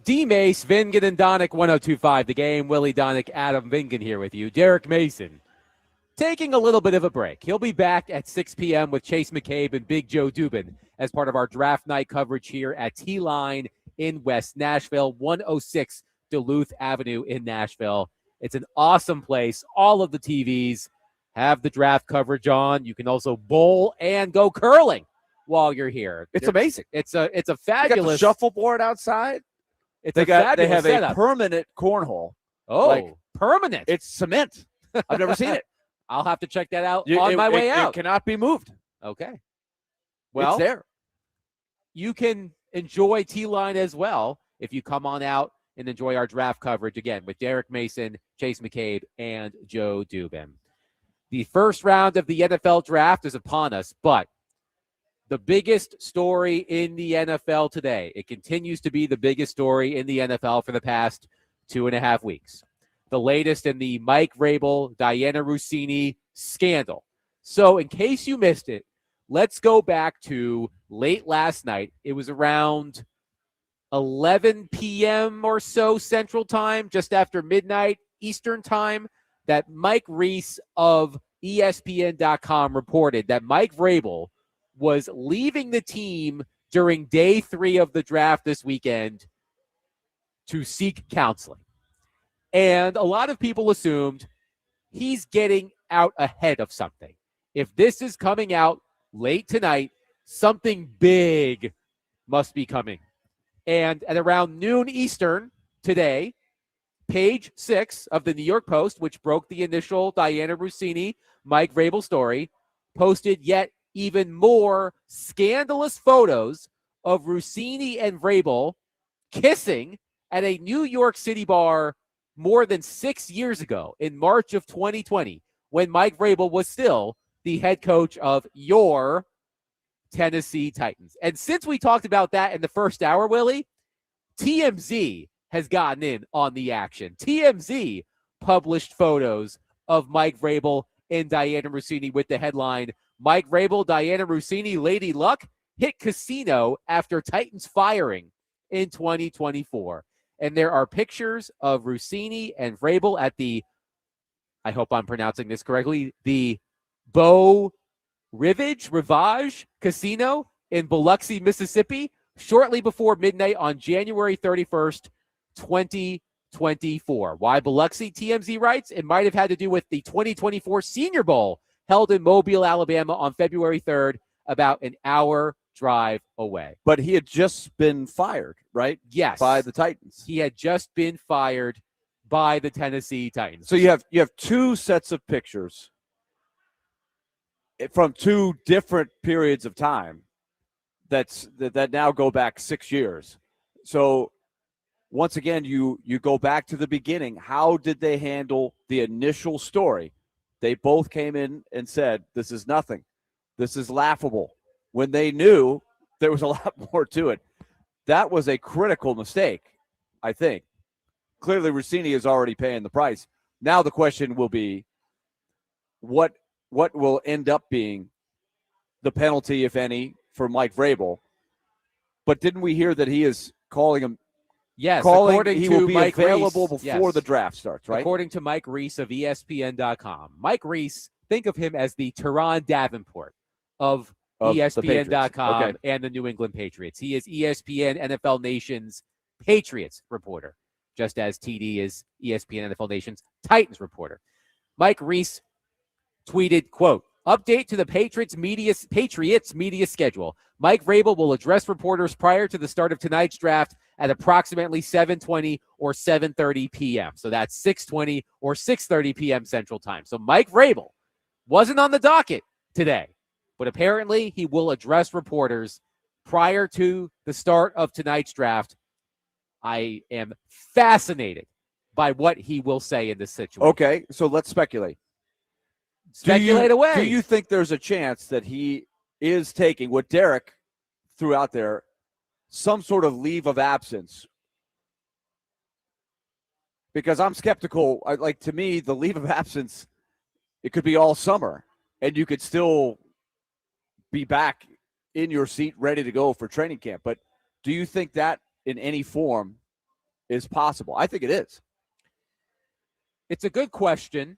D-Mace, Vingan, and Donick, 102.5 The Game. Willie Donick, Adam Vingan here with you. Derek Mason taking a little bit of a break. He'll be back at 6 p.m. with Chase McCabe and Big Joe Dubin as part of our draft night coverage here at T-Line in West Nashville, 106 Duluth Avenue in Nashville. It's an awesome place. All of the TVs have the draft coverage on. You can also bowl and go curling while you're here. It's amazing. It's a They got the fabulous shuffleboard outside. They have a permanent cornhole. Oh, permanent. It's cement. I've never seen it. I'll have to check that out on my way out. It cannot be moved. Okay. Well, it's there. You can enjoy T-Line as well if you come on out and enjoy our draft coverage again with Derek Mason, Chase McCabe, and Joe Dubin. The first round of the NFL draft is upon us, but the biggest story in the NFL today, it continues to be the biggest story in the NFL for the past 2.5 weeks. The latest in the Mike Vrabel, Diana Rousini scandal. So in case you missed it, let's go back to late last night. It was around 11 p.m. or so Central Time, just after midnight Eastern Time, that Mike Reiss of ESPN.com reported that Mike Vrabel was leaving the team during day 3 of the draft this weekend to seek counseling. And a lot of people assumed he's getting out ahead of something. If this is coming out late tonight, something big must be coming. And at around noon Eastern today, page 6 of the New York Post, which broke the initial Diana Rousini, Mike Vrabel story, posted yet even more scandalous photos of Rousini and Vrabel kissing at a New York City bar more than 6 years ago in March of 2020, when Mike Vrabel was still the head coach of your Tennessee Titans. And since we talked about that in the first hour, Willie, TMZ has gotten in on the action. TMZ published photos of Mike Vrabel and Diana Rousini with the headline, Mike Vrabel, Diana Rousini, Lady Luck hit casino after Titans firing in 2024. And there are pictures of Rousini and Vrabel at the, I hope I'm pronouncing this correctly, the Beau Rivage Casino in Biloxi, Mississippi, shortly before midnight on January 31st, 2024. Why Biloxi? TMZ writes, it might have had to do with the 2024 Senior Bowl held in Mobile, Alabama on February 3rd, about an hour drive away. But he had just been fired, right? Yes. By the Titans. He had just been fired by the Tennessee Titans. So you have two sets of pictures from two different periods of time that now go back 6 years. So once again, you go back to the beginning. How did they handle the initial story? They both came in and said, this is nothing. This is laughable. When they knew there was a lot more to it. That was a critical mistake, I think. Clearly, Rousini is already paying the price. Now the question will be, what will end up being the penalty, if any, for Mike Vrabel? But didn't we hear that he is calling him? Yes, according he to will be Mike available Reiss, before the draft starts, right? According to Mike Reiss of ESPN.com. Mike Reiss, think of him as the Teron Davenport of ESPN.com and the New England Patriots. He is ESPN NFL Nation's Patriots reporter, just as TD is ESPN NFL Nation's Titans reporter. Mike Reiss tweeted, quote, update to the Patriots media schedule. Mike Vrabel will address reporters prior to the start of tonight's draft at approximately 7:20 or 7:30 p.m. So that's 6:20 or 6:30 p.m. Central Time. So Mike Vrabel wasn't on the docket today, but apparently he will address reporters prior to the start of tonight's draft. I am fascinated by what he will say in this situation. Okay, so let's speculate. Speculate away. Do you think there's a chance that he is taking what Derek threw out there, some sort of leave of absence? Because I'm skeptical. To me, the leave of absence, it could be all summer, and you could still be back in your seat ready to go for training camp. But do you think that in any form is possible? I think it is. It's a good question.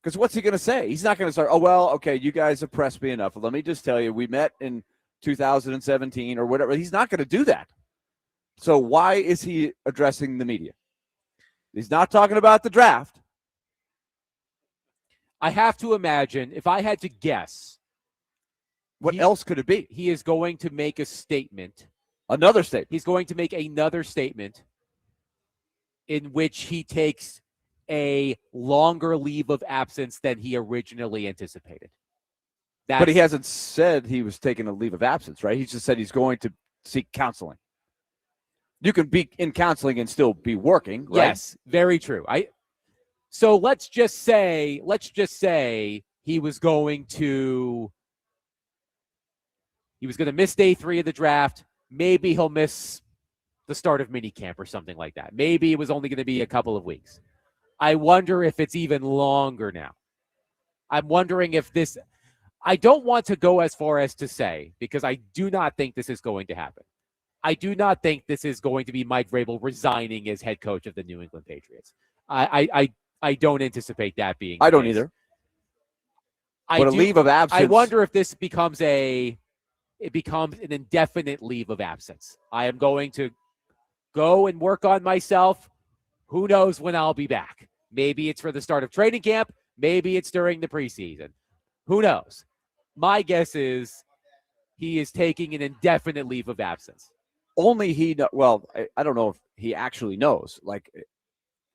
Because what's he going to say? He's not going to start, oh, well, okay, you guys have pressed me enough. Let me just tell you, we met in 2017 or whatever. He's not going to do that. So why is he addressing the media? He's not talking about the draft. I have to imagine, if I had to guess, what else could it be? He is going to make a statement. Another statement. He's going to make another statement in which he takes a longer leave of absence than he originally anticipated. But he hasn't said he was taking a leave of absence, right? He just said he's going to seek counseling. You can be in counseling and still be working, right? Yes, very true. So let's just say he was going to miss day 3 of the draft. Maybe he'll miss the start of minicamp or something like that. Maybe it was only going to be a couple of weeks. I wonder if it's even longer now. I'm wondering if this – I don't want to go as far as to say, because I do not think this is going to happen. I do not think this is going to be Mike Vrabel resigning as head coach of the New England Patriots. I don't anticipate that being the I don't case. either. But a leave of absence. I wonder if this becomes an indefinite leave of absence. I am going to go and work on myself. Who knows when I'll be back? Maybe it's for the start of training camp. Maybe it's during the preseason. Who knows? My guess is he is taking an indefinite leave of absence. Only he well, I don't know if he actually knows. Like,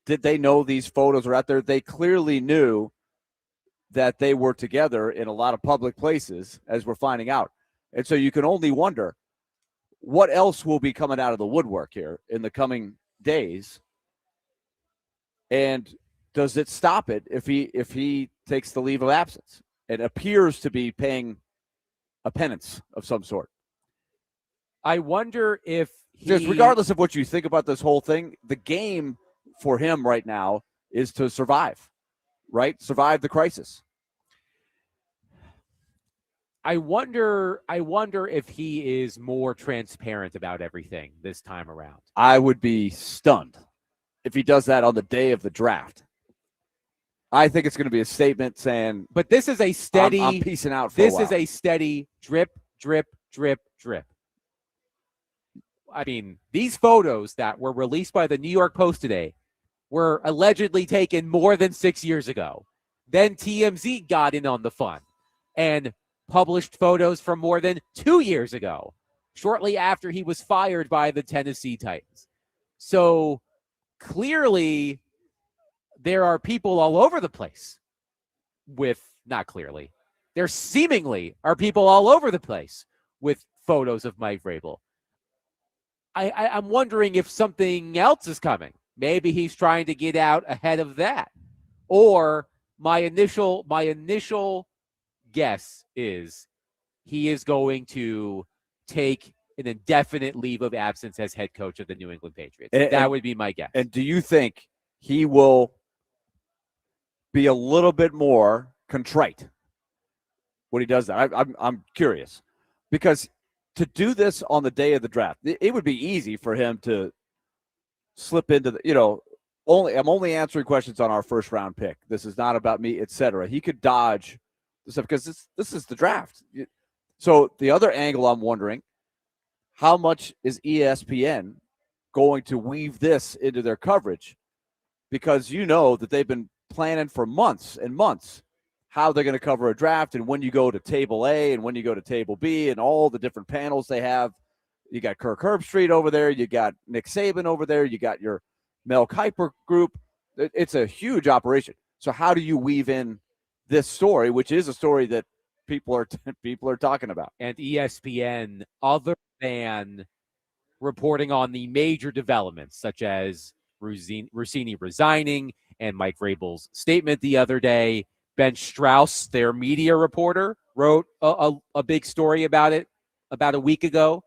did they know these photos are out there? They clearly knew that they were together in a lot of public places, as we're finding out. And so you can only wonder what else will be coming out of the woodwork here in the coming days. And does it stop it if he takes the leave of absence? It appears to be paying a penance of some sort. I wonder if just regardless of what you think about this whole thing, the game for him right now is to survive, right? Survive the crisis. I wonder if he is more transparent about everything this time around. I would be stunned if he does that on the day of the draft. I think it's going to be a statement saying, but this is a steady, I'm peacing out for a while. This is a steady drip, drip, drip, drip. I mean, these photos that were released by the New York Post today were allegedly taken more than 6 years ago. Then TMZ got in on the fun and published photos from more than 2 years ago, shortly after he was fired by the Tennessee Titans. So clearly, there are people all over the place there seemingly are people all over the place with photos of Mike Vrabel. I'm wondering if something else is coming. Maybe he's trying to get out ahead of that. Or my initial guess is he is going to take an indefinite leave of absence as head coach of the New England Patriots. That would be my guess. And do you think he will be a little bit more contrite when he does that? I'm curious, because to do this on the day of the draft, it would be easy for him to slip into the, I'm only answering questions on our first round pick. This is not about me, etc. He could dodge this because this is the draft. So the other angle, I'm wondering, how much is ESPN going to weave this into their coverage? Because that they've been planning for months and months how they're going to cover a draft, and when you go to table A and when you go to table B and all the different panels they have. You got Kirk Herbstreit over there. You got Nick Saban over there. You got your Mel Kiper group. It's a huge operation. So how do you weave in this story, which is a story that people are talking about? And ESPN, other than reporting on the major developments, such as Rousini resigning and Mike Vrabel's statement the other day, Ben Strauss, their media reporter, wrote a big story about it about a week ago.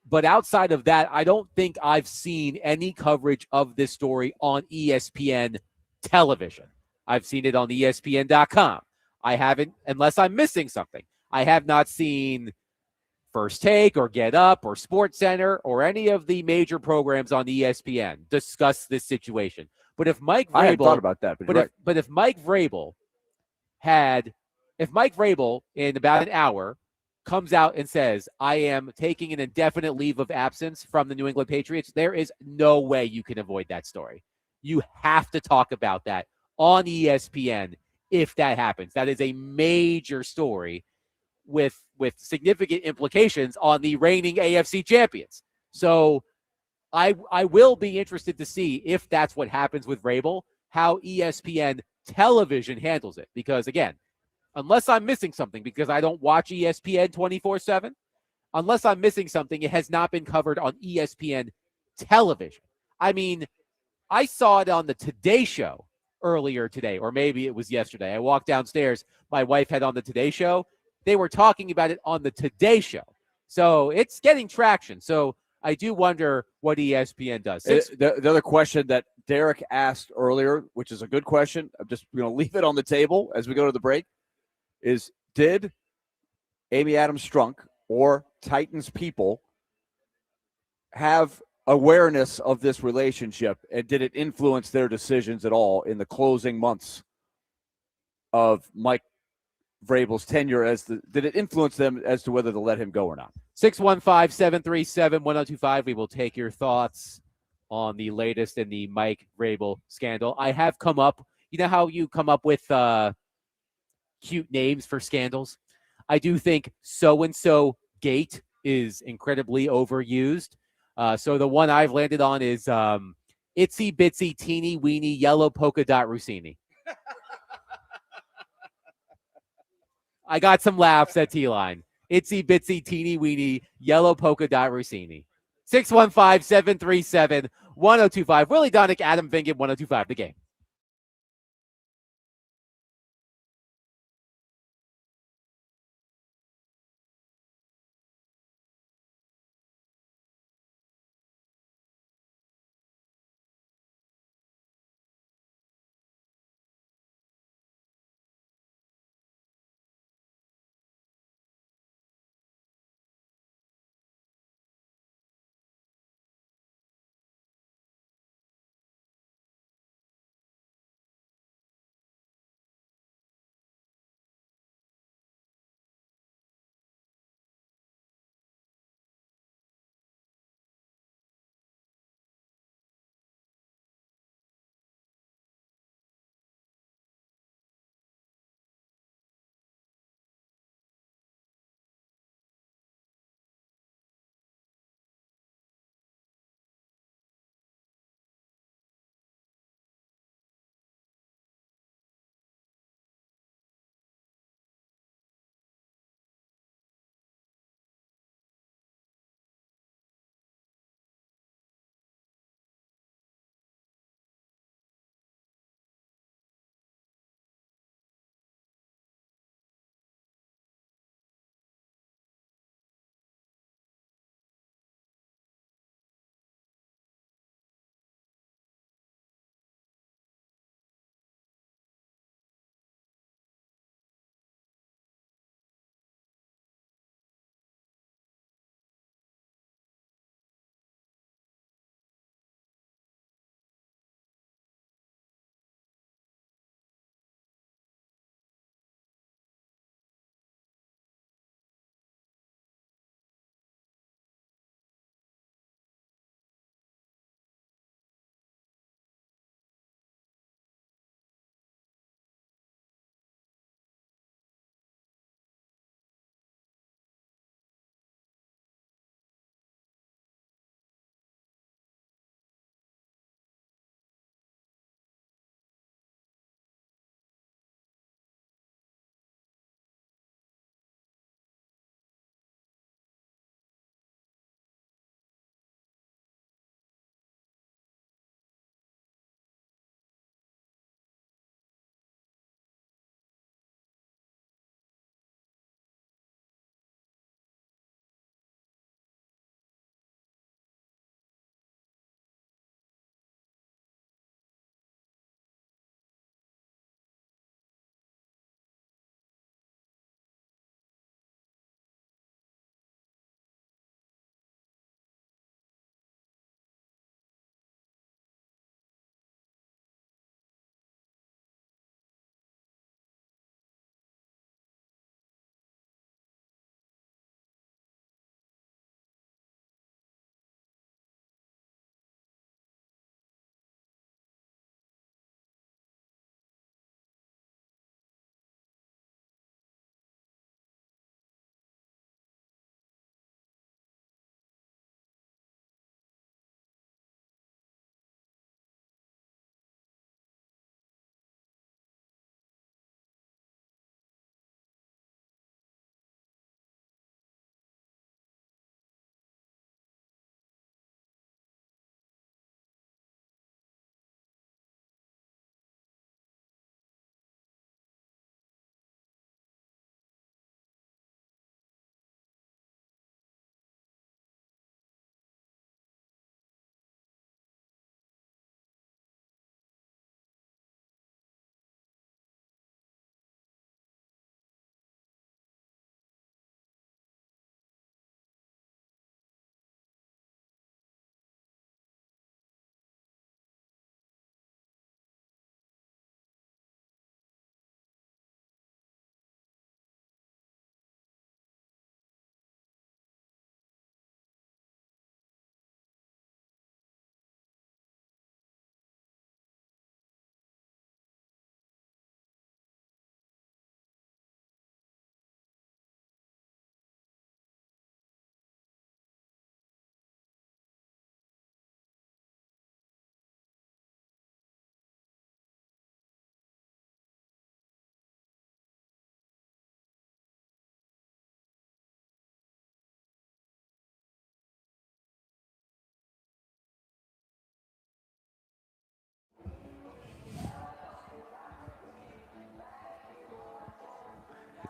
But outside of that, I don't think I've seen any coverage of this story on ESPN television. I've seen it on ESPN.com. I haven't, unless I'm missing something. I have not seen First Take or Get Up or Sports Center or any of the major programs on ESPN discuss this situation. But if Mike Vrabel, I hadn't thought about that, but if Mike Vrabel in about an hour comes out and says, I am taking an indefinite leave of absence from the New England Patriots, there is no way you can avoid that story. You have to talk about that on ESPN if that happens. That is a major story with significant implications on the reigning AFC champions. So I will be interested to see if that's what happens with Vrabel, how ESPN television handles it. Because, again, unless I'm missing something, because I don't watch ESPN 24/7, unless I'm missing something, it has not been covered on ESPN television. I mean, I saw it on the Today Show earlier today, or maybe it was yesterday. I walked downstairs. My wife had on the Today Show. They were talking about it on the Today Show. So it's getting traction. So I do wonder what ESPN does. The other question that Derek asked earlier, which is a good question, I'm just going to leave it on the table as we go to the break, is did Amy Adams Strunk or Titans people have awareness of this relationship, and did it influence their decisions at all in the closing months of Mike Vrabel's tenure? Did it influence them as to whether to let him go or not? 615-737-1025. We will take your thoughts on the latest in the Mike Vrabel scandal. I have come up, you know how you come up with cute names for scandals? I do think so-and-so gate is incredibly overused. So the one I've landed on is itsy bitsy teeny weeny yellow polka dot Rousini. I got some laughs at T-Line. Itsy bitsy teeny weeny yellow polka dot Rousini. 615-737-1025. Willie Donick, Adam Vingan, 1025 The Game.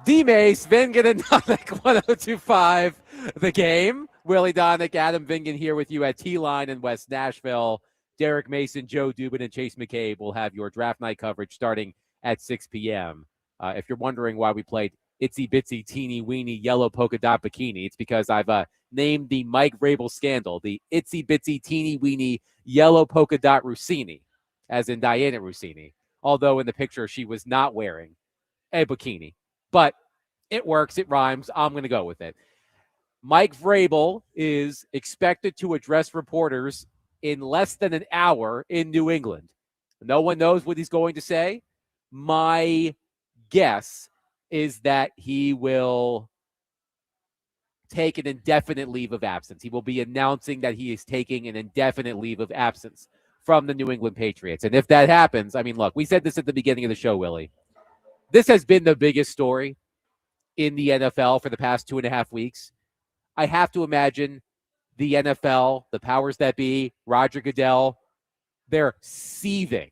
D-Mace, Vingan and Donick, 102.5 The Game. Willie Donick, Adam Vingan here with you at T-Line in West Nashville. Derek Mason, Joe Dubin, and Chase McCabe will have your draft night coverage starting at 6 p.m. If you're wondering why we played Itsy Bitsy Teeny Weeny Yellow Polka Dot Bikini, it's because I've named the Mike Vrabel scandal the Itsy Bitsy Teeny Weeny Yellow Polka Dot Rousini, as in Diana Rousini, although in the picture she was not wearing a bikini. But it works. It rhymes. I'm going to go with it. Mike Vrabel is expected to address reporters in less than an hour in New England. No one knows what he's going to say. My guess is that he will take an indefinite leave of absence. He will be announcing that he is taking an indefinite leave of absence from the New England Patriots. And if that happens, I mean, look, we said this at the beginning of the show, Willie. This has been the biggest story in the NFL for the past 2.5 weeks. I have to imagine the NFL, the powers that be, Roger Goodell, they're seething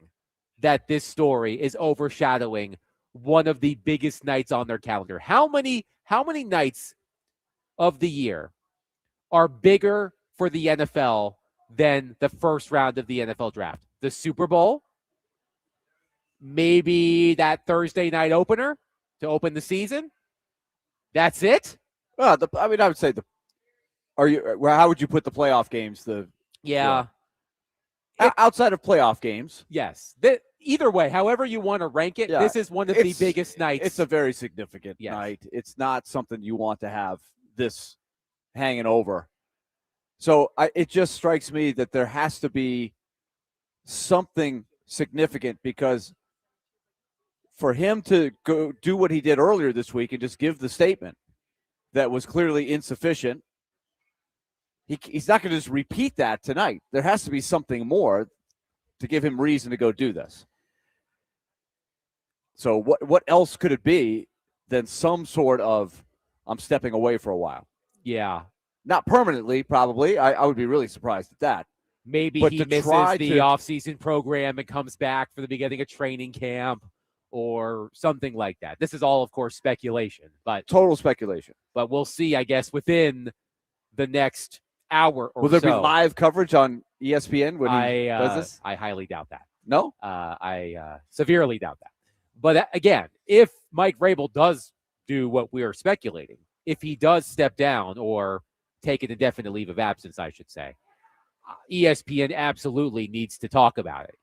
that this story is overshadowing one of the biggest nights on their calendar. How many nights of the year are bigger for the NFL than the first round of the NFL draft? The Super Bowl? Maybe that Thursday night opener to open the season? That's it? Well, I would say how would you put the playoff games? Outside of playoff games. Yes. Either way, however you want to rank it, this is one of the biggest nights. It's a very significant night. It's not something you want to have this hanging over. So it just strikes me that there has to be something significant, because for him to go do what he did earlier this week and just give the statement that was clearly insufficient, he's not going to just repeat that tonight. There has to be something more to give him reason to go do this. So what else could it be than some sort of, I'm stepping away for a while? Yeah. Not permanently, probably. I would be really surprised at that. Maybe he misses the offseason program and comes back for the beginning of training camp or something like that. This is all, of course, speculation. But total speculation. But we'll see, I guess, within the next hour or so. Will there be live coverage on ESPN when he does this? I highly doubt that. No? I severely doubt that. But again, if Mike Vrabel does do what we are speculating, if he does step down or take an indefinite leave of absence, I should say, ESPN absolutely needs to talk about it.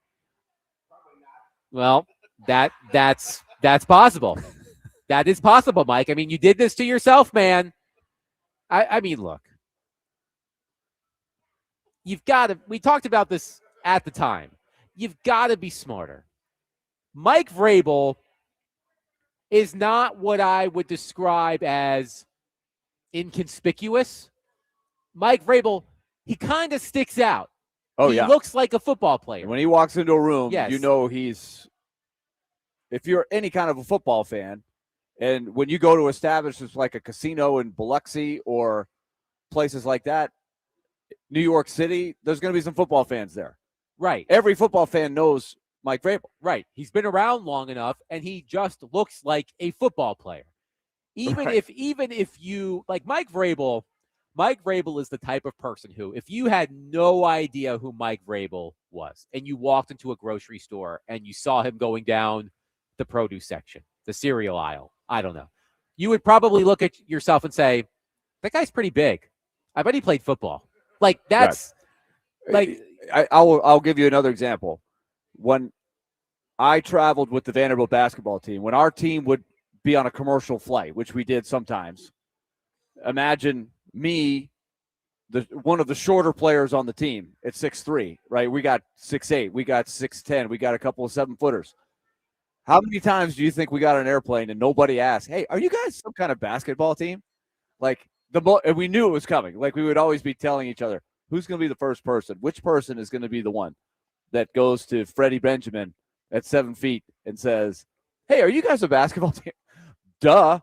Well, that's possible. That is possible, Mike. I mean, you did this to yourself, man. I mean, look. You've got to, we talked about this at the time. You've got to be smarter. Mike Vrabel is not what I would describe as inconspicuous. Mike Vrabel, he kind of sticks out. He looks like a football player. When he walks into a room, yes, you know if you're any kind of a football fan, and when you go to establishments like a casino in Biloxi or places like that, New York City, there's going to be some football fans there. Right. Every football fan knows Mike Vrabel. Right. He's been around long enough, and he just looks like a football player. Even if you like Mike Vrabel is the type of person who, if you had no idea who Mike Vrabel was, and you walked into a grocery store and you saw him going down the produce section, the cereal aisle, I don't know, you would probably look at yourself and say, that guy's pretty big. I bet he played football. Like, that's right. Like, I'll give you another example. When I traveled with the Vanderbilt basketball team, when our team would be on a commercial flight, which we did sometimes, imagine me, one of the shorter players on the team at 6'3", right? We got 6'8", we got 6'10", we got a couple of 7-footers. How many times do you think we got on an airplane and nobody asked, hey, are you guys some kind of basketball team? Like, and we knew it was coming. Like, we would always be telling each other, who's going to be the first person? Which person is going to be the one that goes to Freddie Benjamin at 7 feet and says, hey, are you guys a basketball team? Duh.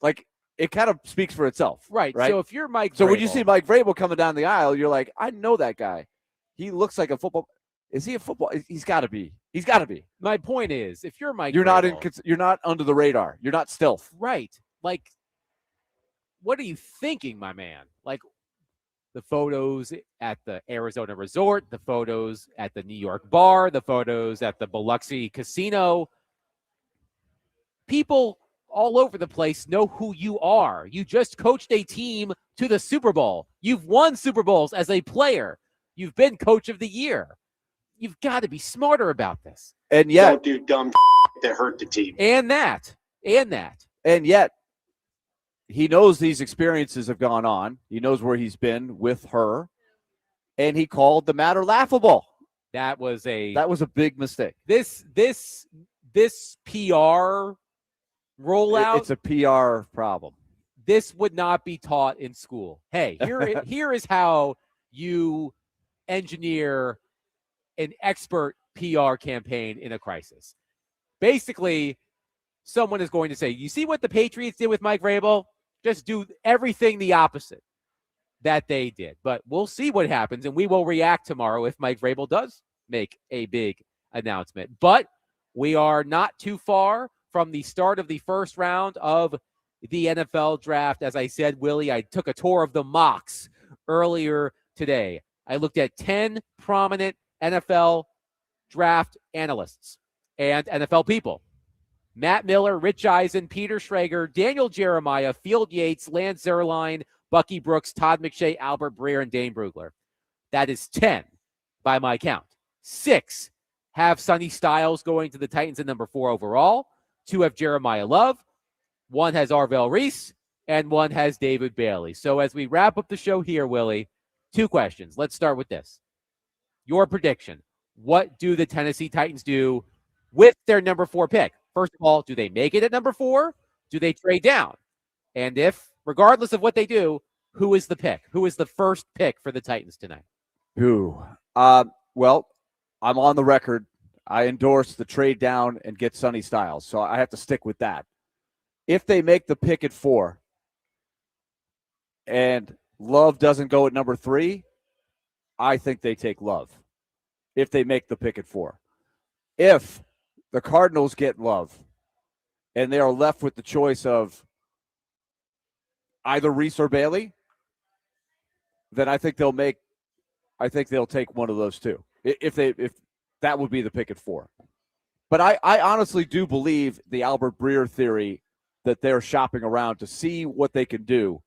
Like, it kind of speaks for itself. Right. So if you're Mike So Vrabel, when you see Mike Vrabel coming down the aisle, you're like, I know that guy. He looks like a football. Is he a football? He's got to be. He's got to be. My point is, if you're Mike, You're not Vrabel, you're not under the radar. You're not stealth. right? Like, what are you thinking, my man? Like, the photos at the Arizona resort, the photos at the New York bar, the photos at the Biloxi casino. People all over the place know who you are. You just coached a team to the Super Bowl. You've won Super Bowls as a player. You've been coach of the year. You've got to be smarter about this. And yet, don't do dumb that hurt the team. And yet, he knows these experiences have gone on. He knows where he's been with her, and he called the matter laughable. that was a big mistake. this PR rollout. It's a PR problem. This would not be taught in school. Hey, here is how you engineer an expert PR campaign in a crisis. Basically, someone is going to say, you see what the Patriots did with Mike Vrabel? Just do everything the opposite that they did. But we'll see what happens, and we will react tomorrow if Mike Vrabel does make a big announcement. But we are not too far from the start of the first round of the NFL draft. As I said, Willie, I took a tour of the mocks earlier today. I looked at 10 prominent NFL draft analysts and NFL people. Matt Miller, Rich Eisen, Peter Schrager, Daniel Jeremiah, Field Yates, Lance Zierlein, Bucky Brooks, Todd McShay, Albert Breer, and Dane Brugler. That is 10 by my count. 6 have Sonny Styles going to the Titans at number 4 overall. 2 have Jeremiah Love. 1 has Arvell Reese, and 1 has David Bailey. So as we wrap up the show here, Willie, 2 questions. Let's start with this. Your prediction. What do the Tennessee Titans do with their number 4 pick? First of all, do they make it at number 4? Do they trade down? And if, regardless of what they do, who is the pick? Who is the first pick for the Titans tonight? Who? Well, I'm on the record. I endorse the trade down and get Sonny Styles, so I have to stick with that. If they make the pick at 4 and Love doesn't go at number 3, I think they take Love if they make the pick at 4. If the Cardinals get Love and they are left with the choice of either Reese or Bailey, then I think they'll take one of those two. If that would be the pick at 4. But I honestly do believe the Albert Breer theory that they're shopping around to see what they can do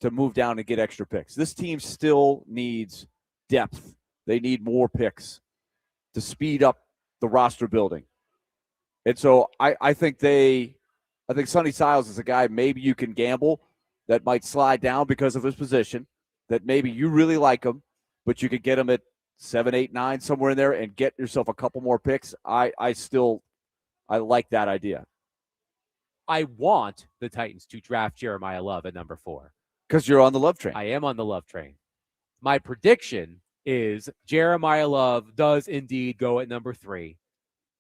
to move down and get extra picks. This team still needs depth. They need more picks to speed up the roster building. And so I think Sonny Styles is a guy maybe you can gamble that might slide down because of his position, that maybe you really like him, but you could get him at 7, 8, 9, somewhere in there and get yourself a couple more picks. I like that idea. I want the Titans to draft Jeremiah Love at number 4. Because you're on the Love train. I am on the Love train. My prediction is Jeremiah Love does indeed go at number 3.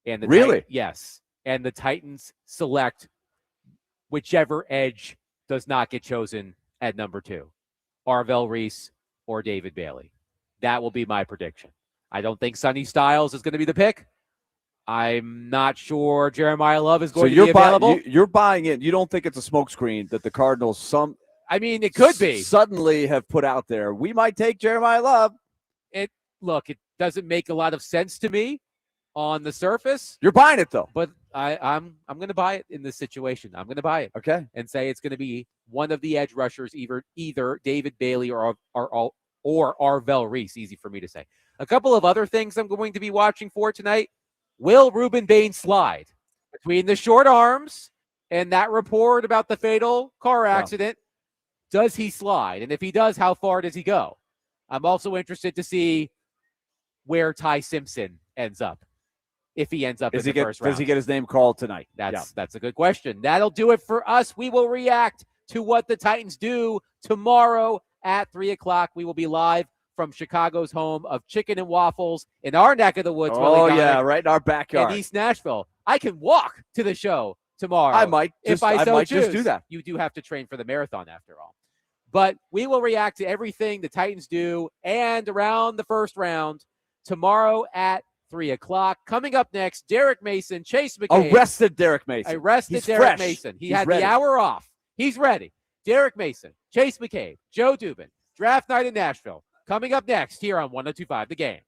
And Really? Yes. And the Titans select whichever edge does not get chosen at number 2. Arvell Reese or David Bailey. That will be my prediction. I don't think Sonny Styles is going to be the pick. I'm not sure Jeremiah Love is going to be available. You're buying in. You don't think it's a smokescreen that the Cardinals it could be. Suddenly have put out there. We might take Jeremiah Love. It doesn't make a lot of sense to me on the surface. You're buying it though. But I'm going to buy it in this situation. I'm going to buy it. Okay. And say it's going to be one of the edge rushers, either David Bailey or Arvell Reese. Easy for me to say. A couple of other things I'm going to be watching for tonight. Will Ruben Bain slide between the short arms and that report about the fatal car accident? No. Does he slide? And if he does, how far does he go? I'm also interested to see where Ty Simpson ends up. If he ends up in the first round. Does he get his name called tonight? That's a good question. That'll do it for us. We will react to what the Titans do tomorrow at 3 o'clock. We will be live from Chicago's home of chicken and waffles in our neck of the woods. Oh, yeah, right in our backyard. In East Nashville. I can walk to the show tomorrow. I might just do that. You do have to train for the marathon after all. But we will react to everything the Titans do and around the first round tomorrow at 3 o'clock. Coming up next, Derek Mason, Chase McCabe. Arrested Derek Mason. Arrested He's Derek fresh. Mason. He He's had ready. the hour off. He's ready. Derek Mason, Chase McCabe, Joe Dubin. Draft night in Nashville. Coming up next here on 102.5 The Game.